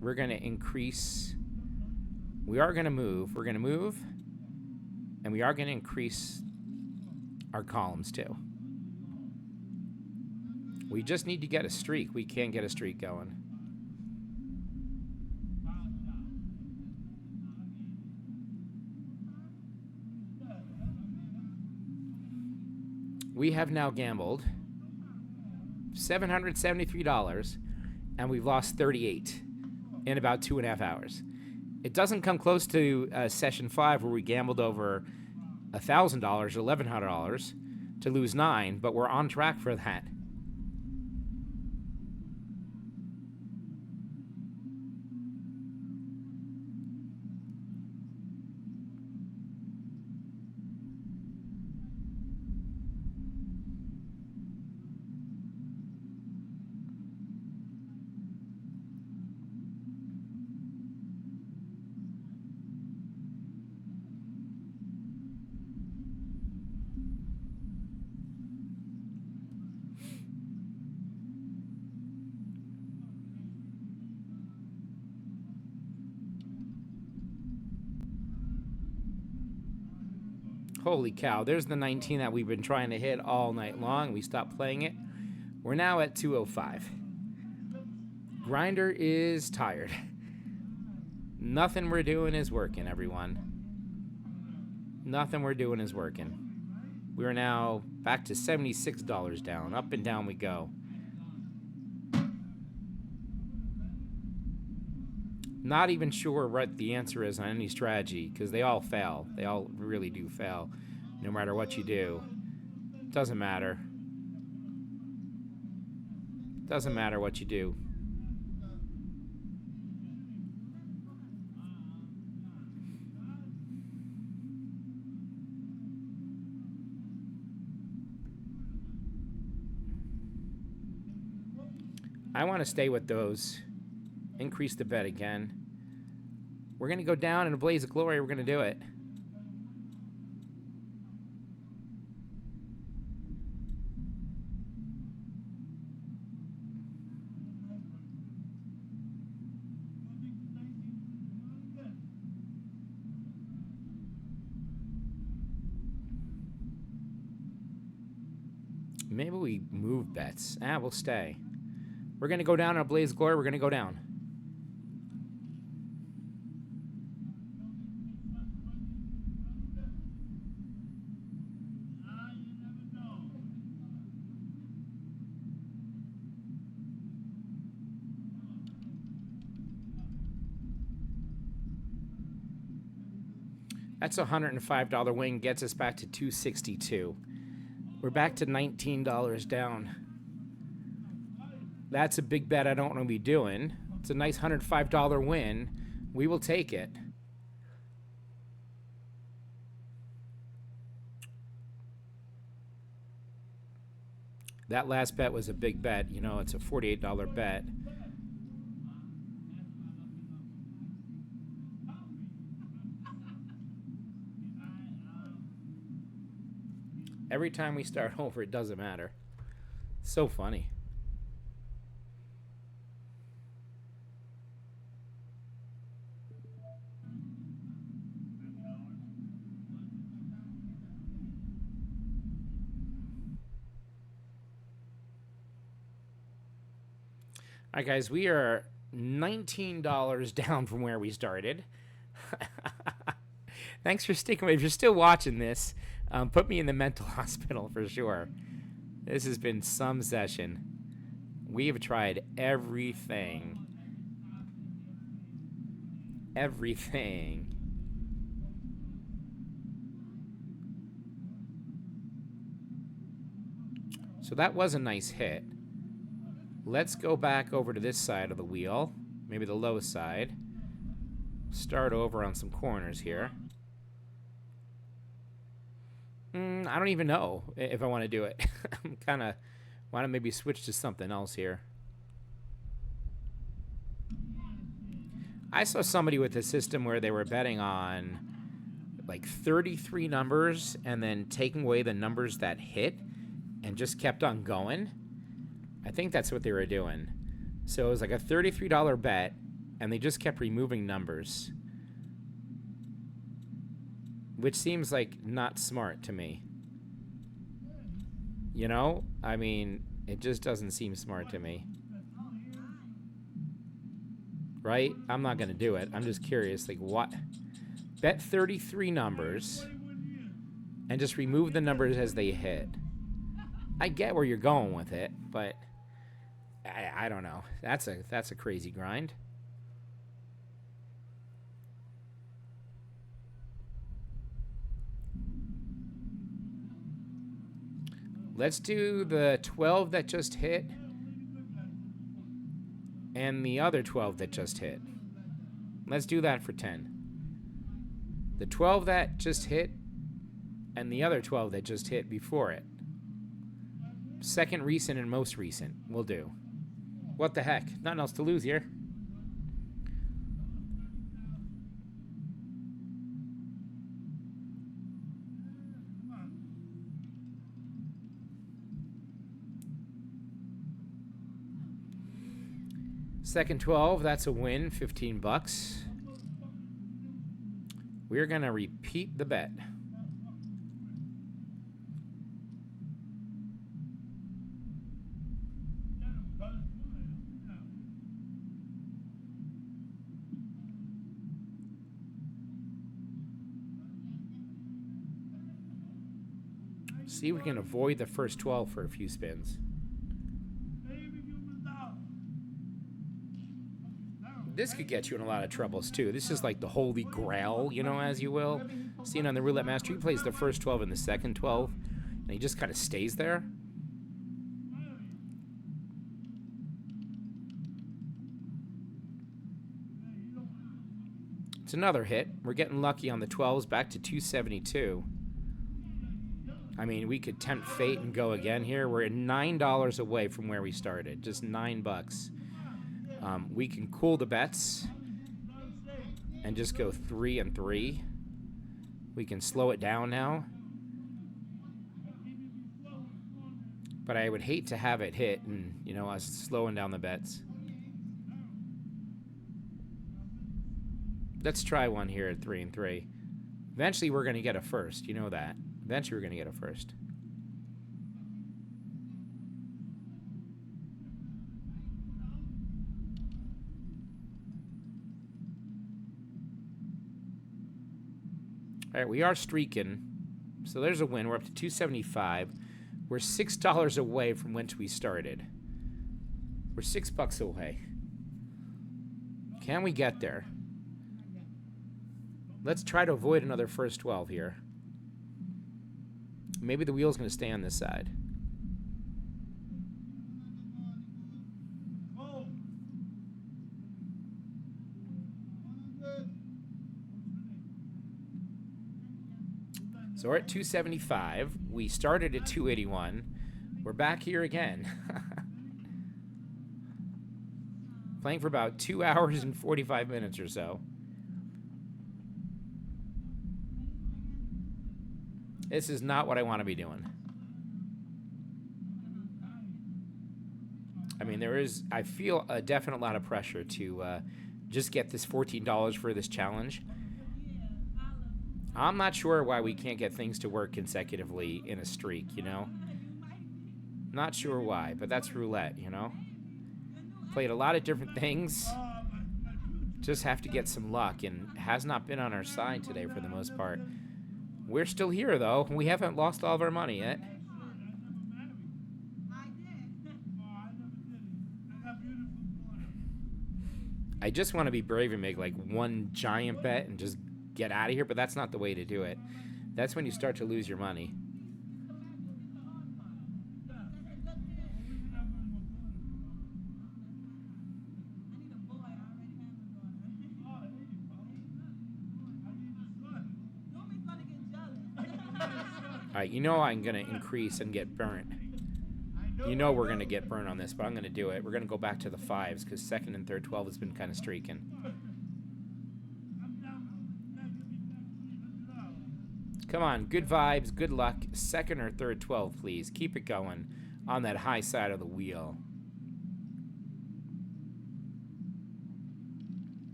We're going to increase. We are going to move. We're going to move. And we are going to increase our columns too. We just need to get a streak. We can't get a streak going. We have now gambled $773 and we've lost 38 in about 2.5 hours. It doesn't come close to session 5 where we gambled over $1,000, $1,100 to lose 9, but we're on track for that. Holy cow, there's the 19 that we've been trying to hit all night long. We stopped playing it. We're now at 205. Grinder is tired. Nothing we're doing is working, everyone. Nothing we're doing is working. We are now back to $76 down. Up and down we go. Not even sure what the answer is on any strategy, because they all fail. They all really do fail. No matter what you do. Doesn't matter. Doesn't matter what you do. I want to stay with those. Increase the bet again. We're going to go down in a blaze of glory. We're going to do it. Maybe we move bets. We'll stay. We're going to go down in a blaze of glory. We're going to go down. That's a $105 win. Gets us back to $262. We're back to $19 down. That's a big bet I don't want to be doing. It's a nice $105 win. We will take it. That last bet was a big bet. You know, it's a $48 bet. Every time we start over, it doesn't matter. So funny. All right, guys, we are $19 down from where we started. Thanks for sticking with me. If you're still watching this, put me in the mental hospital for sure. This has been some session. We have tried everything. Everything. So that was a nice hit. Let's go back over to this side of the wheel. Maybe the low side. Start over on some corners here. I don't even know if I want to do it. I'm kind of want to maybe switch to something else here. I saw somebody with a system where they were betting on like 33 numbers and then taking away the numbers that hit and just kept on going. I think that's what they were doing. So it was like a $33 bet and they just kept removing numbers. Which seems like not smart to me. You know? I mean, it just doesn't seem smart to me. Right? I'm not going to do it. I'm just curious. Like, what? Bet 33 numbers and just remove the numbers as they hit. I get where you're going with it, but I don't know. That's a crazy grind. Let's do the 12 that just hit and the other 12 that just hit. Let's do that for 10. The 12 that just hit and the other 12 that just hit before it. Second recent and most recent. We'll do. What the heck? Nothing else to lose here. Second 12, that's a win, 15 bucks. We're going to repeat the bet. See if we can avoid the first 12 for a few spins. This could get you in a lot of troubles, too. This is like the holy grail, you know, as you will. Seeing on the Roulette Master, he plays the first 12 and the second 12, and he just kind of stays there. It's another hit. We're getting lucky on the 12s, back to 272. I mean, we could tempt fate and go again here. We're at $9 away from where we started. Just $9. We can cool the bets and just go 3 and 3. We can slow it down now. But I would hate to have it hit and, you know, us slowing down the bets. Let's try one here at 3 and 3. Eventually, we're going to get a first. You know that. Eventually, we're going to get a first. All right, we are streaking. So there's a win. We're up to 275. We're $6 away from whence we started. We're $6 away. Can we get there? Let's try to avoid another first 12 here. Maybe the wheel's going to stay on this side. So we're at 275. We started at 281. We're back here again. Playing for about 2 hours and 45 minutes or so. This is not what I want to be doing. I mean, I feel a definite lot of pressure to just get this $14 for this challenge. I'm not sure why we can't get things to work consecutively in a streak, you know? Not sure why, but that's roulette, you know? Played a lot of different things. Just have to get some luck, and has not been on our side today for the most part. We're still here, though. We haven't lost all of our money yet. I just want to be brave and make like one giant bet and just get out of here, but that's not the way to do it. That's when you start to lose your money. Alright, you know I'm going to increase and get burnt. You know we're going to get burnt on this, but I'm going to do it. We're going to go back to the 5s, because second and third 12 has been kind of streaking. Come on, good vibes, good luck. Second or third 12, please. Keep it going on that high side of the wheel.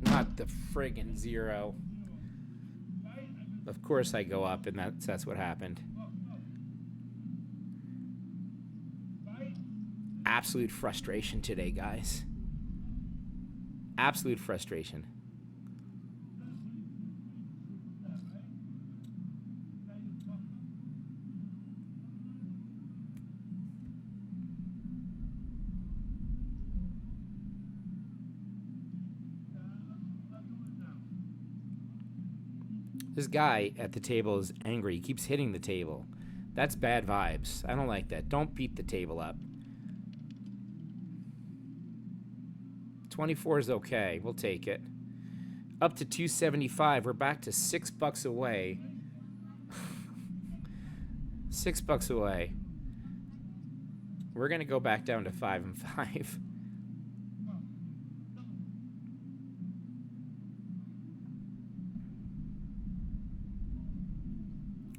Not the friggin' 0. Of course I go up, and that's what happened. Absolute frustration today, guys. Absolute frustration. This guy at the table is angry. He keeps hitting the table. That's bad vibes. I don't like that. Don't beat the table up. 24 is okay. We'll take it. Up to 275. We're back to $6 away. $6 away. We're going to go back down to 5 and 5.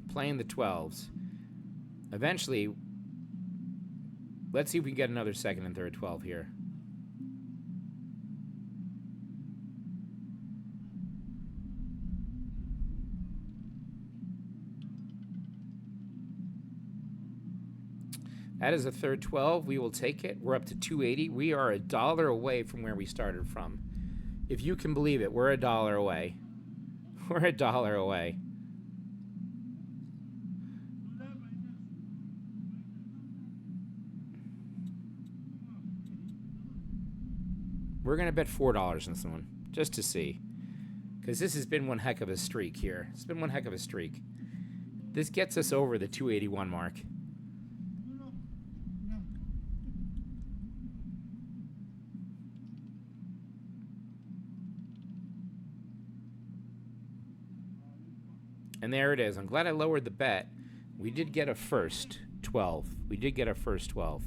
Playing the 12s. Eventually, let's see if we can get another second and third 12 here. That is a third 12. We will take it. We're up to 280. We are $1 away from where we started from. If you can believe it, we're $1 away. We're $1 away. We're going to bet $4 on this one, just to see. Because this has been one heck of a streak here. It's been one heck of a streak. This gets us over the 281 mark. And there it is. I'm glad I lowered the bet. We did get a first 12. We did get a first 12.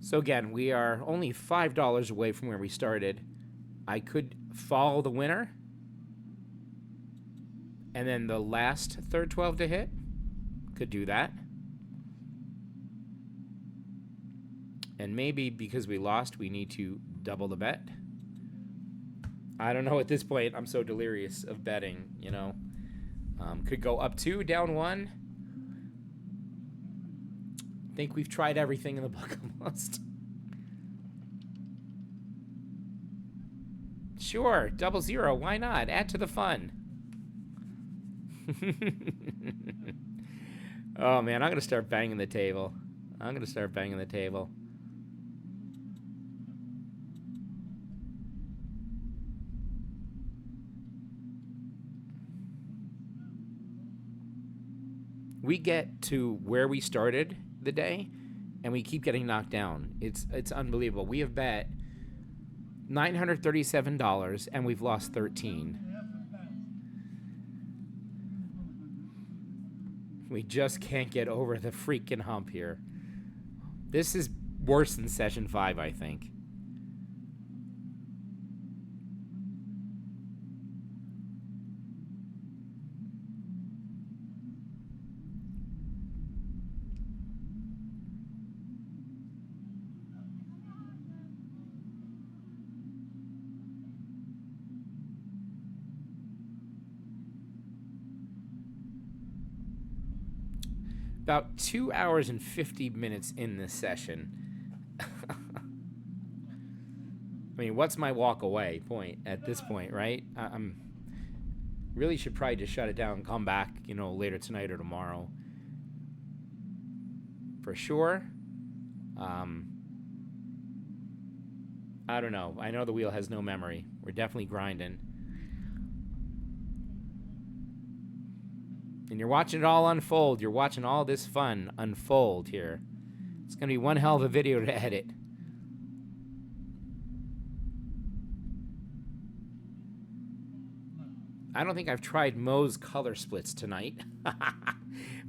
So again, we are only $5 away from where we started. I could follow the winner. And then the last third 12 to hit. Could do that. And maybe because we lost, we need to double the bet. I don't know at this point. I'm so delirious of betting, you know. Could go up 2, down 1. I think we've tried everything in the book almost. Sure, 00. Why not? Add to the fun. Oh, man, I'm going to start banging the table. I'm going to start banging the table. We get to where we started the day, and we keep getting knocked down. It's unbelievable. We have bet $937, and we've lost 13. We just can't get over the freaking hump here. This is worse than session 5, I think. About 2 hours and 50 minutes in this session. I mean, what's my walk away point at this point, right? I'm really should probably just shut it down and come back, you know, later tonight or tomorrow. For sure. I don't know. I know the wheel has no memory. We're definitely grinding. And you're watching it all unfold. You're watching all this fun unfold here. It's going to be one hell of a video to edit. I don't think I've tried Moe's color splits tonight.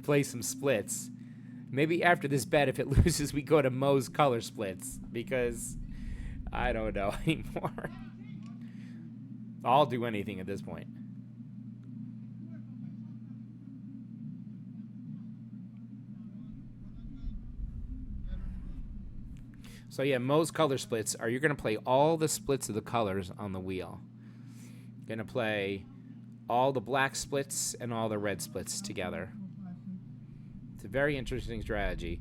Play some splits. Maybe after this bet, if it loses, we go to Moe's color splits. Because I don't know anymore. I'll do anything at this point. So yeah, Moe's color splits are you're going to play all the splits of the colors on the wheel. Going to play all the black splits and all the red splits together. It's a very interesting strategy.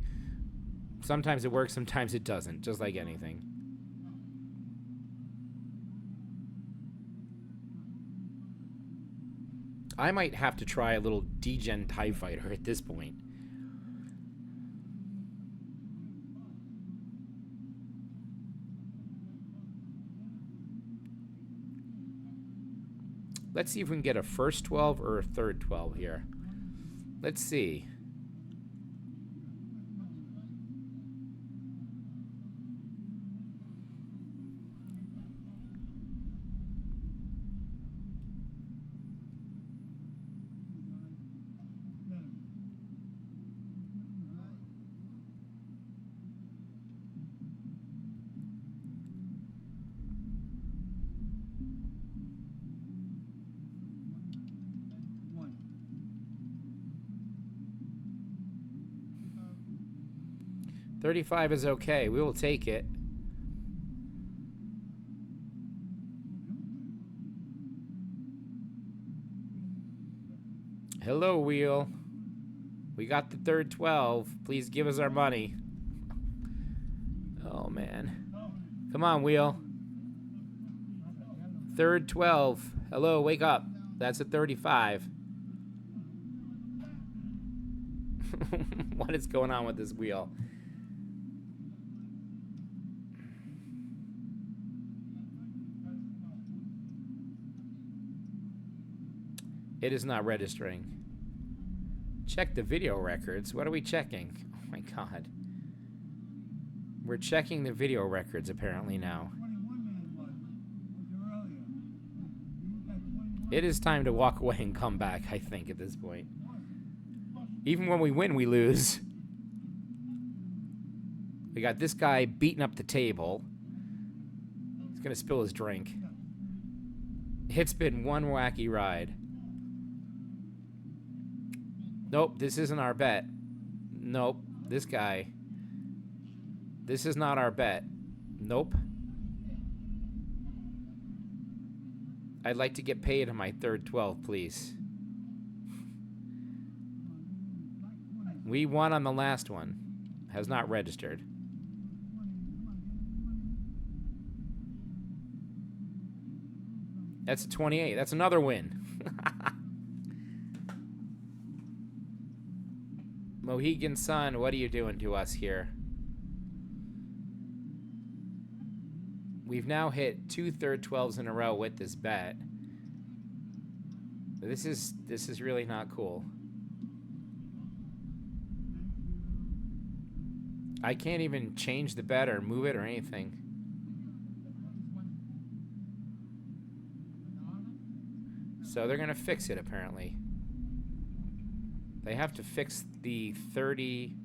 Sometimes it works, sometimes it doesn't, just like anything. I might have to try a little degen TIE Fighter at this point. Let's see if we can get a first 12 or a third 12 here. Let's see. $35 is okay. We will take it. Hello, wheel. We got the third 12. Please give us our money. Oh, man. Come on, wheel. Third 12. Hello, wake up. that's a 35. What is going on with this wheel? It is not registering. Check the video records. What are we checking? Oh my god. We're checking the video records apparently now. It is time to walk away and come back, I think, at this point. Even when we win, we lose. We got this guy beating up the table. He's gonna spill his drink. It's been one wacky ride. Nope, this isn't our bet. Nope, this guy. This is not our bet. Nope. I'd like to get paid on my third 12, please. We won on the last one. Has not registered. That's a 28. That's another win. Mohegan Sun, what are you doing to us here? We've now hit 2 third 12s in a row with this bet. This is really not cool. I can't even change the bet or move it or anything. So they're gonna fix it apparently. They have to fix the 30.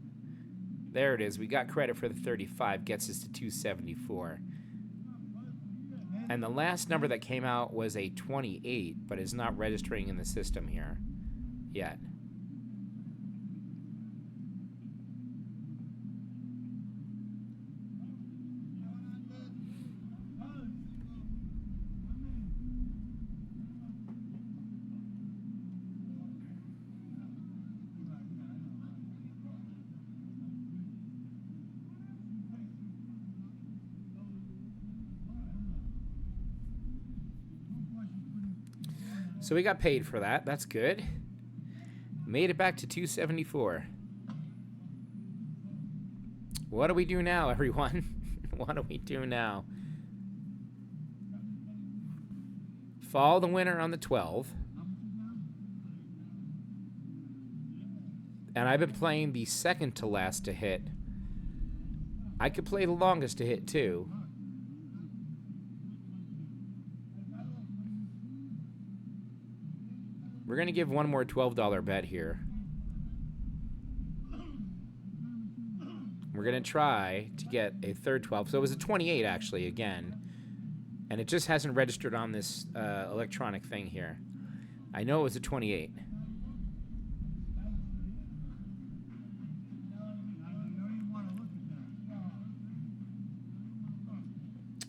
There it is. We got credit for the 35. Gets us to 274. And the last number that came out was a 28, but is not registering in the system here yet. So we got paid for that. That's good. Made it back to 274. What do we do now, everyone? What do we do now? Follow the winner on the 12. And I've been playing the second to last to hit. I could play the longest to hit too. We're going to give one more $12 bet here. We're going to try to get a third 12. So it was a 28, actually, again. And it just hasn't registered on this electronic thing here. I know it was a 28.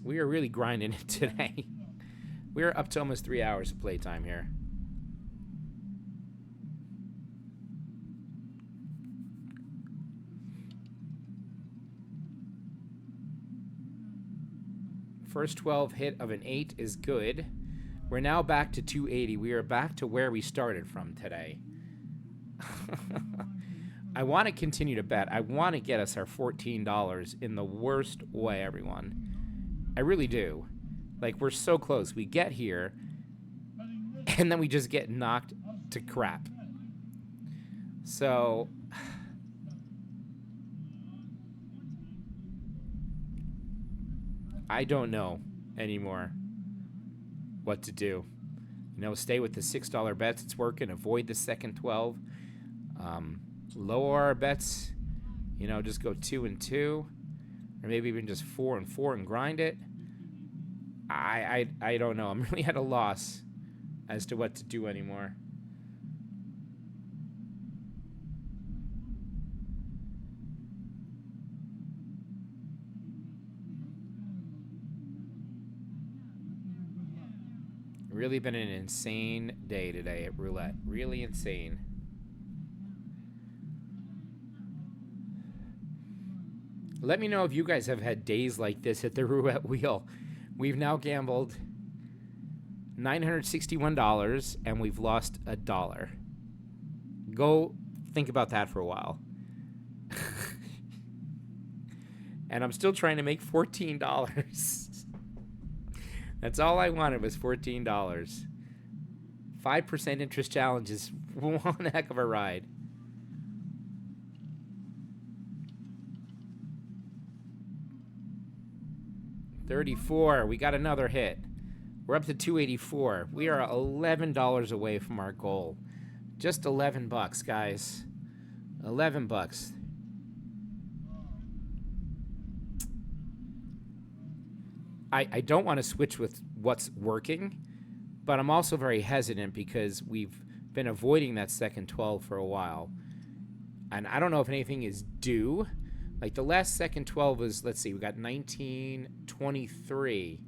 We are really grinding it today. We are up to almost 3 hours of playtime here. First 12 hit of an 8 is good. We're now back to 280. We are back to where we started from today. I want to continue to bet. I want to get us our $14 in the worst way, everyone. I really do. Like, we're so close. We get here, and then we just get knocked to crap. So I don't know anymore what to do. You know, stay with the $6 bets. It's working. Avoid the second 12. Lower our bets. You know, just go 2 and 2, or maybe even just 4 and 4 and grind it. I don't know. I'm really at a loss as to what to do anymore. Really been an insane day today at Roulette. Really insane. Let me know if you guys have had days like this at the roulette wheel. We've now gambled $961, and we've lost $1. Go think about that for a while. And I'm still trying to make $14. That's all I wanted was $14. 5% interest challenge is one heck of a ride. $34. We got another hit. We're up to $284. We are $11 away from our goal. Just $11, guys. $11. I don't want to switch with what's working, but I'm also very hesitant because we've been avoiding that second 12 for a while. And I don't know if anything is due. Like the last second 12 was, let's see, we got 1923,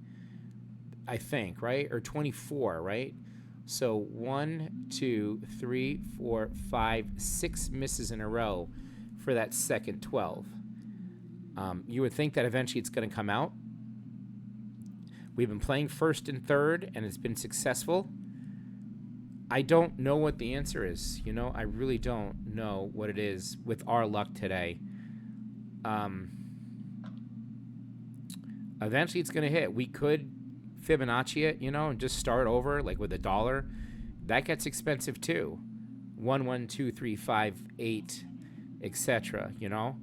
I think, right? Or 24, right? So 1, 2, 3, 4, 5, 6 misses in a row for that second 12. You would think that eventually it's going to come out. We've been playing first and third, and it's been successful. I don't know what the answer is. You know, I really don't know what it is with our luck today. Eventually it's going to hit. We could Fibonacci it, you know, and just start over like with $1. That gets expensive too. 1, 1, 2, 3, 5, 8, etc. You know,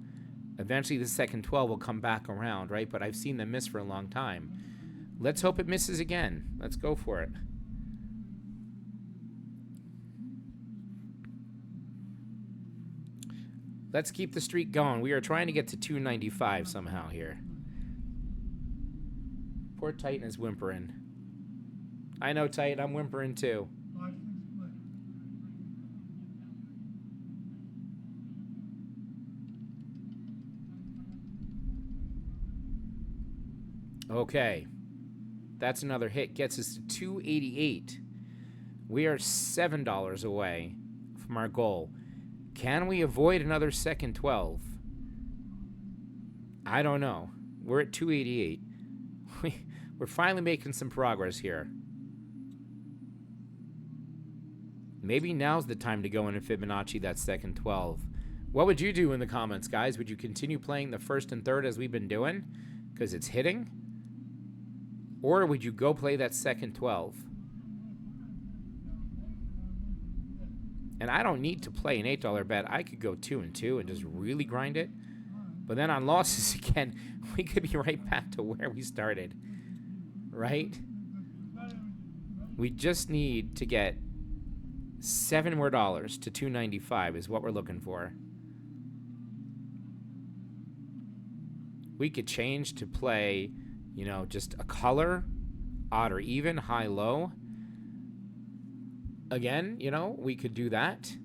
eventually the second 12 will come back around, right? But I've seen them miss for a long time. Let's hope it misses again. Let's go for it. Let's keep the streak going. We are trying to get to 295 somehow here. Poor Titan is whimpering. I know, Titan. I'm whimpering too. Okay. That's another hit. Gets us to 288. We are $7 away from our goal. Can we avoid another second 12? I don't know. We're at 288. We're finally making some progress here. Maybe now's the time to go in and Fibonacci that second 12. What would you do in the comments, guys? Would you continue playing the first and third as we've been doing? Because it's hitting? Or would you go play that second 12? And I don't need to play an $8 bet. I could go 2 and 2 and just really grind it. But then on losses again, we could be right back to where we started. Right? We just need to get $7 more to 295 is what we're looking for. We could change to play, you know, just a color, odd or even, high, low. Again, you know, we could do that.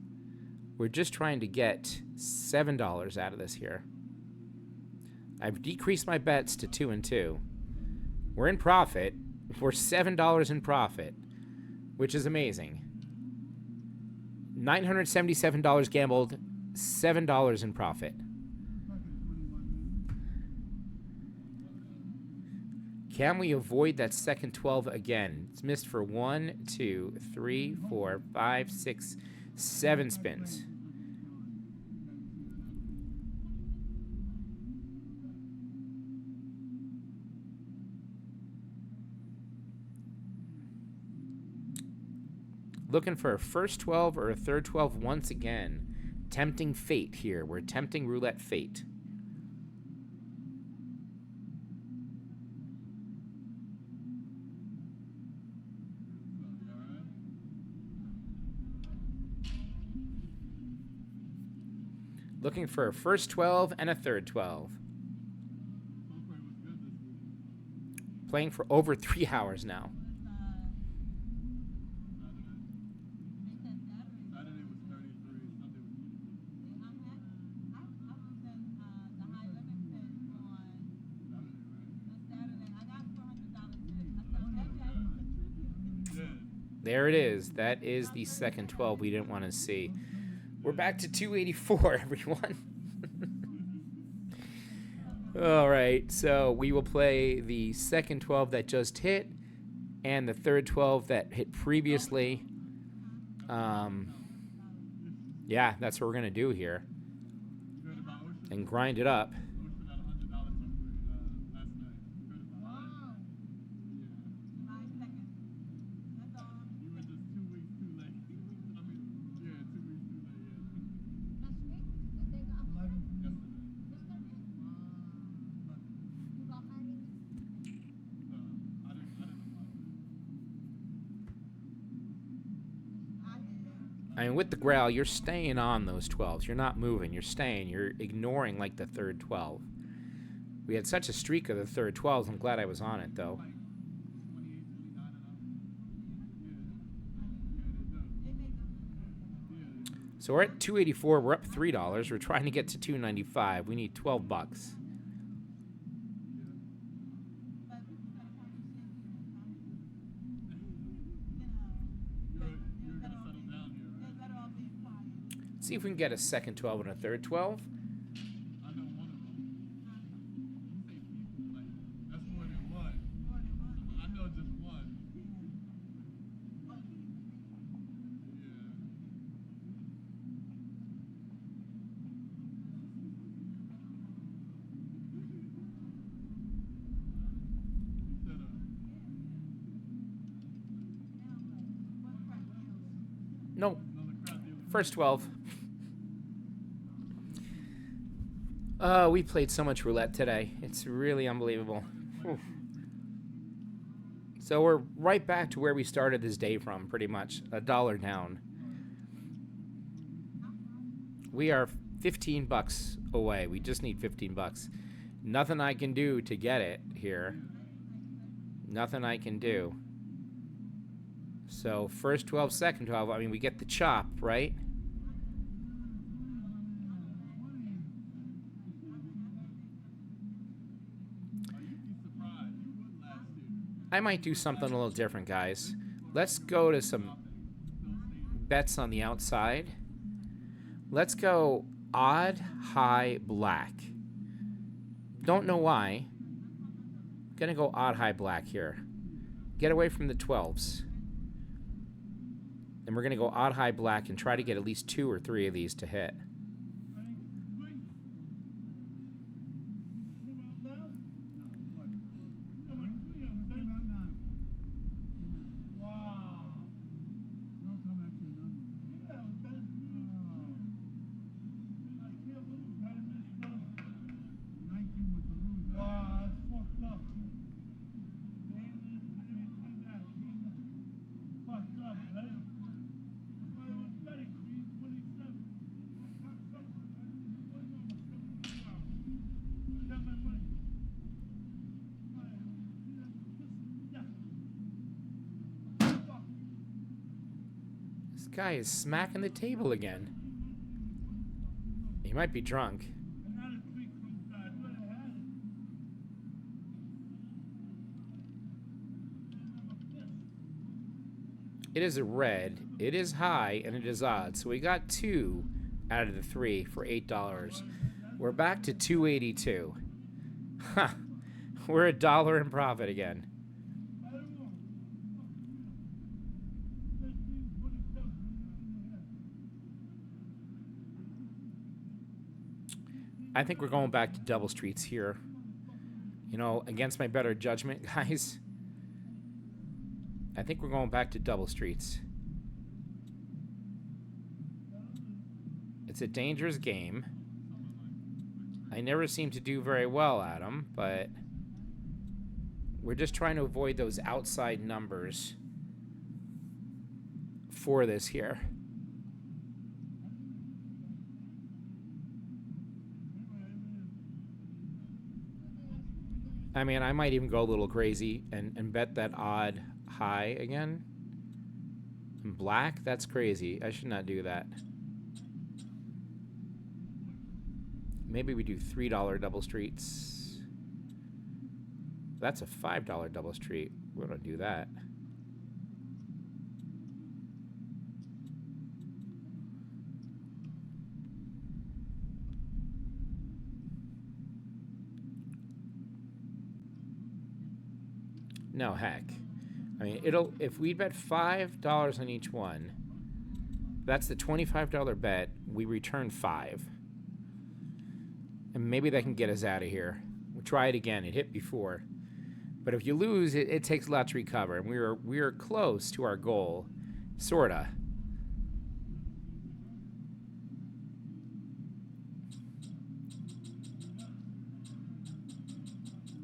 We're just trying to get $7 out of this here. I've decreased my bets to 2 and 2. We're in profit. We're $7 in profit, which is amazing. $977 gambled, $7 in profit. Can we avoid that second 12 again? It's missed for 1, 2, 3, 4, 5, 6, 7 spins. Looking for a first 12 or a third 12 once again. Tempting fate here. We're tempting roulette fate. Looking for a first 12 and a third 12. Playing for over 3 hours now. There it is. That is the second 12 we didn't want to see. We're back to 284, everyone. All right, so we will play the second 12 that just hit, and the third 12 that hit previously. Yeah, that's what we're going to do here. And grind it up. I mean, with the growl, you're staying on those 12s. You're not moving. You're staying. You're ignoring, like, the third 12. We had such a streak of the third 12s. I'm glad I was on it, though. So we're at $2.84. We're up $3. We're trying to get to $2.95. We need 12 bucks. Let's see if we can get a second 12 and a third 12. Nope. First 12. We played so much roulette today. It's really unbelievable. Whew. So we're right back to where we started this day from, pretty much. $1 down. We are 15 bucks away. We just need 15 bucks. Nothing I can do to get it here. Nothing I can do. So first 12, second 12. I mean, we get the chop, right? I might do something a little different, guys. Let's go to some bets on the outside. Let's go odd, high, black. Don't know why. Gonna go odd, high, black here. Get away from the 12s. And we're gonna go odd, high, black and try to get at least 2 or 3 of these to hit. This guy is smacking the table again. He might be drunk. It is a red, it is high, and it is odd. So we got 2 out of the 3 for $8. We're back to $2.82. Huh. We're $1 in profit again. I think we're going back to double streets here. You know, against my better judgment, guys. I think we're going back to double streets. It's a dangerous game. I never seem to do very well at them, but we're just trying to avoid those outside numbers for this here. I mean, I might even go a little crazy and bet that odd high again. And black? That's crazy. I should not do that. Maybe we do $3 double streets. That's a $5 double street. We're going to do that. No, heck. I mean, if we bet $5 on each one, that's the $25 bet. We return 5. And maybe that can get us out of here. We'll try it again. It hit before. But if you lose, it takes a lot to recover. And we are close to our goal. Sorta.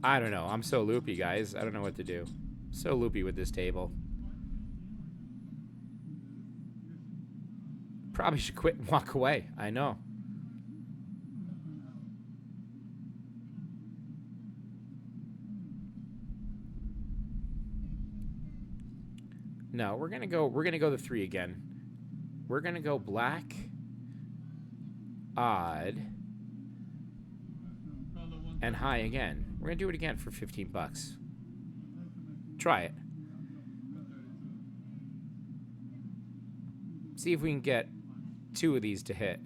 I don't know. I'm so loopy, guys. I don't know what to do. So loopy with this table. Probably should quit and walk away. I know. No, we're gonna go the 3 again. We're gonna go black, odd, and high again. We're gonna do it again for 15 bucks. Try it. See if we can get 2 of these to hit.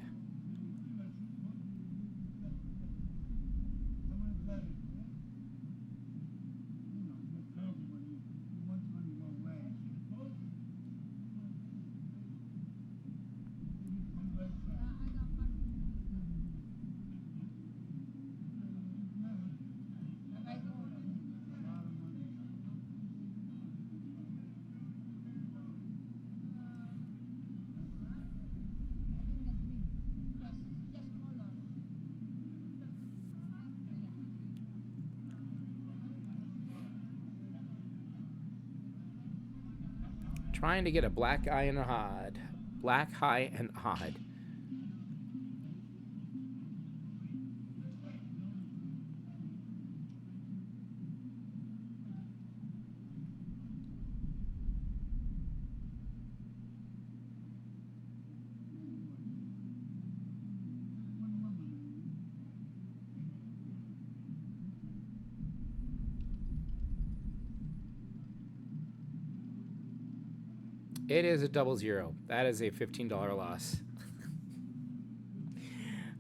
Trying to get a black eye and a odd. Black, high, and odd. It is a 0-0. That is a $15 loss.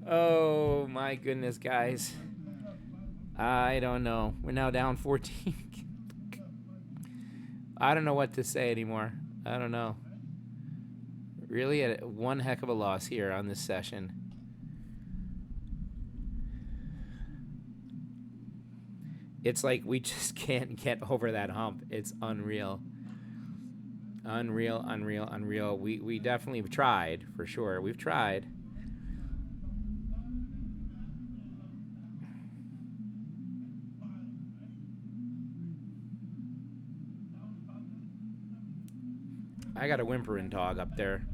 Oh, my goodness, guys. I don't know. We're now down 14. I don't know what to say anymore. I don't know. Really, one heck of a loss here on this session. It's like we just can't get over that hump. It's unreal. Unreal, unreal, unreal. We definitely have tried, for sure. We've tried. I got a whimpering dog up there.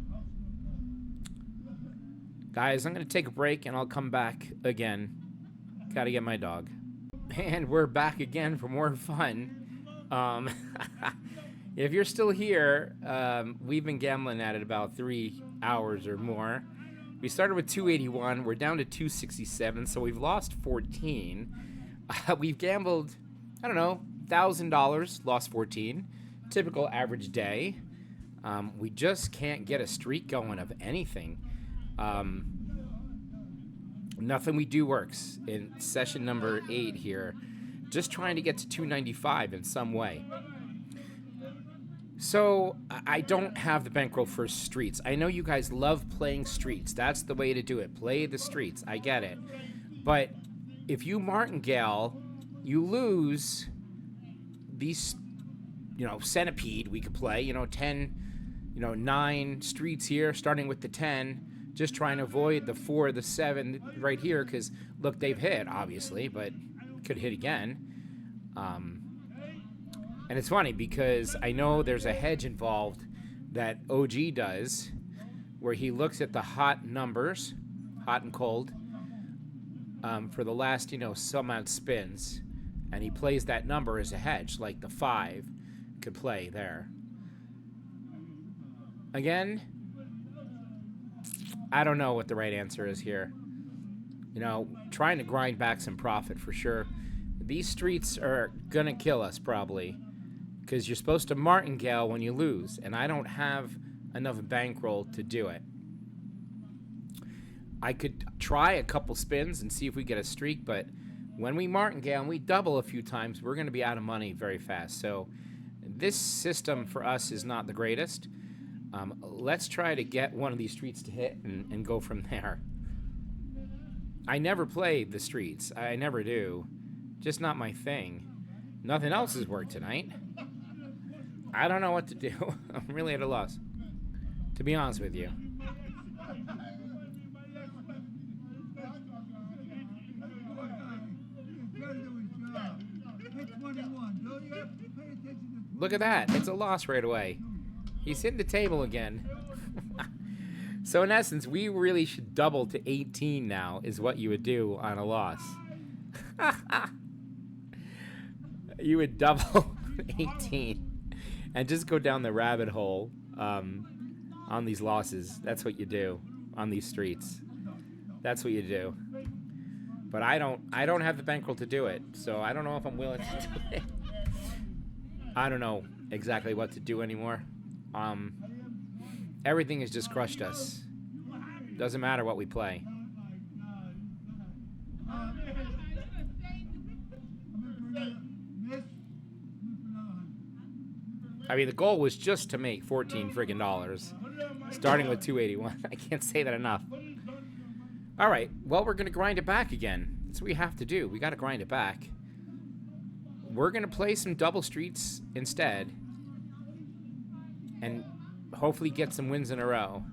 Guys, I'm going to take a break and I'll come back again. Gotta get my dog. And we're back again for more fun. If you're still here, we've been gambling at it about 3 hours or more. We started with 281. We're down to 267, so we've lost 14. We've gambled, I don't know, $1,000, lost 14. Typical average day. We just can't get a streak going of anything. Nothing we do works in session number 8 here. Just trying to get to 295 in some way. So I don't have the bankroll for streets. I know you guys love playing streets. That's the way to do it. Play the streets. I get it. But if you martingale, you lose these, centipede we could play, 10, 9 streets here, starting with the 10, just trying to avoid the 4, the 7 right here, because, look, they've hit, obviously, but could hit again. And it's funny because I know there's a hedge involved that OG does where he looks at the hot numbers, hot and cold, for the last, some amount spins, and he plays that number as a hedge, like the 5 could play there. Again, I don't know what the right answer is here. Trying to grind back some profit for sure. These streets are going to kill us probably. Because you're supposed to martingale when you lose, and I don't have enough bankroll to do it. I could try a couple spins and see if we get a streak, but when we martingale and we double a few times, we're going to be out of money very fast. So this system for us is not the greatest. Let's try to get one of these streets to hit and go from there. I never play the streets. I never do. Just not my thing. Nothing else has worked tonight. I don't know what to do. I'm really at a loss, to be honest with you. Look at that. It's a loss right away. He's hitting the table again. So in essence, we really should double to 18 now is what you would do on a loss. You would double 18 and just go down the rabbit hole on these losses. That's what you do on these streets. That's what you do. But I don't have the bankroll to do it, so I don't know if I'm willing to do it. I don't know exactly what to do anymore. Everything has just crushed us. Doesn't matter what we play. I mean, the goal was just to make $14 friggin', starting with 281. I can't say that enough. All right, well, we're gonna grind it back again. That's what we have to do. We gotta grind it back. We're gonna play some double streets instead, and hopefully get some wins in a row.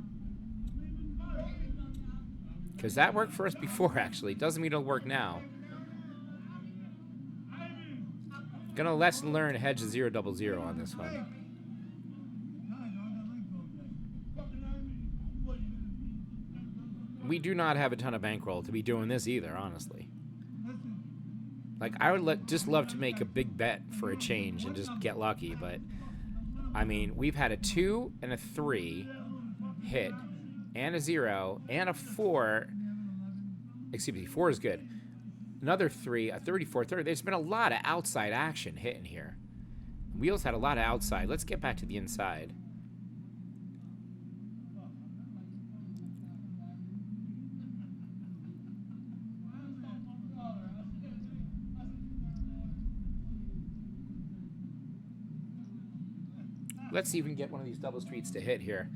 Because that worked for us before, actually. Doesn't mean it'll work now. Gonna lesson learn hedge 0 double 0 on this one. We do not have a ton of bankroll to be doing this either, honestly. Like, I would just love to make a big bet for a change and just get lucky, but I mean, we've had a 2 and a 3 hit, and a 0, and a 4. Excuse me, 4 is good. Another 3, a 34, 30. There's been a lot of outside action hitting here. Wheels had a lot of outside. Let's get back to the inside. Let's see if we can get one of these double streets to hit here.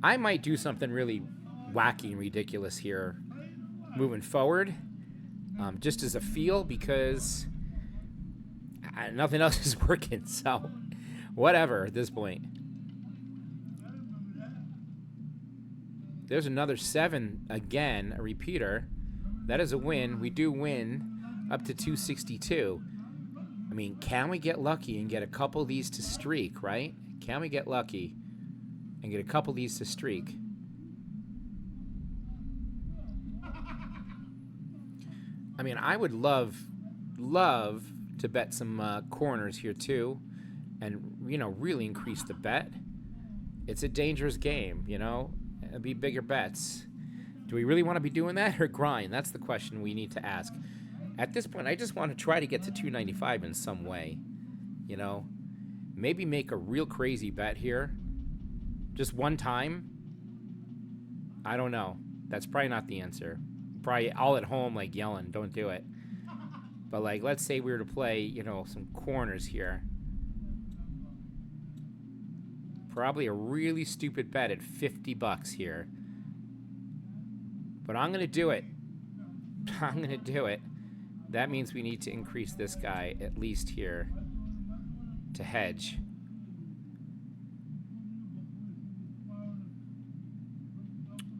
I might do something really wacky and ridiculous here moving forward, just as a feel, because nothing else is working, so whatever at this point. There's another 7 again, a repeater. That is a win. We do win up to 262. I mean, can we get lucky and get a couple of these to streak, right? Can we get lucky and get a couple of these to streak? I mean, I would love to bet some corners here too, and, you know, really increase the bet. It's a dangerous game, you know? It'd be bigger bets. Do we really want to be doing that or grind? That's the question we need to ask. At this point, I just want to try to get to 295 in some way, you know? Maybe make a real crazy bet here. Just one time. I don't know. That's probably not the answer. Probably all at home, like, yelling, don't do it. But, like, let's say we were to play, you know, some corners here. Probably a really stupid bet at $50 here. But I'm going to do it. I'm going to do it. That means we need to increase this guy at least here to hedge.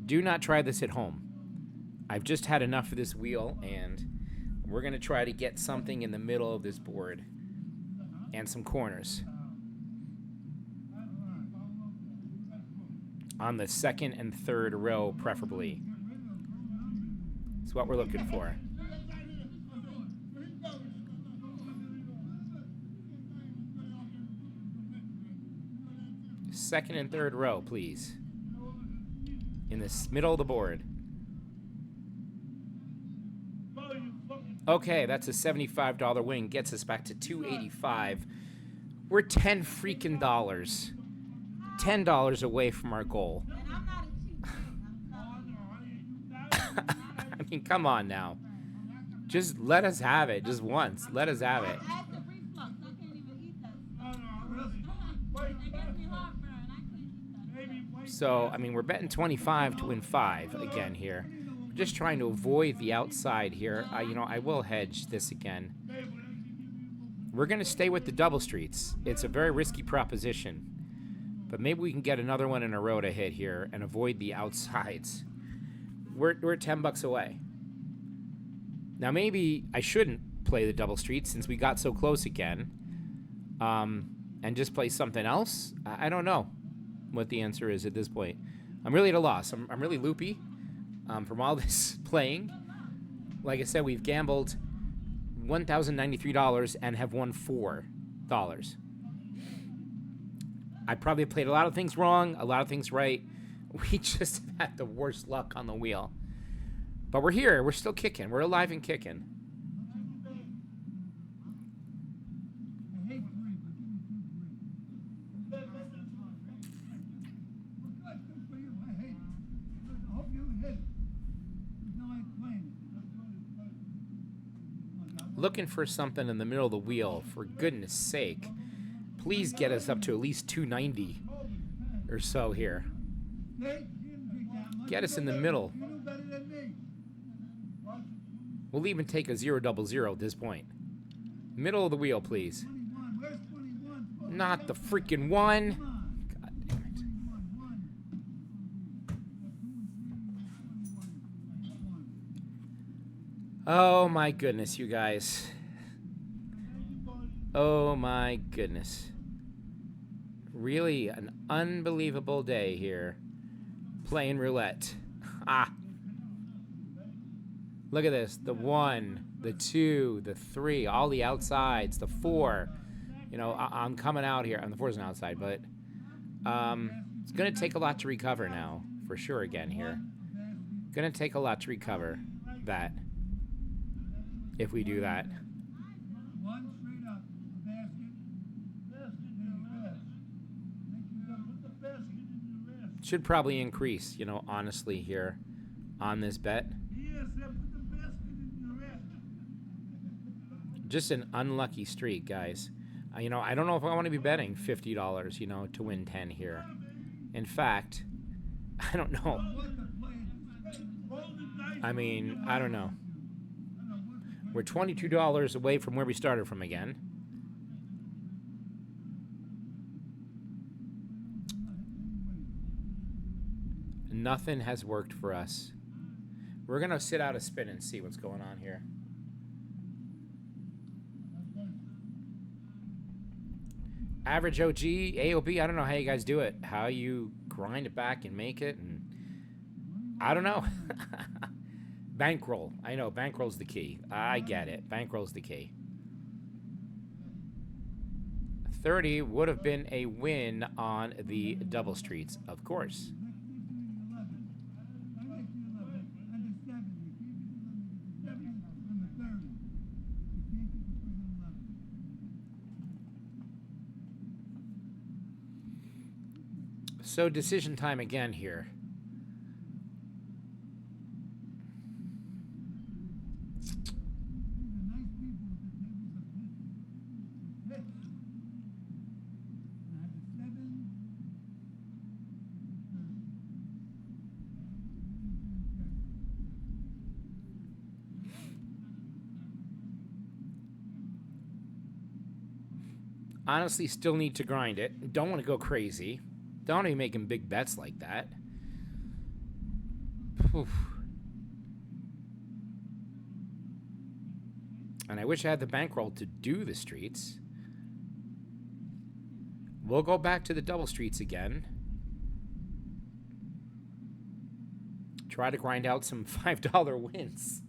Do not try this at home. I've just had enough of this wheel, and we're going to try to get something in the middle of this board and some corners. On the second and third row, preferably. That's what we're looking for. Second and third row, please. In the middle of the board. Okay, that's a $75 win. Gets us back to 285. We're $10 freaking dollars. $10 away from our goal. I mean, come on now. Just let us have it. Just once. Let us have it. So, I mean, we're betting 25 to win 5 again here. We're just trying to avoid the outside here. I will hedge this again. We're going to stay with the double streets. It's a very risky proposition. But maybe we can get another one in a row to hit here and avoid the outsides. We're $10 away. Now, maybe I shouldn't play the double streets since we got so close again. And just play something else? I don't know what the answer is at this point. I'm really at a loss. I'm really loopy from all this playing. Like I said, we've gambled $1,093 and have won $4. I probably played a lot of things wrong, a lot of things right. We just had the worst luck on the wheel. But we're here. We're still kicking. We're alive and kicking. Looking for something in the middle of the wheel, for goodness sake. Please get us up to at least 290 or so here. Get us in the middle. We'll even take a 000 at this point. Middle of the wheel, please. Not the freaking one. God damn it. Oh my goodness, you guys. Oh my goodness. Really an unbelievable day here. Playing roulette. Ah. Look at this. The 1, the 2, the 3, all the outsides, the 4. You know, I'm coming out here. And the 4's an outside, but it's going to take a lot to recover now, for sure again here. Going to take a lot to recover that. If we do that. Should probably increase, you know, honestly here on this bet. Just an unlucky streak, guys. You know, I don't know if I want to be betting $50, you know, to win 10 here. In fact, I don't know. I mean, I don't know. We're $22 away from where we started from again. Nothing has worked for us. We're going to sit out a spin and see what's going on here. Average OG, AOB, I don't know how you guys do it. How you grind it back and make it. And I don't know. Bankroll. I know, bankroll's the key. I get it. Bankroll's the key. 30 would have been a win on the double streets, of course. So decision time again here. Honestly, still need to grind it. Don't want to go crazy. Don't want to be making big bets like that. Oof. And I wish I had the bankroll to do the streets. We'll go back to the double streets again. Try to grind out some $5 wins.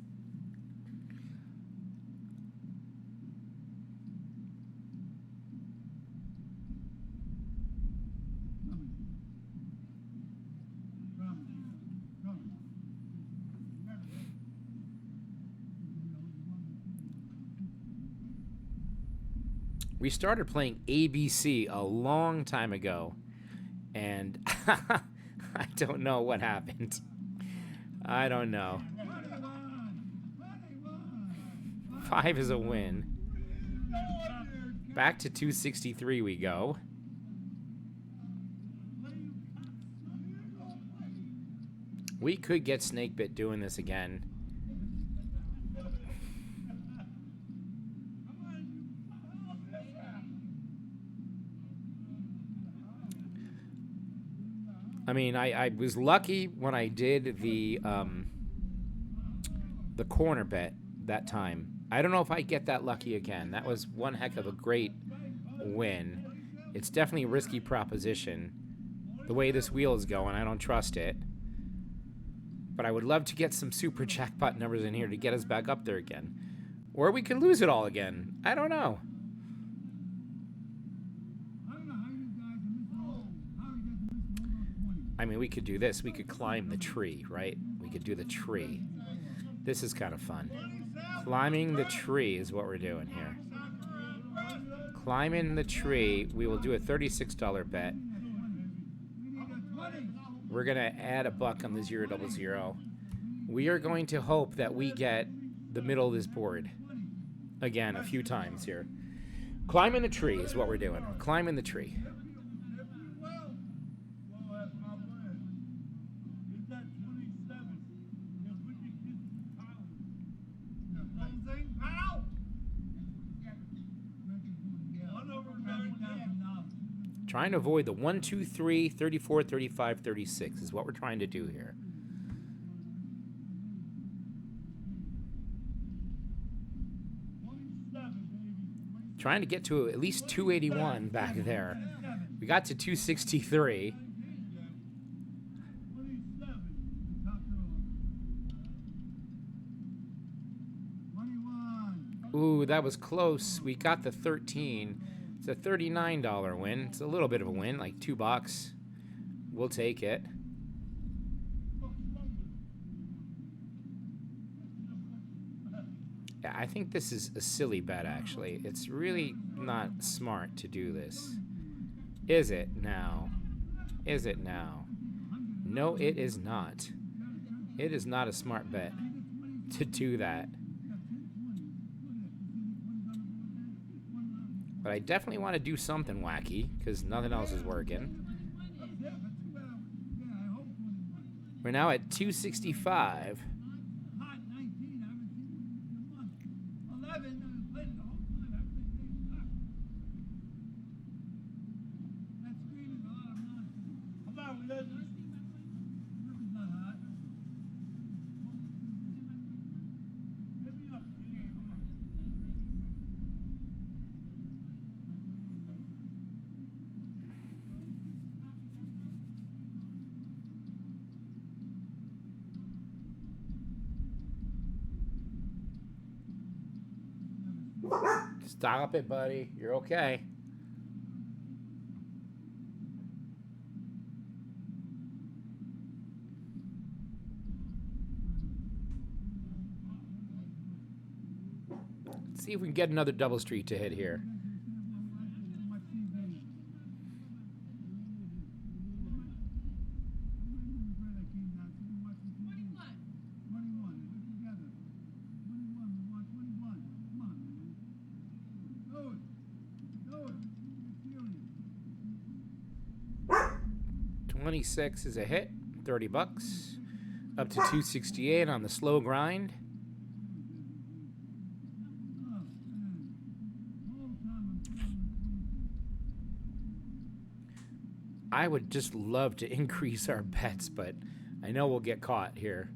We started playing ABC a long time ago, and I don't know what happened. I don't know. 5 is a win. Back to 263 we go. We could get snakebit doing this again. I mean, I was lucky when I did the corner bet that time. I don't know if I get that lucky again. That was one heck of a great win. It's definitely a risky proposition. The way this wheel is going, I don't trust it. But I would love to get some super jackpot numbers in here to get us back up there again. Or we could lose it all again. I don't know. I mean, we could do this. We could climb the tree, right? We could do the tree. This is kind of fun. Climbing the tree is what we're doing here. Climbing the tree. We will do a $36 bet. We're going to add a buck on the 000. We are going to hope that we get the middle of this board again a few times here. Climbing the tree is what we're doing. Climbing the tree. Trying to avoid the 1, 2, 3, 34, 35, 36 is what we're trying to do here. Trying to get to at least 281 back there. We got to 263. Ooh, that was close. We got the 13. It's a $39 win. It's a little bit of a win, like $2. We'll take it. Yeah, I think this is a silly bet, actually. It's really not smart to do this. Is it now? Is it now? No, it is not. It is not a smart bet to do that. But I definitely want to do something wacky, because nothing else is working. We're now at 265. Stop it, buddy. You're okay. Let's see if we can get another double street to hit here. $26 is a hit, $30. Up to 268 on the slow grind. I would just love to increase our bets, but I know we'll get caught here.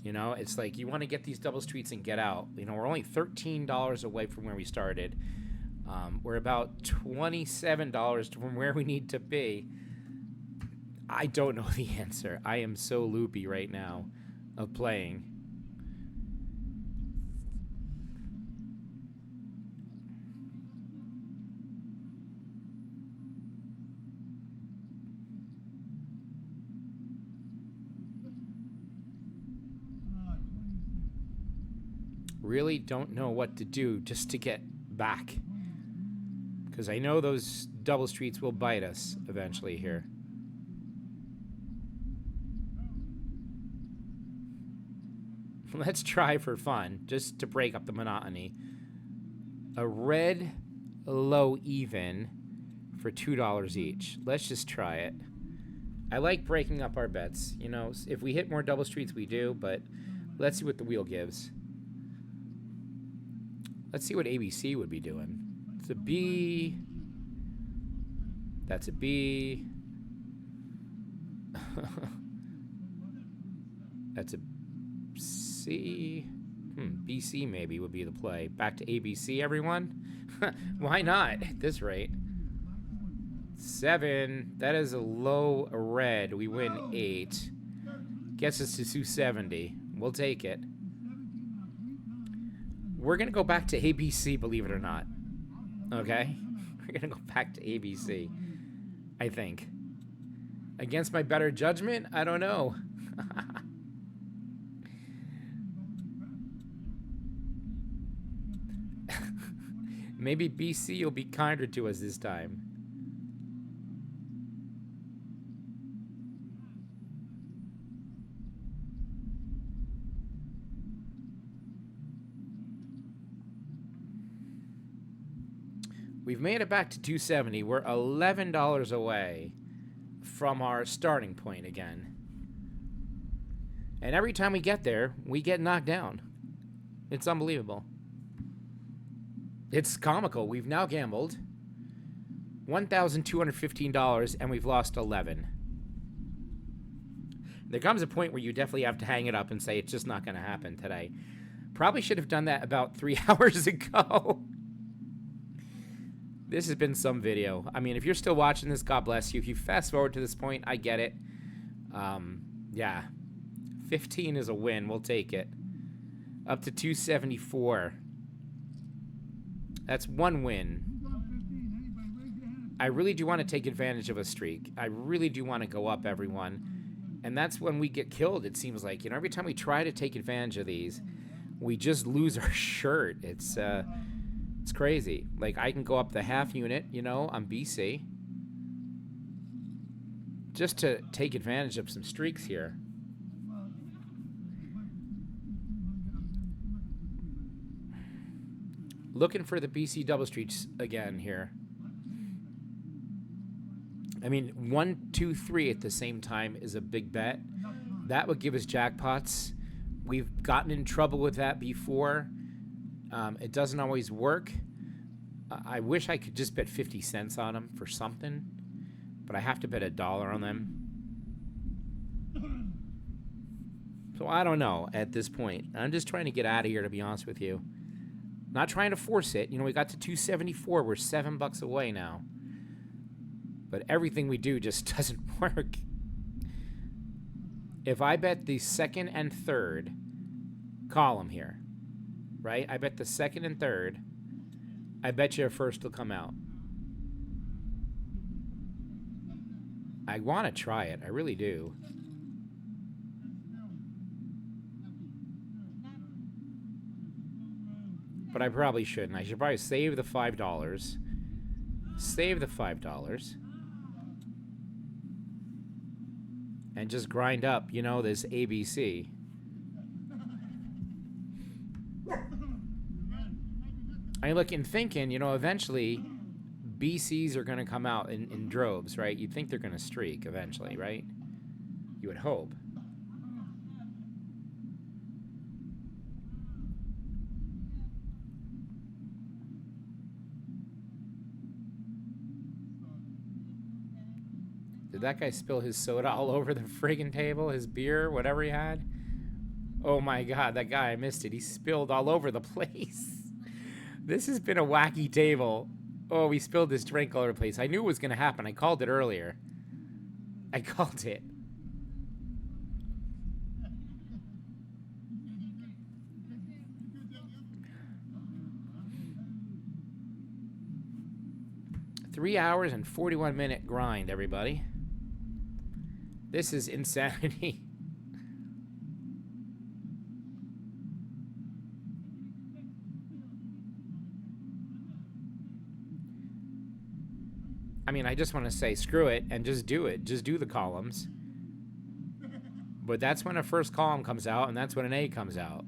You know, it's like you want to get these double streets and get out. You know, we're only $13 away from where we started. We're about $27 from where we need to be. I don't know the answer. I am so loopy right now of playing. Really don't know what to do just to get back. Because I know those double streets will bite us eventually here. Let's try for fun, just to break up the monotony. A red low even for $2 each. Let's just try it. I like breaking up our bets. You know, if we hit more double streets, we do, but let's see what the wheel gives. Let's see what ABC would be doing. It's a B. That's a B. That's a C. BC maybe would be the play. Back to ABC, everyone. Why not at this rate? 7. That is a low red. We win 8. Gets us to 270. We'll take it. We're going to go back to ABC, believe it or not. Okay? We're going to go back to ABC, I think. Against my better judgment? I don't know. Maybe BC will be kinder to us this time. We've made it back to 270. We're $11 away from our starting point again. And every time we get there, we get knocked down. It's unbelievable. It's comical. We've now gambled $1,215 and we've lost 11. There comes a point where you definitely have to hang it up and say it's just not going to happen today. Probably should have done that about 3 hours ago. This has been some video. I mean, if you're still watching this, God bless you. If you fast forward to this point, I get it. Yeah. 15 is a win. We'll take it. Up to 274. That's one win. I really do want to take advantage of a streak. I really do want to go up, everyone. And that's when we get killed, it seems like. You know, every time we try to take advantage of these, we just lose our shirt. It's crazy. Like, I can go up the half unit, you know, on BC. Just to take advantage of some streaks here. Looking for the BC double streaks again here. I mean, 1, 2, 3 at the same time is a big bet. That would give us jackpots. We've gotten in trouble with that before. It doesn't always work. I wish I could just bet 50 cents on them for something, but I have to bet $1 on them. So I don't know at this point. I'm just trying to get out of here, to be honest with you. Not trying to force it. You know, we got to 274. We're $7 away now. But everything we do just doesn't work. If I bet the second and third column here, right? I bet the second and third. I bet you a first will come out. I want to try it. I really do. But I probably shouldn't. I should probably save the $5. Save the $5. And just grind up, you know, this ABC. I look and thinking, you know, eventually BCs are going to come out in droves, right? You'd think they're going to streak eventually, right? You would hope. Did that guy spill his soda all over the friggin' table? His beer, whatever he had? Oh my God, that guy, I missed it. He spilled all over the place. This has been a wacky table. Oh, we spilled this drink all over the place. I knew it was going to happen. I called it earlier. I called it. Three hours and 41-minute grind, everybody. This is insanity. I mean, I just want to say screw it and just do it. Just do the columns. But that's when a first column comes out, and that's when an A comes out.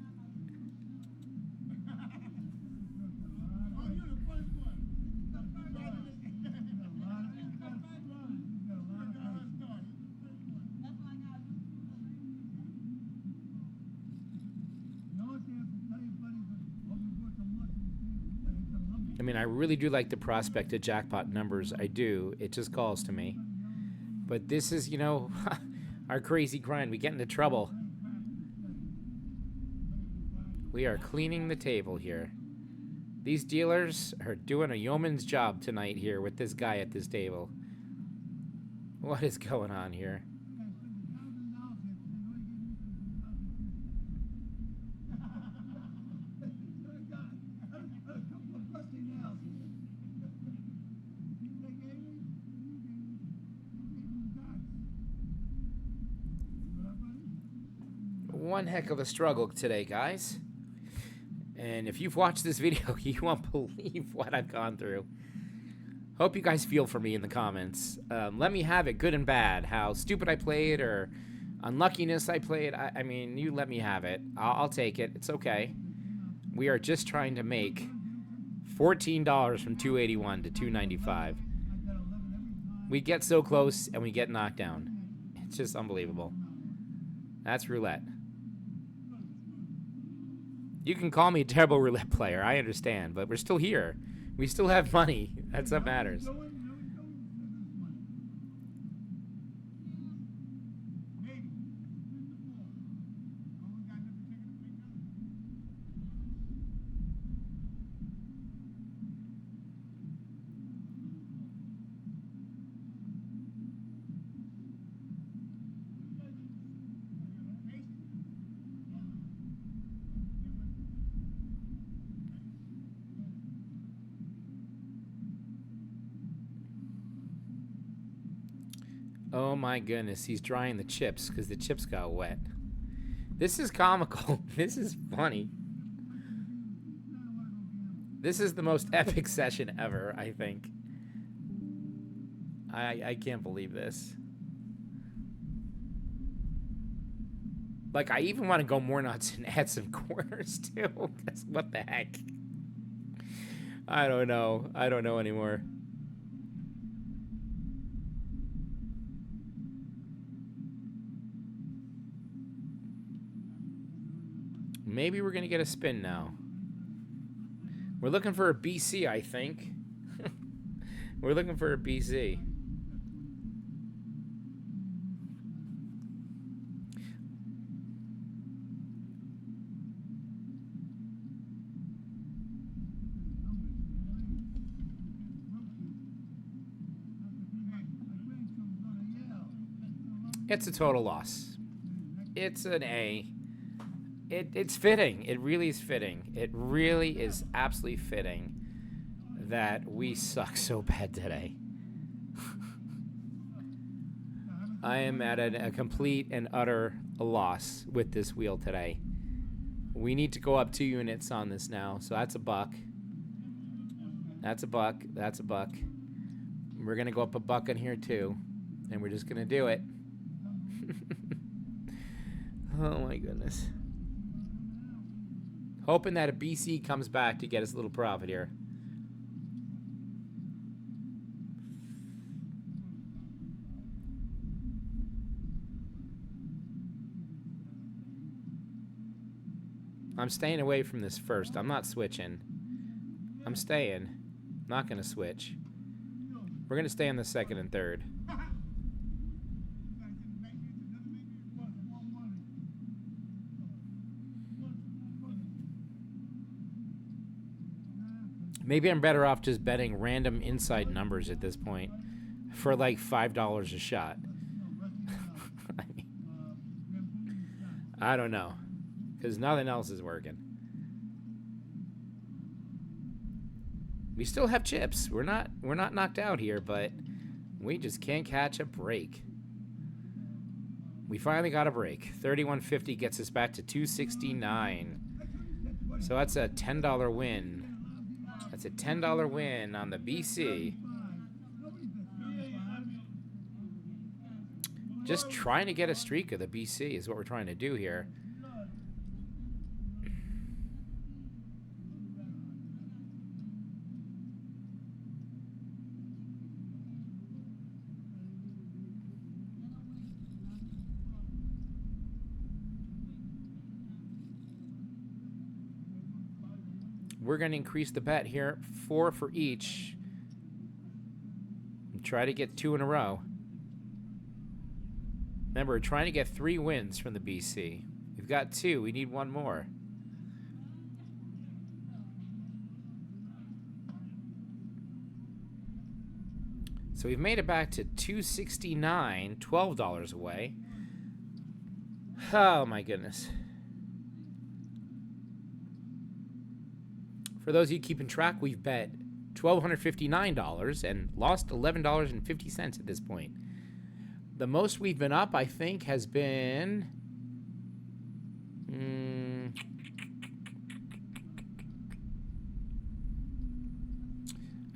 I mean, I really do like the prospect of jackpot numbers. I do. It just calls to me. But this is, you know, our crazy grind. We get into trouble. We are cleaning the table here. These dealers are doing a yeoman's job tonight here with this guy at this table. What is going on here? One heck of a struggle today, guys. And if you've watched this video, you won't believe what I've gone through. Hope you guys feel for me in the comments. Let me have it, good and bad. How stupid I played or unluckiness I played. I mean, you let me have it. I'll take it. It's okay. We are just trying to make $14 from $281 to $295. We get so close and we get knocked down. It's just unbelievable. That's roulette. You can call me a terrible roulette player, I understand, but we're still here. We still have money. That's what matters. Oh my goodness, he's drying the chips because the chips got wet. This is comical. This is funny. This is the most epic session ever, I think. I can't believe this. Like, I even want to go more nuts and add some corners too. What the heck? I don't know. I don't know anymore. Maybe we're going to get a spin now. We're looking for a BC, I think. We're looking for a BC. It's a total loss. It's an A. It's fitting. It really is fitting. It really is absolutely fitting that we suck so bad today. I am at a complete and utter loss with this wheel today. We need to go up 2 units on this now. So that's a buck. That's a buck. That's a buck. We're going to go up a buck on here too. And we're just going to do it. Oh my goodness. Hoping that a BC comes back to get us a little profit here. I'm staying away from this first. I'm not switching. I'm staying. Not going to switch. We're going to stay on the second and third. Maybe I'm better off just betting random inside numbers at this point for like $5 a shot. I don't know, because nothing else is working. We still have chips. We're not knocked out here, but we just can't catch a break. We finally got a break. 3150 gets us back to 269. So that's a $10 win. That's a $10 win on the BC. Just trying to get a streak of the BC is what we're trying to do here. we're going to increase the bet here. 4 for each. And try to get 2 in a row. Remember, we're trying to get 3 wins from the BC. We've got 2. We need 1 more. So we've made it back to $269, $12 away. Oh my goodness. For those of you keeping track, we've bet $1,259 and lost $11.50 at this point. The most we've been up, I think, has been...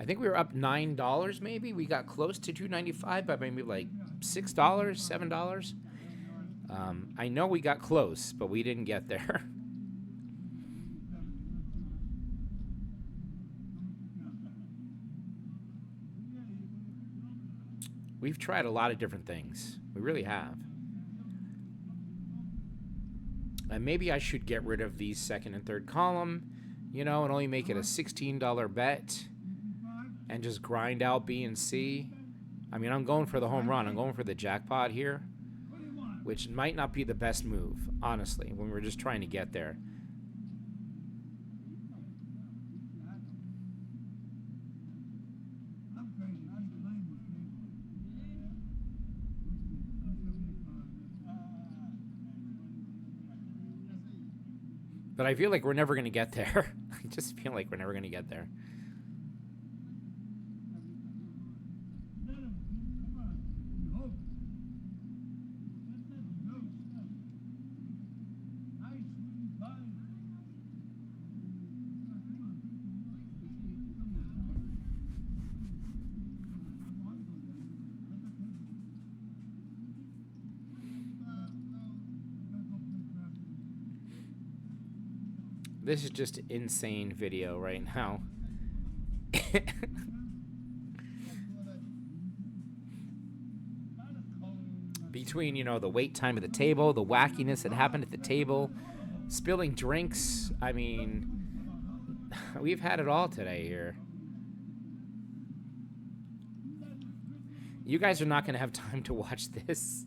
I think we were up $9 maybe. We got close to $295 by maybe like $6, $7. I know we got close, but we didn't get there. We've tried a lot of different things. We really have. And maybe I should get rid of the second and third column, you know, and only make it a $16 bet and just grind out B and C. I mean, I'm going for the home run. I'm going for the jackpot here, which might not be the best move, honestly, when we're just trying to get there. But I feel like we're never going to get there. I just feel like we're never going to get there. This is just an insane video right now. Between, you know, the wait time at the table, the wackiness that happened at the table, spilling drinks. I mean, we've had it all today here. You guys are not going to have time to watch this.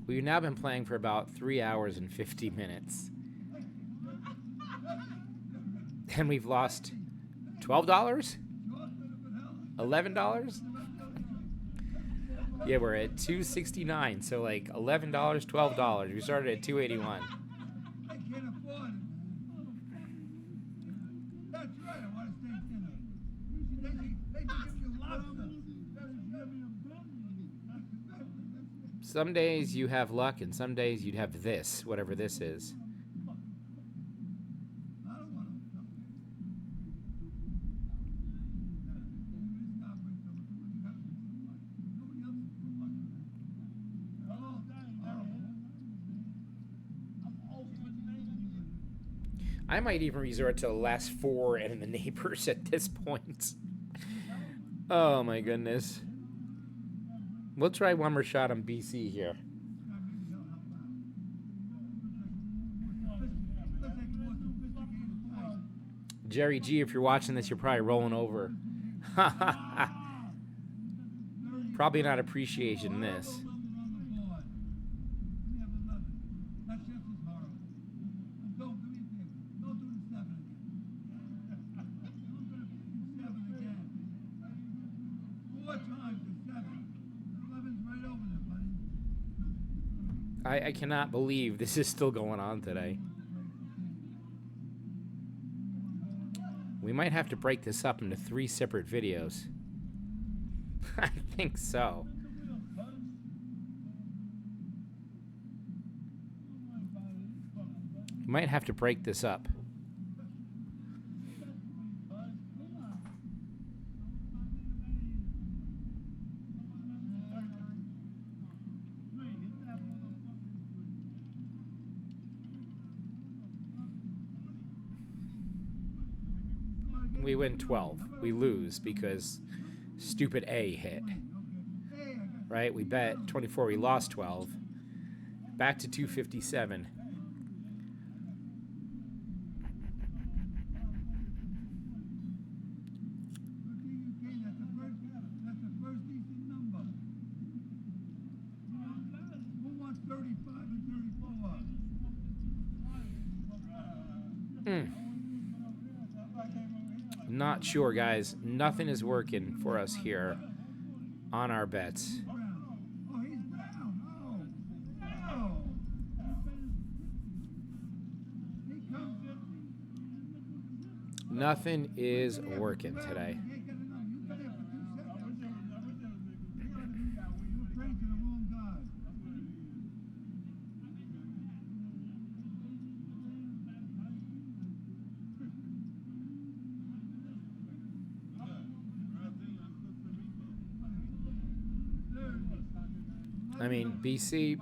We've now been playing for about 3 hours and 50 minutes. And we've lost $12? $11? Yeah, we're at $269, so like $11, $12. We started at $281. I can't afford it. That's right, I want to stay dinner. They give you lobster. Some days you have luck, and some days you'd have this, whatever this is. I might even resort to the last 4 and the neighbors at this point. Oh my goodness. We'll try one more shot on BC here. Jerry G, if you're watching this, you're probably rolling over. Probably not appreciating this. I cannot believe this is still going on today. We might have to break this up into 3 separate videos. I think so. We might have to break this up. We win 12. We lose because stupid A hit. Right? We bet 24. We lost 12. Back to 257. That's the first decent number. Who wants 35 and 34? Not sure, guys. Nothing is working for us here on our bets. Oh, he's brown. Oh. He comes in. Nothing is working today. You ain't got enough. You got it for 2 seconds. You're praising the wrong guy. I mean, BC,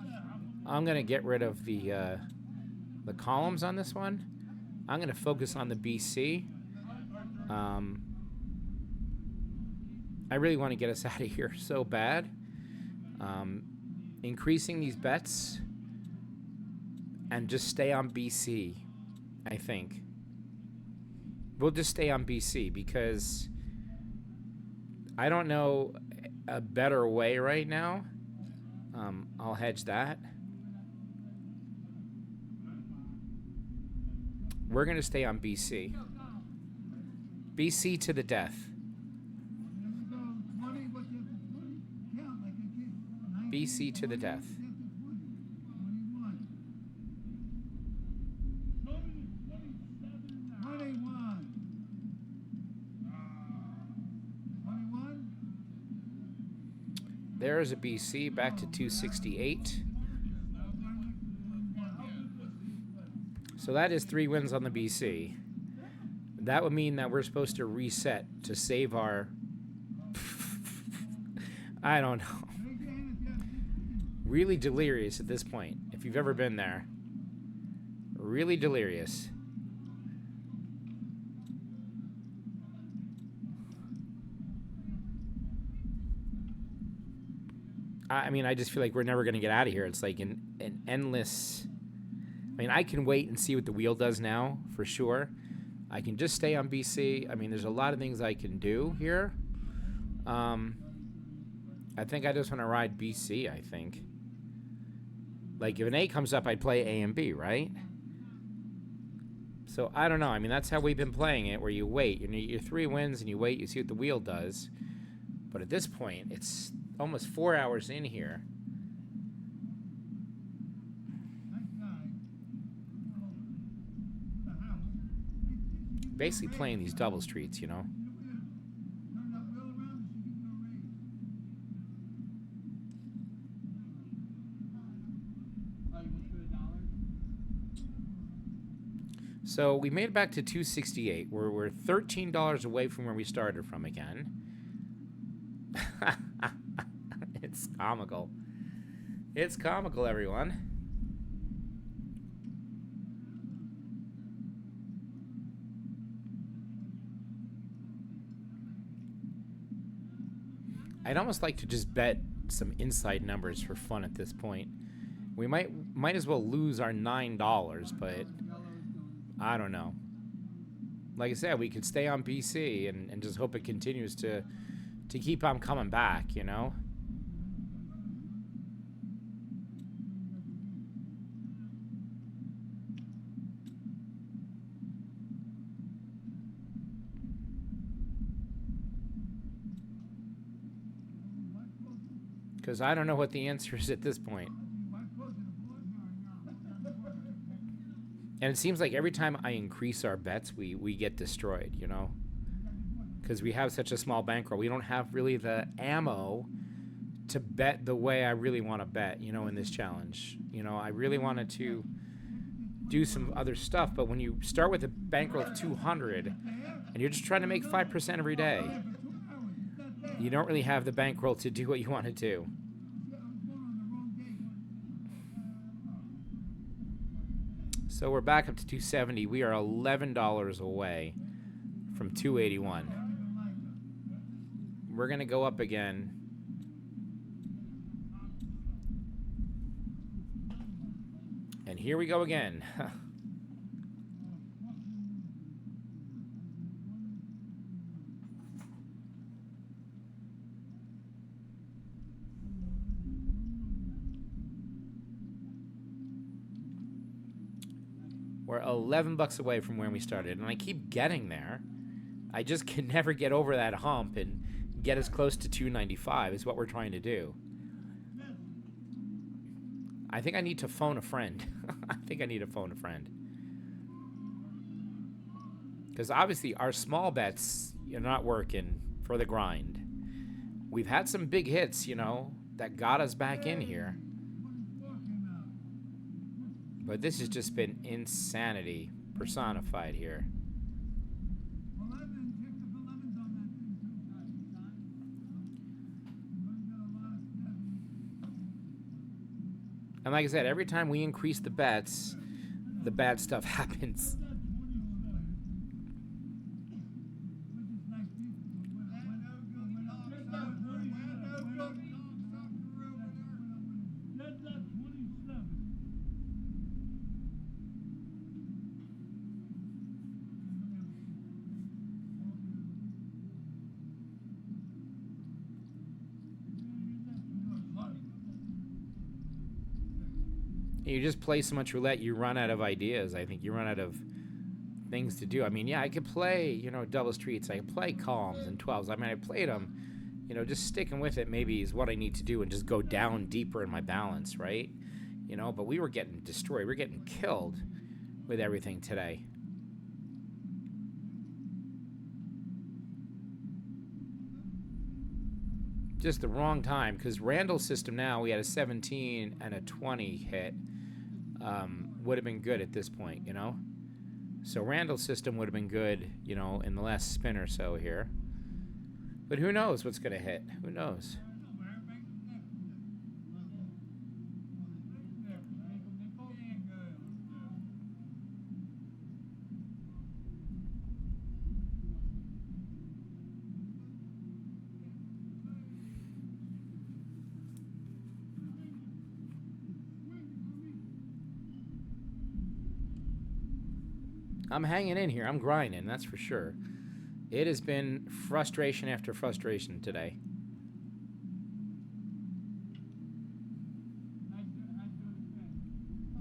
I'm going to get rid of the columns on this one. I'm going to focus on the BC. I really want to get us out of here so bad. Increasing these bets and just stay on BC, I think. We'll just stay on BC because I don't know a better way right now. I'll hedge that. We're going to stay on BC. BC to the death. BC to the death. 21. There is a BC back to 268. So that is 3 wins on the BC. That would mean that we're supposed to reset to save our... I don't know. Really delirious at this point, if you've ever been there. Really delirious. I mean, I just feel like we're never going to get out of here. It's like an endless... I mean, I can wait and see what the wheel does now, for sure. I can just stay on BC. I mean, there's a lot of things I can do here. I think I just want to ride BC, I think. Like, if an A comes up, I'd play A and B, right? So, I don't know. I mean, that's how we've been playing it, where you wait. You're 3 wins, and you wait, you see what the wheel does. But at this point, it's almost 4 hours in here. Basically playing these double streets, you know? So we made it back to 268. We're $13 away from where we started from again. It's comical. It's comical, everyone. I'd almost like to just bet some inside numbers for fun at this point. We might as well lose our $9, but I don't know. Like I said, we could stay on BC and just hope it continues to keep on coming back, you know? Because I don't know what the answer is at this point. And it seems like every time I increase our bets, we get destroyed, you know? Because we have such a small bankroll. We don't have really the ammo to bet the way I really want to bet, you know, in this challenge. You know, I really wanted to do some other stuff, but when you start with a bankroll of 200 and you're just trying to make 5% every day, you don't really have the bankroll to do what you want to do. So we're back up to 270. We are $11 away from 281. We're going to go up again. And here we go again. We're 11 bucks away from where we started, and I keep getting there. I just can never get over that hump and get as close to 295 is what we're trying to do. I think I need to phone a friend. I think I need to phone a friend. Because obviously our small bets are not working for the grind. We've had some big hits, you know, that got us back in here. But this has just been insanity personified here. And like I said, every time we increase the bets, the bad stuff happens. You just play so much roulette, you run out of ideas. I think you run out of things to do. I mean, yeah, I could play, you know, double streets. I could play calms and 12s. I mean, I played them. You know, just sticking with it maybe is what I need to do and just go down deeper in my balance, right? You know, but we were getting destroyed. We were getting killed with everything today. Just the wrong time, because Randall's system now, we had a 17 and a 20 hit. Would have been good at this point, you know? So Randall's system would have been good, you know, in the last spin or so here. But who knows what's going to hit? Who knows? I'm hanging in here. I'm grinding, that's for sure. It has been frustration after frustration today.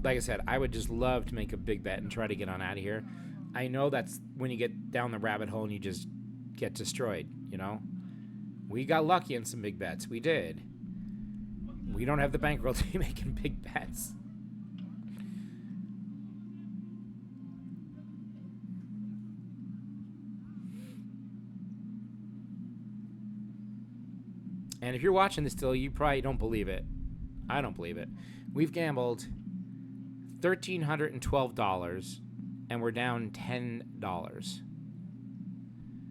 Like I said, I would just love to make a big bet and try to get on out of here. I know that's when you get down the rabbit hole and you just get destroyed, you know? We got lucky in some big bets. We did. We don't have the bankroll to be making big bets. And if you're watching this still, you probably don't believe it. I don't believe it. We've gambled $1,312, and we're down $10.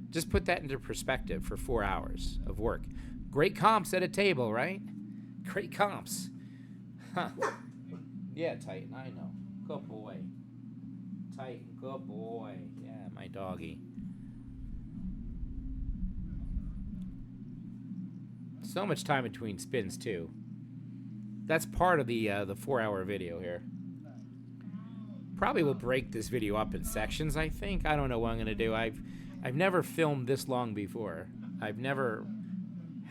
Just put that into perspective for 4 hours of work. Great comps at a table, right? Great comps. Huh. Yeah, Titan, I know. Good boy. Titan, good boy. Yeah, my doggy. So much time between spins too. That's part of the 4-hour video here. Probably will break this video up in sections, I think. I don't know what I'm gonna do. I've never filmed this long before. I've never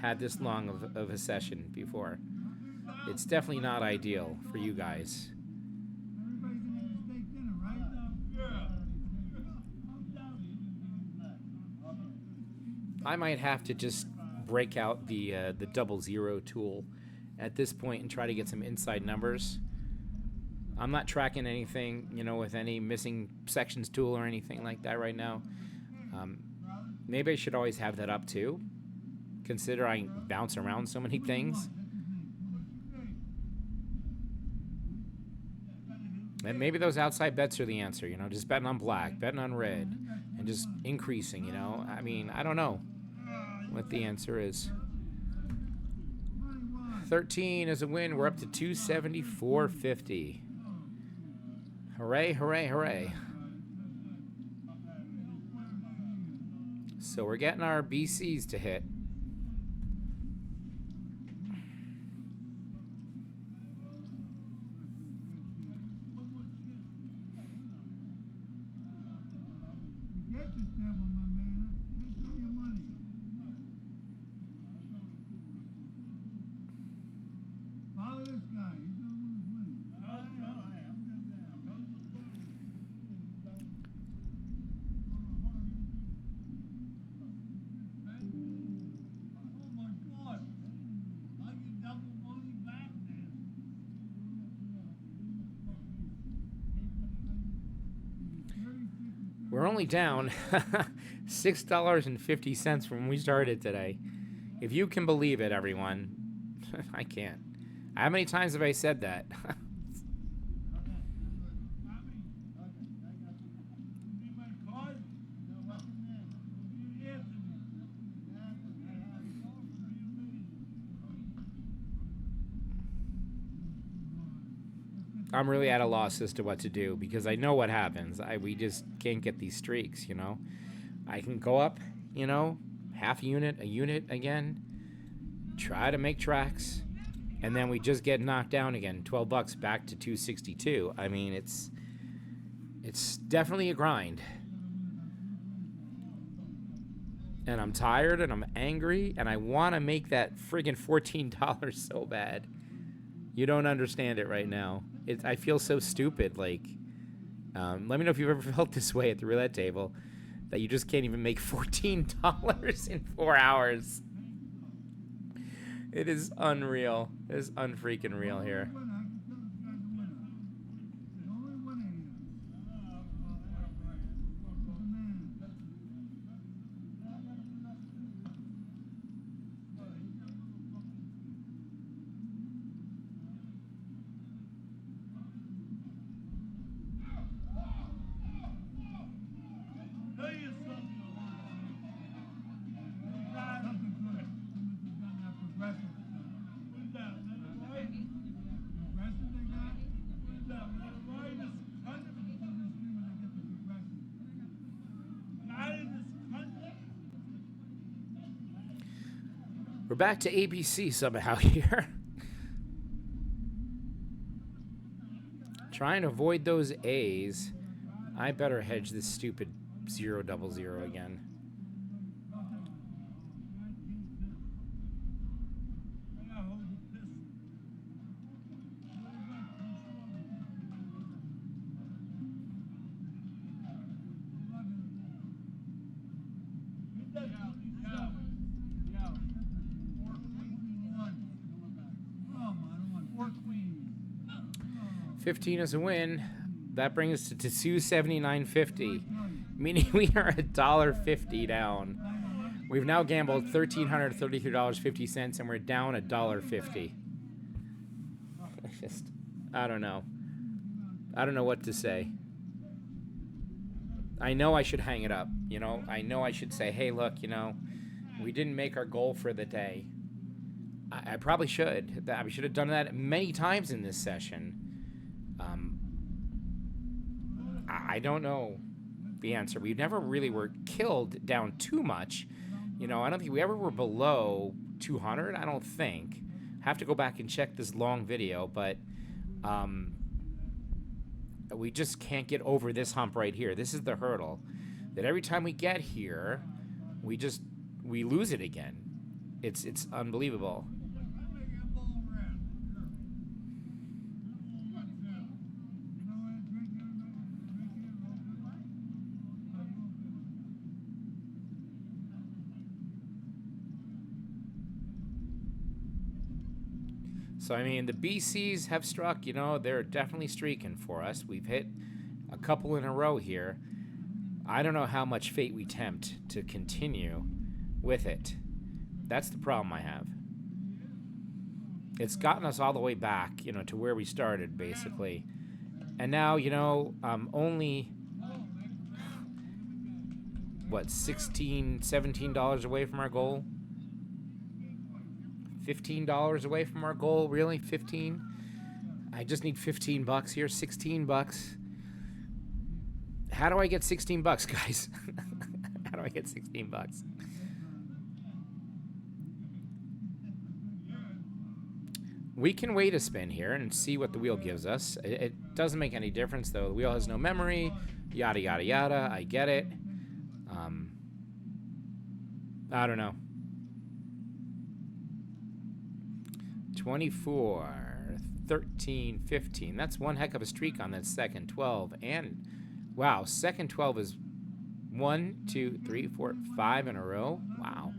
had this long of a session before. It's definitely not ideal for you guys. I might have to just break out the 00 tool at this point and try to get some inside numbers. I'm not tracking anything, you know, with any missing sections tool or anything like that right now. Maybe I should always have that up too, consider I bounce around so many things. And maybe those outside bets are the answer, you know, just betting on black, betting on red, and just increasing, you know. I mean, I don't know what the answer is. 13 is a win. We're up to 274.50. Hooray, hooray, hooray. So we're getting our BCs to hit. Get this devil, my man. Take some of your money. Follow this guy. He's gonna lose money. Oh my God! I get double money back then. We're only down $6.50 from when we started today. If you can believe it, everyone. I can't. How many times have I said that? I'm really at a loss as to what to do because I know what happens. We just can't get these streaks, you know. I can go up, you know, half a unit again, try to make tracks, and then we just get knocked down again. $12 back to 262. I mean, it's definitely a grind. And I'm tired and I'm angry and I want to make that friggin' $14 so bad. You don't understand it right now. I feel so stupid. Like, let me know if you've ever felt this way at the roulette table, that you just can't even make $14 in 4 hours. It is unreal. It is unfreaking real here. We're back to ABC somehow here. Trying to avoid those A's. I better hedge this stupid 000 again. $15 is a win. That brings us to 279.50, meaning we are $1.50 down. We've now gambled $1,333.50, and we're down $1.50. I don't know. I don't know what to say. I know I should hang it up. You know, I know I should say, hey, look, you know, we didn't make our goal for the day. I probably should. I should have done that many times in this session. I don't know the answer. We never really were killed down too much. You know, I don't think we ever were below 200. I don't think. Have to go back and check this long video, but we just can't get over this hump right here. This is the hurdle that every time we get here, we lose it again. It's unbelievable. So, I mean, the BCs have struck, you know, they're definitely streaking for us. We've hit a couple in a row here. I don't know how much fate we tempt to continue with it. That's the problem I have. It's gotten us all the way back, you know, to where we started, basically. And now, you know, only, what, $16, $17 away from our goal? $15 away from our goal, really? 15? I just need $15 here, $16. How do I get $16, guys? How do I get 16 bucks? We can wait a spin here and see what the wheel gives us. It doesn't make any difference, though. The wheel has no memory, yada, yada, yada. I get it. I don't know. 24, 13, 15. That's one heck of a streak on that second 12. And, wow, second 12 is 1, 2, 3, 4, 5 in a row. Wow.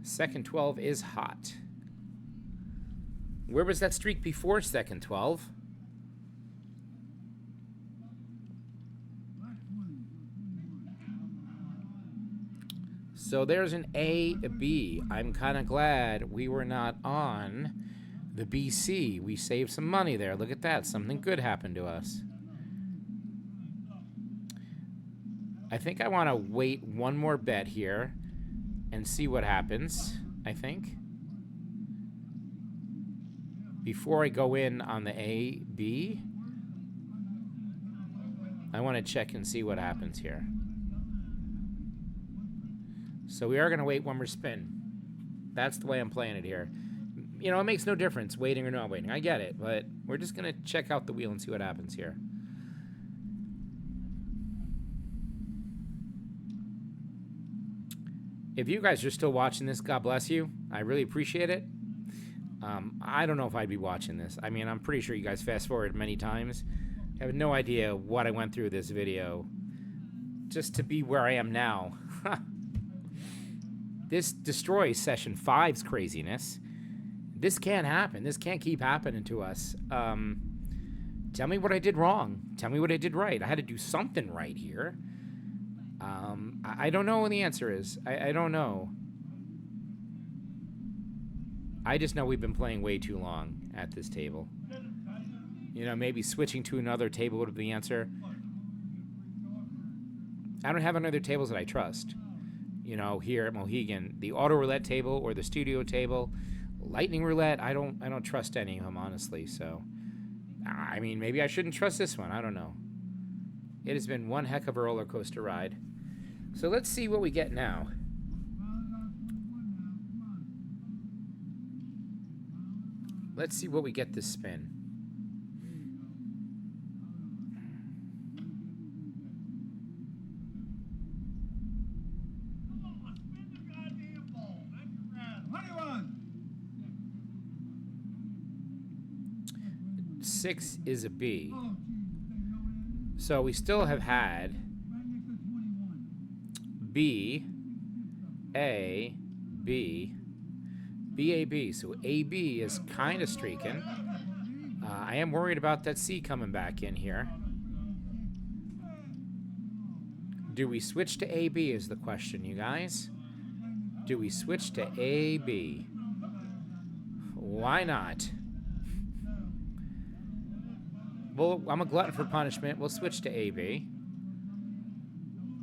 Second 12 is hot. Where was that streak before second 12? So there's an A, a B. I'm kind of glad we were not on the BC. We saved some money there. Look at that. Something good happened to us. I think I want to wait one more bet here and see what happens, I think. Before I go in on the A, B, I want to check and see what happens here. So we are going to wait one more spin. That's the way I'm playing it here. You know, it makes no difference waiting or not waiting. I get it, but we're just going to check out the wheel and see what happens here. If you guys are still watching this, God bless you. I really appreciate it. I don't know if I'd be watching this. I mean, I'm pretty sure you guys fast forward many times. I have no idea what I went through this video just to be where I am now. This destroys session 5's craziness. This can't happen. This can't keep happening to us. Tell me what I did wrong. Tell me what I did right. I had to do something right here. I don't know what the answer is. I don't know. I just know we've been playing way too long at this table. You know, maybe switching to another table would be the answer. I don't have another tables that I trust. You know, here at Mohegan, the auto roulette table or the studio table, lightning roulette, I don't trust any of them, honestly. So, I mean, maybe I shouldn't trust this one. I don't know. It has been one heck of a roller coaster ride. So let's see what we get now. Let's see what we get this spin. Six is a B. So we still have had B, A, B, B, A, B. So A, B is kind of streaking. I am worried about that C coming back in here. Do we switch to A, B is the question, you guys. Do we switch to A, B? Why not? Well, I'm a glutton for punishment. We'll switch to AB.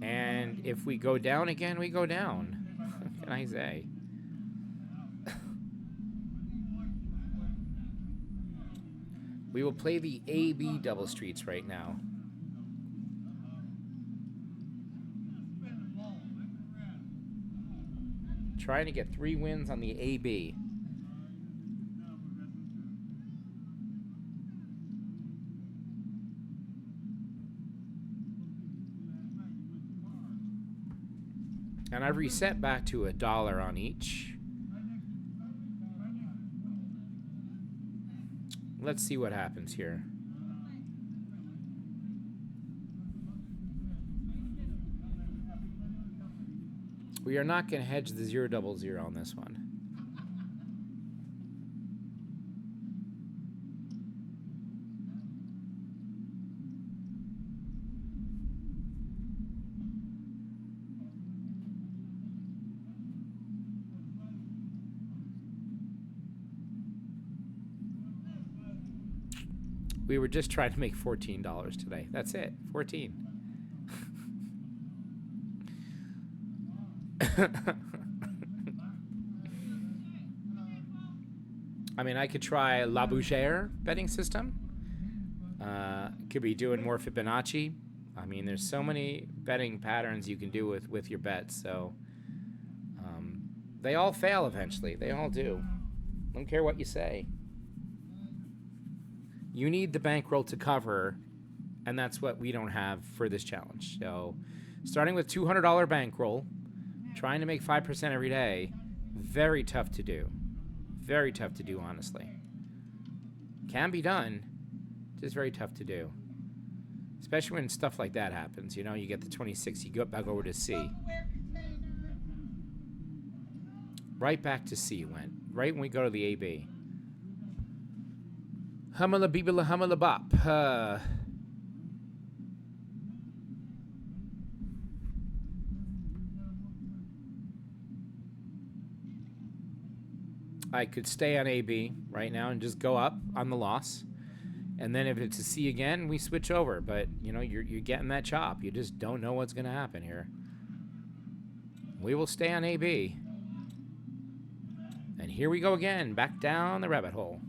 And if we go down again, we go down. What can I say? We will play the AB double streets right now. Trying to get 3 wins on the AB. And I've reset back to $1 on each. Let's see what happens here. We are not going to hedge the 0 double 0 on this one. We were just trying to make $14 today. That's it. 14. I mean, I could try La Bougere betting system. Could be doing more Fibonacci. I mean, there's so many betting patterns you can do with your bets, so they all fail eventually. They all do. Don't care what you say. You need the bankroll to cover, and that's what we don't have for this challenge. So, starting with $200 bankroll, trying to make 5% every day, very tough to do. Very tough to do, honestly. Can be done, just very tough to do. Especially when stuff like that happens. You know, you get the 26, you go back over to C. Right back to C went. Right when we go to the AB. Hummala beebala hummala bop. I could stay on AB right now and just go up on the loss. And then if it's a C again, we switch over. But, you know, you're getting that chop. You just don't know what's going to happen here. We will stay on AB. And here we go again, back down the rabbit hole.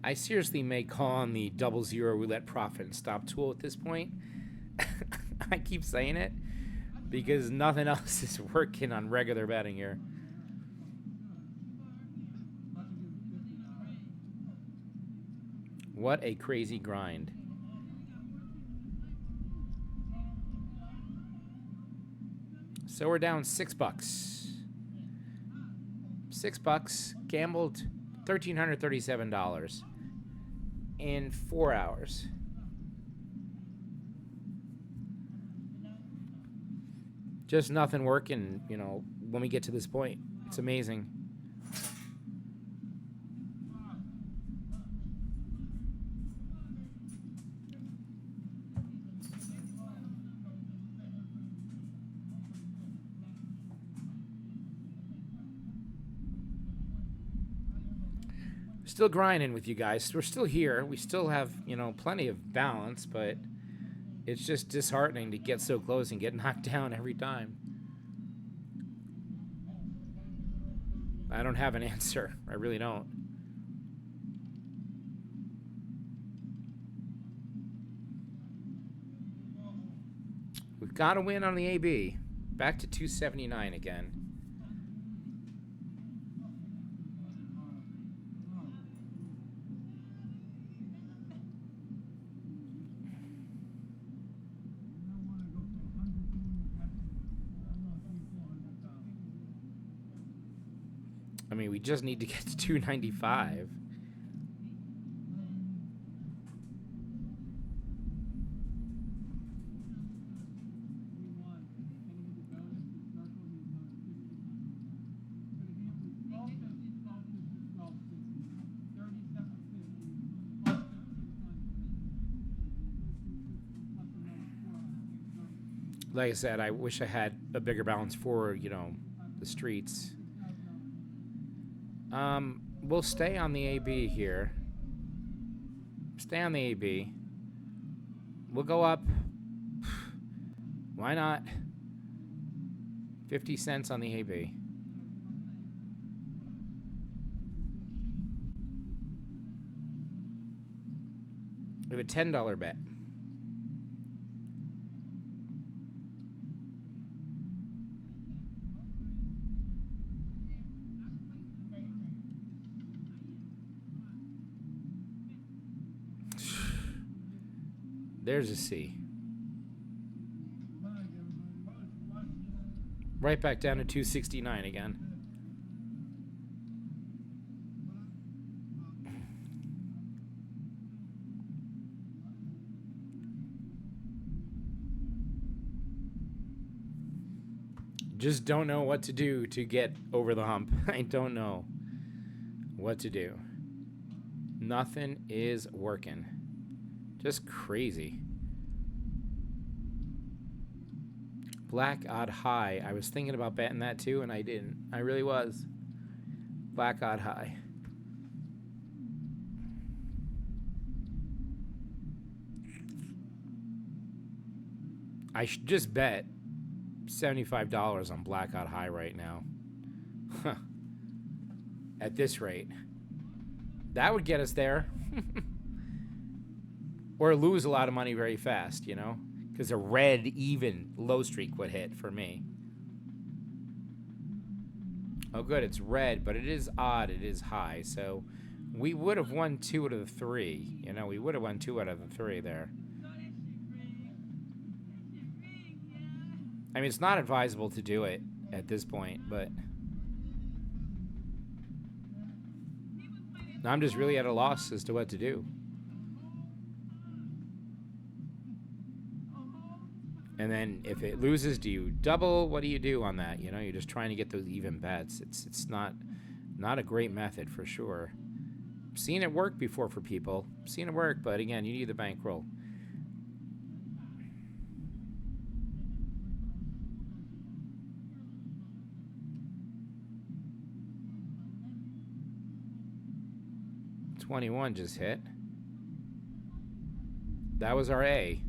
I seriously may call on the 00 roulette profit and stop tool at this point. I keep saying it because nothing else is working on regular betting here. What a crazy grind. So we're down $6. $6, gambled $1,337 in 4 hours. Just nothing working, you know, when we get to this point. It's amazing. Still grinding with you guys. We're still here. We still have, you know, plenty of balance, but it's just disheartening to get so close and get knocked down every time. I don't have an answer. I really don't. We've got to win on the AB. Back to 279 again. I mean, we just need to get to 295. Like I said, I wish I had a bigger balance for, you know, the streets. We'll stay on the AB here. Stay on the AB. We'll go up. Why not? 50 cents on the AB. We have a $10 bet. There's a C. Right back down to 269 again. Just don't know what to do to get over the hump. I don't know what to do. Nothing is working. Just crazy. Black odd high. I was thinking about betting that too, and I didn't. I really was. Black odd high. I should just bet $75 on black odd high right now. Huh. At this rate. That would get us there. Or lose a lot of money very fast, you know? Because a red even low streak would hit for me. Oh, good. It's red, but it is odd. It is high. So we would have won 2 out of the 3. You know, we would have won 2 out of the 3 there. I mean, it's not advisable to do it at this point, but I'm just really at a loss as to what to do. And then if it loses, do you double? What do you do on that? You know, you're just trying to get those even bets. It's not a great method for sure. I've seen it work before for people. I've seen it work, but again, you need the bankroll. $21 just hit. That was our A.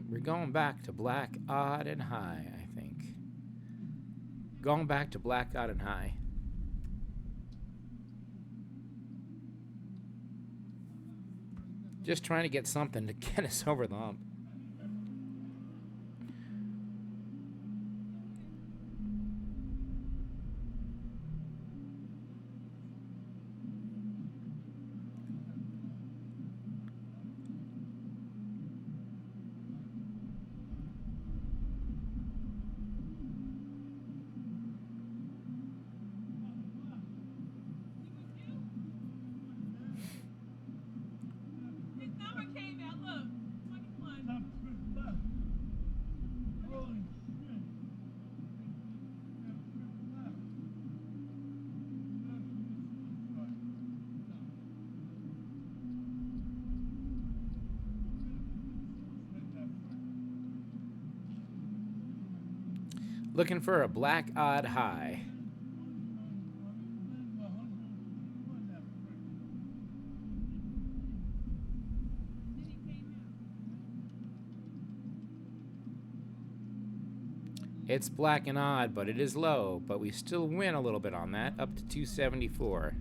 We're going back to black, odd, and high, I think. Going back to black, odd, and high. Just trying to get something to get us over the hump. Looking for a black odd high. It's black and odd, but it is low. But we still win a little bit on that, up to 274.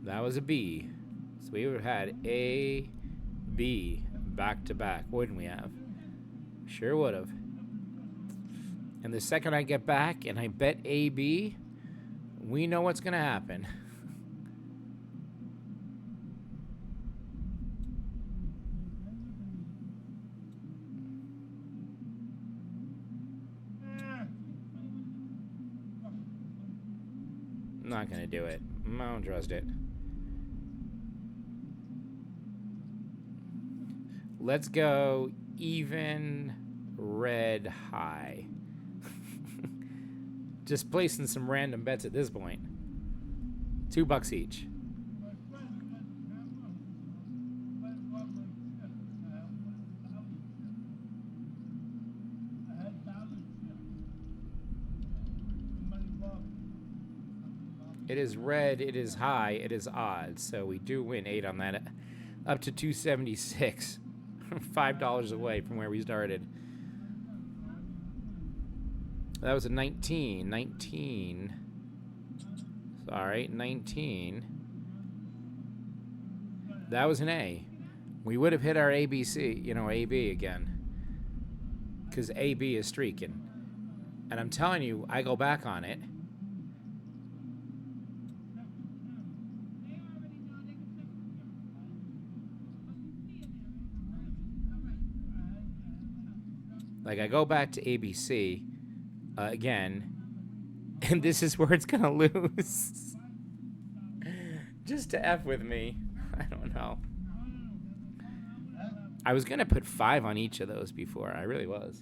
That was a B. So we would have had A, B back to back, wouldn't we have? Sure would have. And the second I get back and I bet A, B, we know what's going to happen. I'm not going to do it. I don't trust it. Let's go even red high. Just placing some random bets at this point. $2 each. It is red, it is high, it is odd. So we do win 8 on that. Up to 276. $5 away from where we started. That was a 19. 19. Sorry, 19. That was an A. We would have hit our ABC, you know, AB again. because AB is streaking. And I'm telling you, I go back on it. Like, I go back to ABC again, and this is where it's going to lose. Just to F with me. I don't know. I was going to put 5 on each of those before. I really was.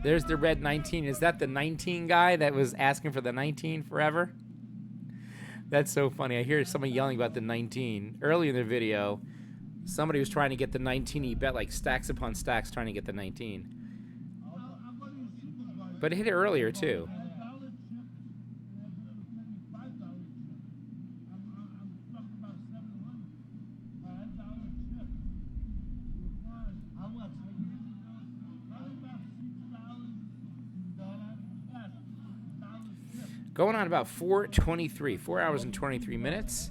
There's the red 19. Is that the 19 guy that was asking for the 19 forever? That's so funny. I hear someone yelling about the 19. Early in the video, somebody was trying to get the 19. He bet like stacks upon stacks trying to get the 19. But it hit it earlier, too. Going on about 4:23, 4 hours and 23 minutes.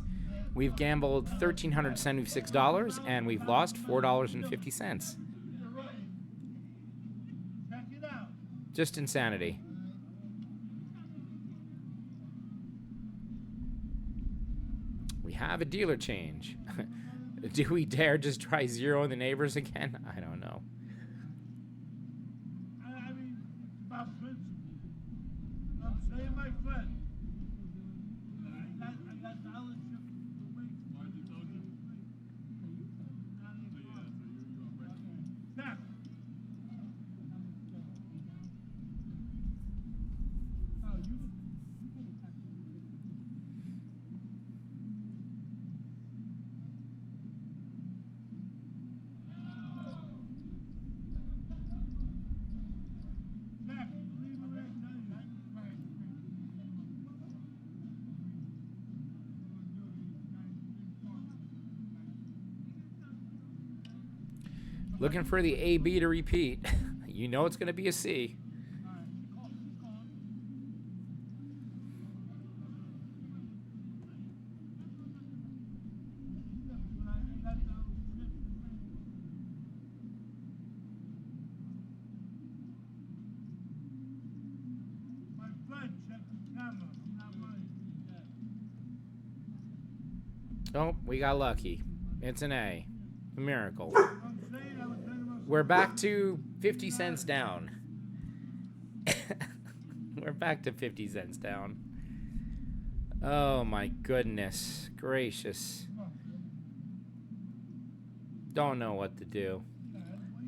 We've gambled $1,376, and we've lost $4.50. Just insanity. We have a dealer change. Do we dare just try zeroing the neighbors again? I don't know. I mean, it's about principle. I'm saying, my friend, I got dollars to wait. Check. Looking for the AB to repeat. You know it's going to be a C. My friend, check the camera. I'm not lying. Oh, we got lucky. It's an A. A miracle. I'm saying I was talking about. We're back to 50 cents down. We're back to 50 cents down. Oh my goodness gracious. Don't know what to do.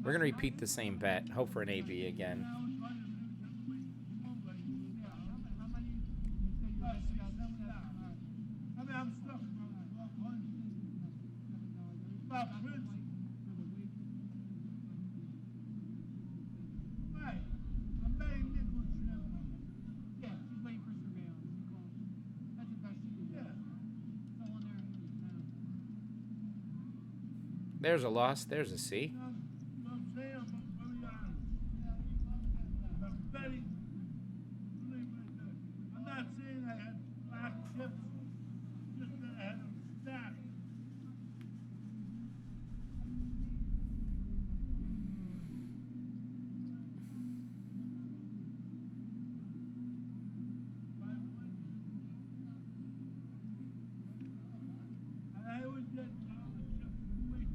We're going to repeat the same bet. Hope for an AB again. I'm stuck. About principle. Right. I'm betting nickel trip. Yeah, she's waiting for surveillance. That's the best she can do. Yeah. Still on there. There's a loss. There's a C. I'm saying I'm very honest. I'm betting. I'm not saying I had black chips. Just that I had them stacked. I always get all the chips wait.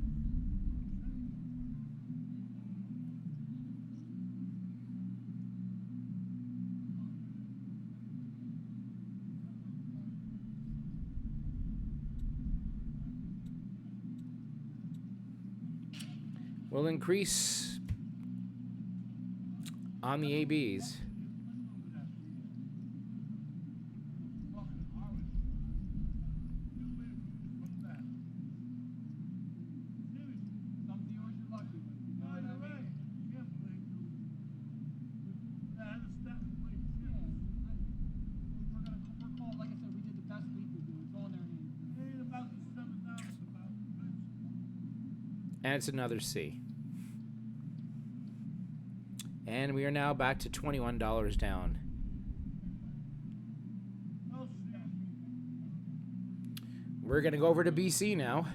We'll increase on the ABs. Some of yours And it's another C. And we are now back to $21 down. Oh, shit. We're going to go over to BC now.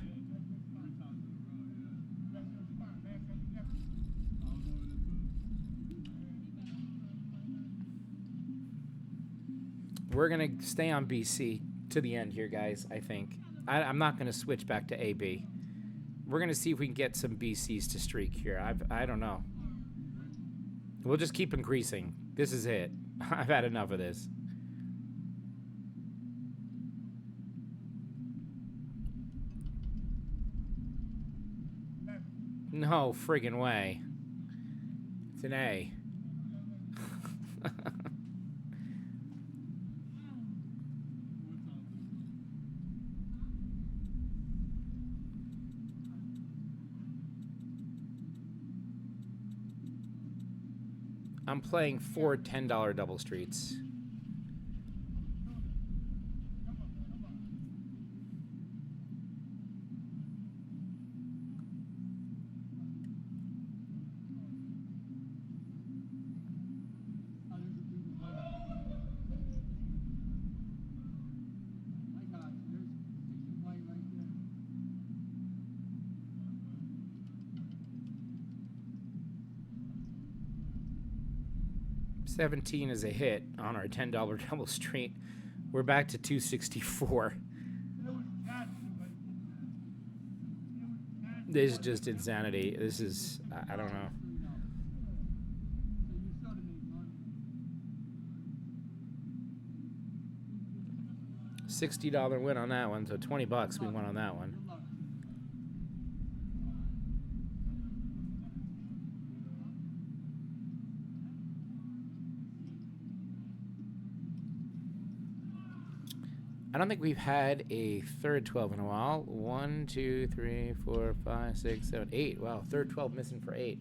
We're going to stay on BC to the end here, guys, I think. I'm not going to switch back to AB. We're going to see if we can get some BCs to streak here. I don't know. We'll just keep increasing. This is it. I've had enough of this. No friggin' way. It's an A. I'm playing 4 $10 double streets. $17 is a hit on our $10 double street. We're back to $264. This is just insanity. This is, I don't know. $60 win on that one, so $20 we won on that one. I don't think we've had a third 12 in a while. 1, 2, 3, 4, 5, 6, 7, 8. Wow, third 12 missing for 8.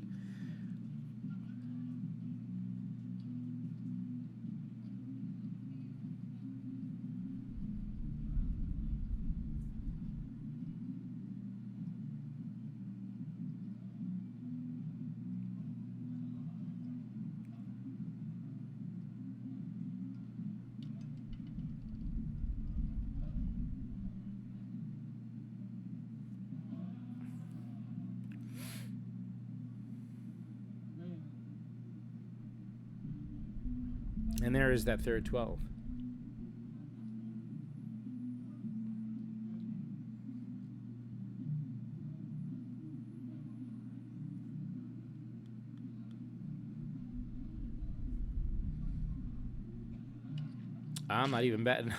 And there is that third 12. I'm not even betting.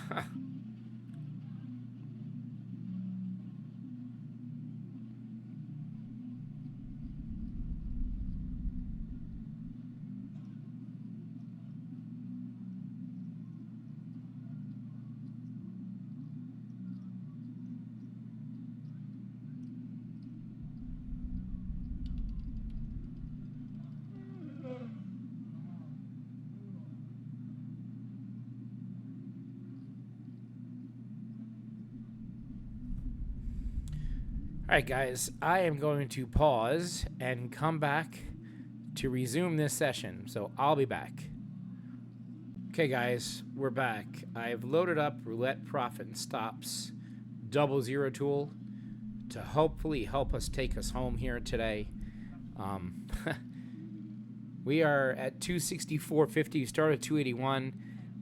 All right, guys, I am going to pause and come back to resume this session, so I'll be back. Okay, guys, we're back. I've loaded up Roulette Profit and Stops 00 tool to hopefully help us take us home here today. We are at 264.50. We started at 281.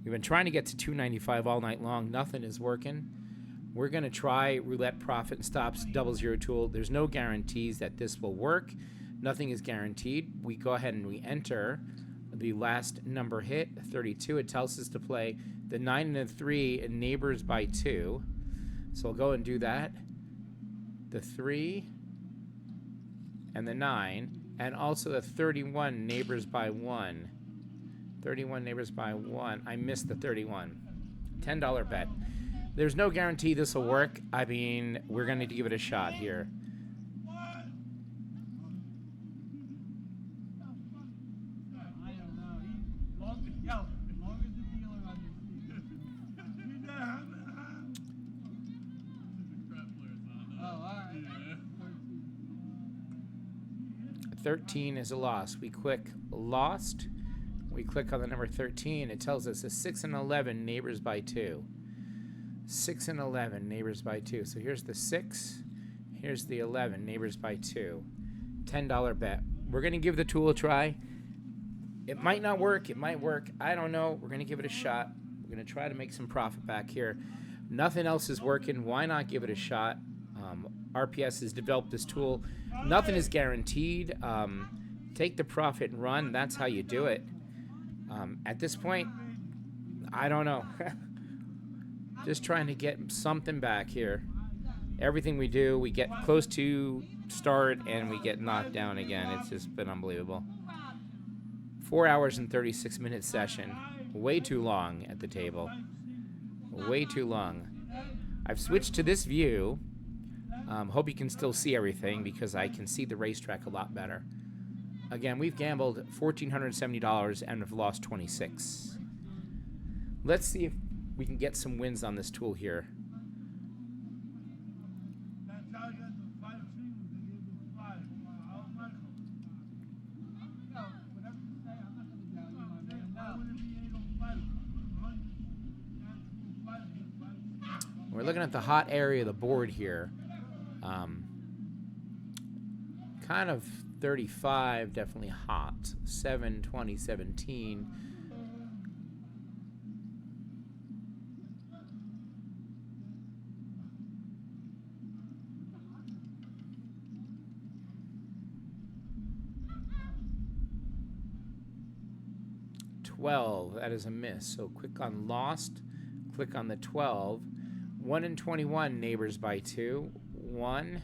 We've been trying to get to 295 all night long. Nothing is working. We're going to try Roulette Profit and Stops 00 tool. There's no guarantees that this will work. Nothing is guaranteed. We go ahead and we enter the last number hit, 32. It tells us to play the 9 and the 3 and neighbors by 2. So I'll go and do that. The 3 and the 9, and also the 31 neighbors by 1. 31 neighbors by 1. I missed the 31. $10 bet. There's no guarantee this will work. I mean, we're going to give it a shot here. 13 is a loss. We click lost. We click on the number 13. It tells us a 6 and 11 neighbors by 2. 6 and 11 neighbors by 2. So here's the 6. Here's the 11 neighbors by 2. $10 bet. We're going to give the tool a try. It might not work. It might work. I don't know. We're going to give it a shot. We're going to try to make some profit back here. Nothing else is working. Why not give it a shot? RPS has developed this tool. Nothing is guaranteed. Take the profit and run. That's how you do it. At this point, I don't know. Just trying to get something back here. Everything we do, we get close to start and we get knocked down again. It's just been unbelievable. 4 hours and 36 minute session. Way too long at the table. Way too long. I've switched to this view. Hope you can still see everything because I can see the racetrack a lot better. Again, we've gambled $1,470 and have lost 26. Let's see if we can get some wins on this tool here. We're looking at the hot area of the board here. Kind of 35, definitely hot. 7, 20, 17. That is a miss. So click on lost. Click on the 12. 1 and 21 neighbors by 2. 1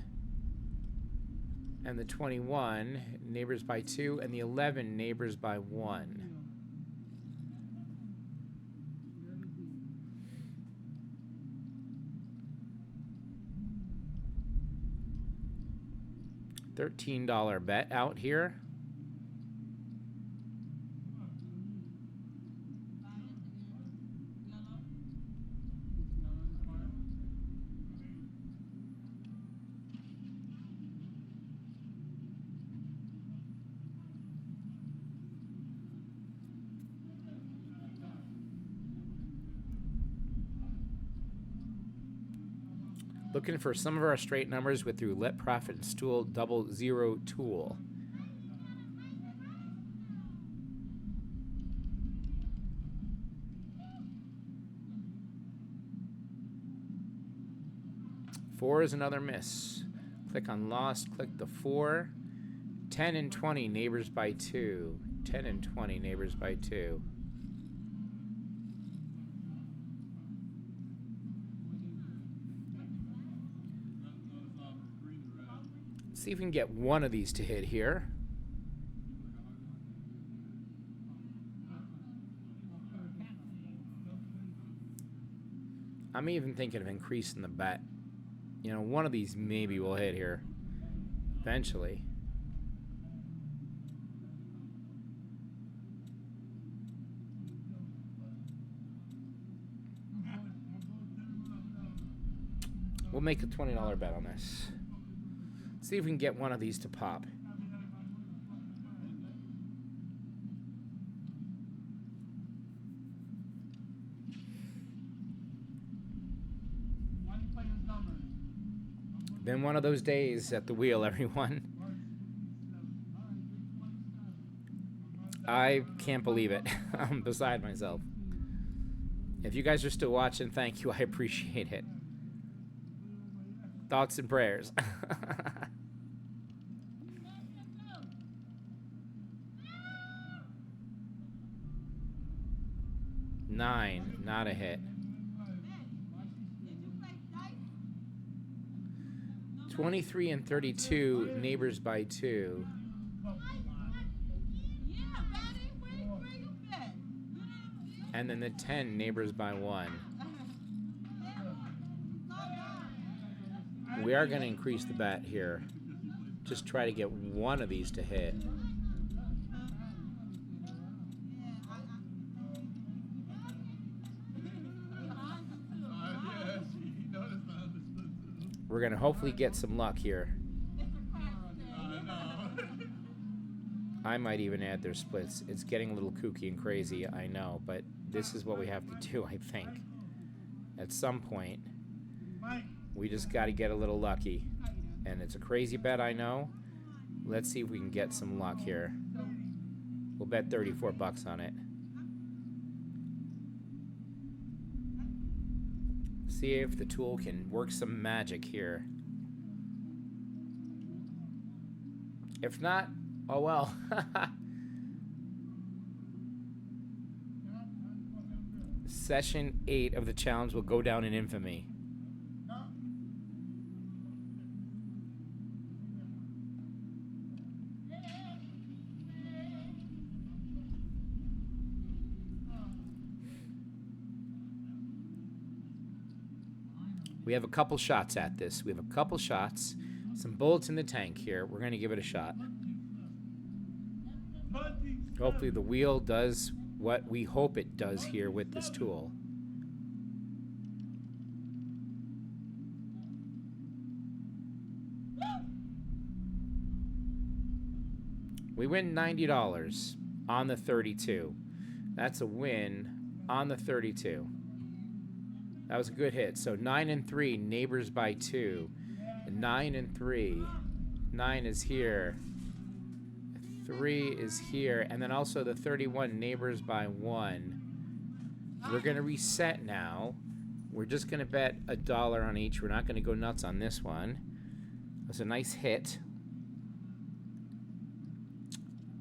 and the 21 neighbors by 2 and the 11 neighbors by 1. $13 bet out here. Looking for some of our straight numbers with the Roulette Profit and Stool Double Zero tool. Four is another miss. Click on lost, click the 4. 10 and 20 neighbors by 2. 10 and 20 neighbors by 2. See if we can get one of these to hit here. I'm even thinking of increasing the bet. You know, one of these maybe will hit here eventually. We'll make a $20 bet on this. See if we can get one of these to pop. Been one of those days at the wheel, everyone. I can't believe it. I'm beside myself. If you guys are still watching, thank you. I appreciate it. Thoughts and prayers. Nine, not a hit. 23 and 32, neighbors by 2. And then the 10, neighbors by 1. We are going to increase the bet here. Just try to get one of these to hit. We're going to hopefully get some luck here. I might even add their splits. It's getting a little kooky and crazy, I know, but this is what we have to do, I think. At some point, Mike, we just got to get a little lucky. And it's a crazy bet, I know. Let's see if we can get some luck here. We'll bet 34 bucks on it. See if the tool can work some magic here. If not, oh well. Session 8 of the challenge will go down in infamy. We have a couple shots at this. We have a couple shots. Some bullets in the tank here. We're going to give it a shot. Hopefully the wheel does what we hope it does here with this tool. We win $90 on the 32. That's a win on the 32. That was a good hit. So 9 and 3, neighbors by 2. 9 and 3. 9 is here. 3 is here. And then also the 31, neighbors by 1. We're going to reset now. We're just going to bet $1 on each. We're not going to go nuts on this one. That's a nice hit.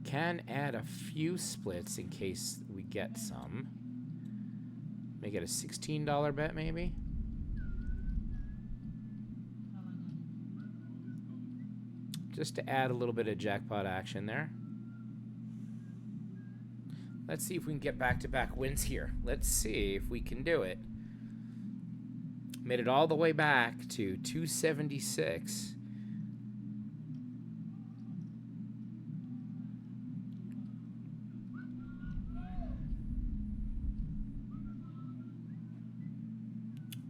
Can add a few splits in case we get some. Make it a $16 bet, maybe? Just to add a little bit of jackpot action there. Let's see if we can get back-to-back wins here. Let's see if we can do it. Made it all the way back to 276.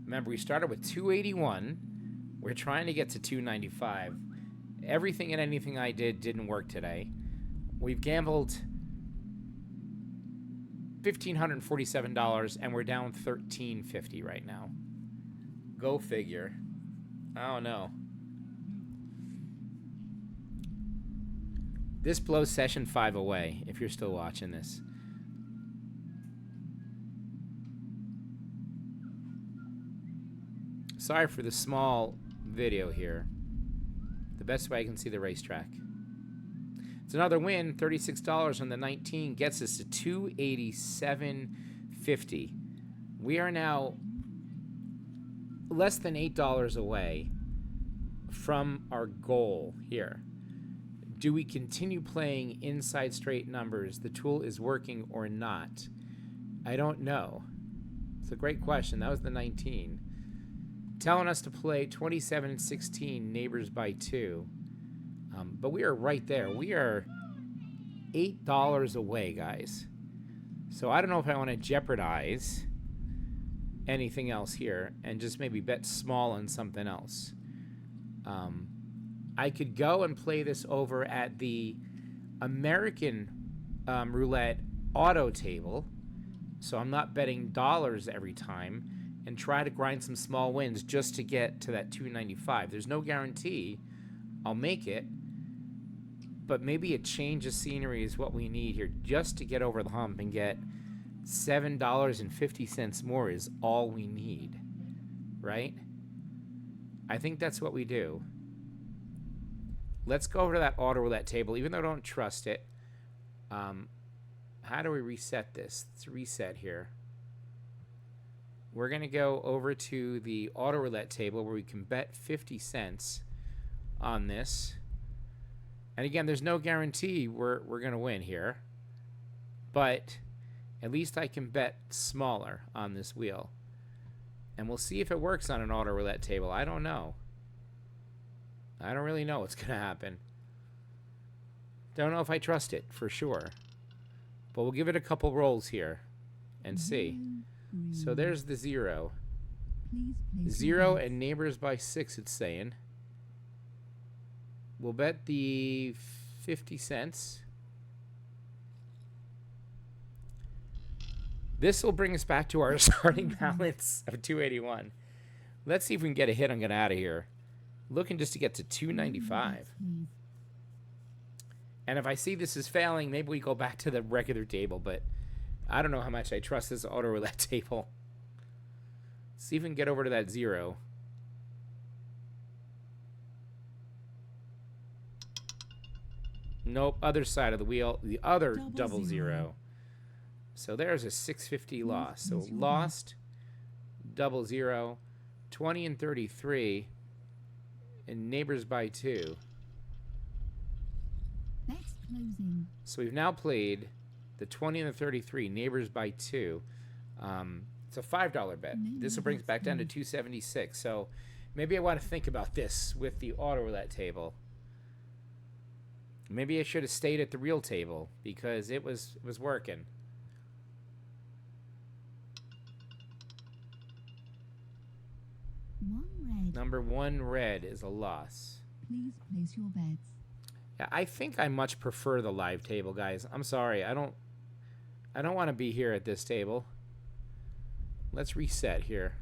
Remember, we started with 281. We're trying to get to 295. Everything and anything I did didn't work today. We've gambled $1,547, and we're down $1,350 right now. Go figure. I don't know. This blows session 5 away, if you're still watching this. Sorry for the small video here. The best way I can see the racetrack. It's another win. $36 on the 19 gets us to $287.50. We are now less than $8 away from our goal here. Do we continue playing inside straight numbers? The tool is working or not? I don't know. It's a great question. That was the 19. Telling us to play 27 and 16, neighbors by 2. But we are right there. We are $8 away, guys. So I don't know if I want to jeopardize anything else here and just maybe bet small on something else. I could go and play this over at the American roulette auto table, so I'm not betting dollars every time, and try to grind some small wins just to get to that 295. There's no guarantee I'll make it, but maybe a change of scenery is what we need here just to get over the hump and get $7.50 more is all we need, right? I think that's what we do. Let's go over to that auto roulette table, even though I don't trust it. How do we reset this? Let's reset here. We're going to go over to the auto roulette table where we can bet 50 cents on this. And again, there's no guarantee we're going to win here. But at least I can bet smaller on this wheel. And we'll see if it works on an auto roulette table. I don't know. I don't really know what's going to happen. Don't know if I trust it for sure. But we'll give it a couple rolls here and see. So there's the 0. 0 and neighbors by 6, it's saying. We'll bet the 50 cents. This will bring us back to our starting balance of 281. Let's see if we can get a hit on get out of here. Looking just to get to 295. Please. And if I see this is failing, maybe we go back to the regular table, but I don't know how much I trust this auto roulette table. See if we can get over to that 0. Nope, other side of the wheel, the other double zero. So there's a 650 loss. So lost, double zero, 20 and 33, and neighbors by 2. Bets closing. So we've now played the 20 and the 33, neighbors by 2. It's a $5 bet. This will bring us back down to 276. So maybe I want to think about this with the auto roulette table. Maybe I should have stayed at the real table because it was working. One red. Number 1 red is a loss. Please place your bets. Yeah, I think I much prefer the live table, guys. I'm sorry. I don't want to be here at this table. Let's reset here.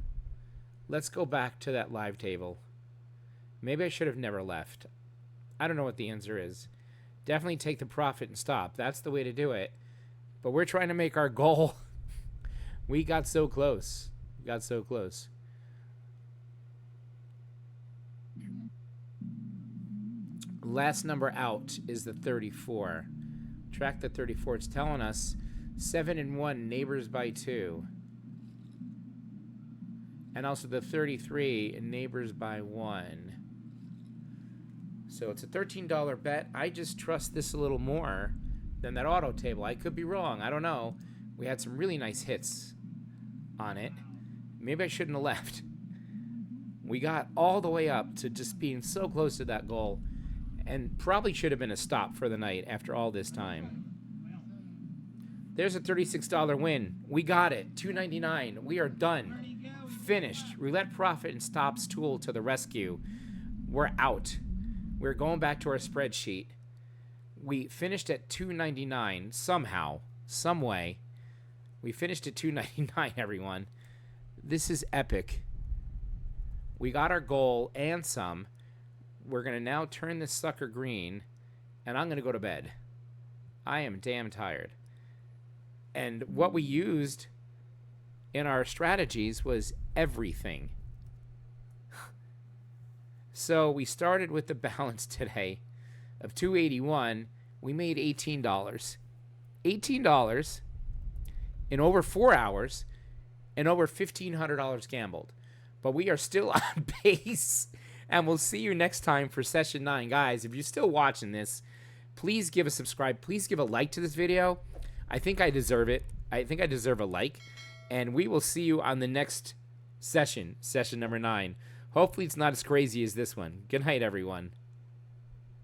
Let's go back to that live table. Maybe I should have never left. I don't know what the answer is. Definitely take the profit and stop. That's the way to do it. But we're trying to make our goal. We got so close. We got so close. Last number out is the 34. Track the 34. It's telling us 7 and 1, neighbors by 2. And also the 33 and neighbors by 1. So it's a $13 bet. I just trust this a little more than that auto table. I could be wrong. I don't know. We had some really nice hits on it. Maybe I shouldn't have left. We got all the way up to just being so close to that goal. And probably should have been a stop for the night after all this time. There's a $36 win. We got it. $2.99. We are done. Finished. Roulette profit and stops tool to the rescue. We're out. We're going back to our spreadsheet. We finished at $2.99 somehow, some way. We finished at $2.99, everyone. This is epic. We got our goal and some. We're going to now turn this sucker green, and I'm going to go to bed. I am damn tired. And what we used in our strategies was everything. So we started with the balance today of 281. We made $18. $18 in over 4 hours and over $1,500 gambled. But we are still on pace. And we'll see you next time for session 9. Guys, if you're still watching this, please give a subscribe. Please give a like to this video. I think I deserve it. I think I deserve a like. And we will see you on the next session, session number 9. Hopefully it's not as crazy as this one. Good night, everyone.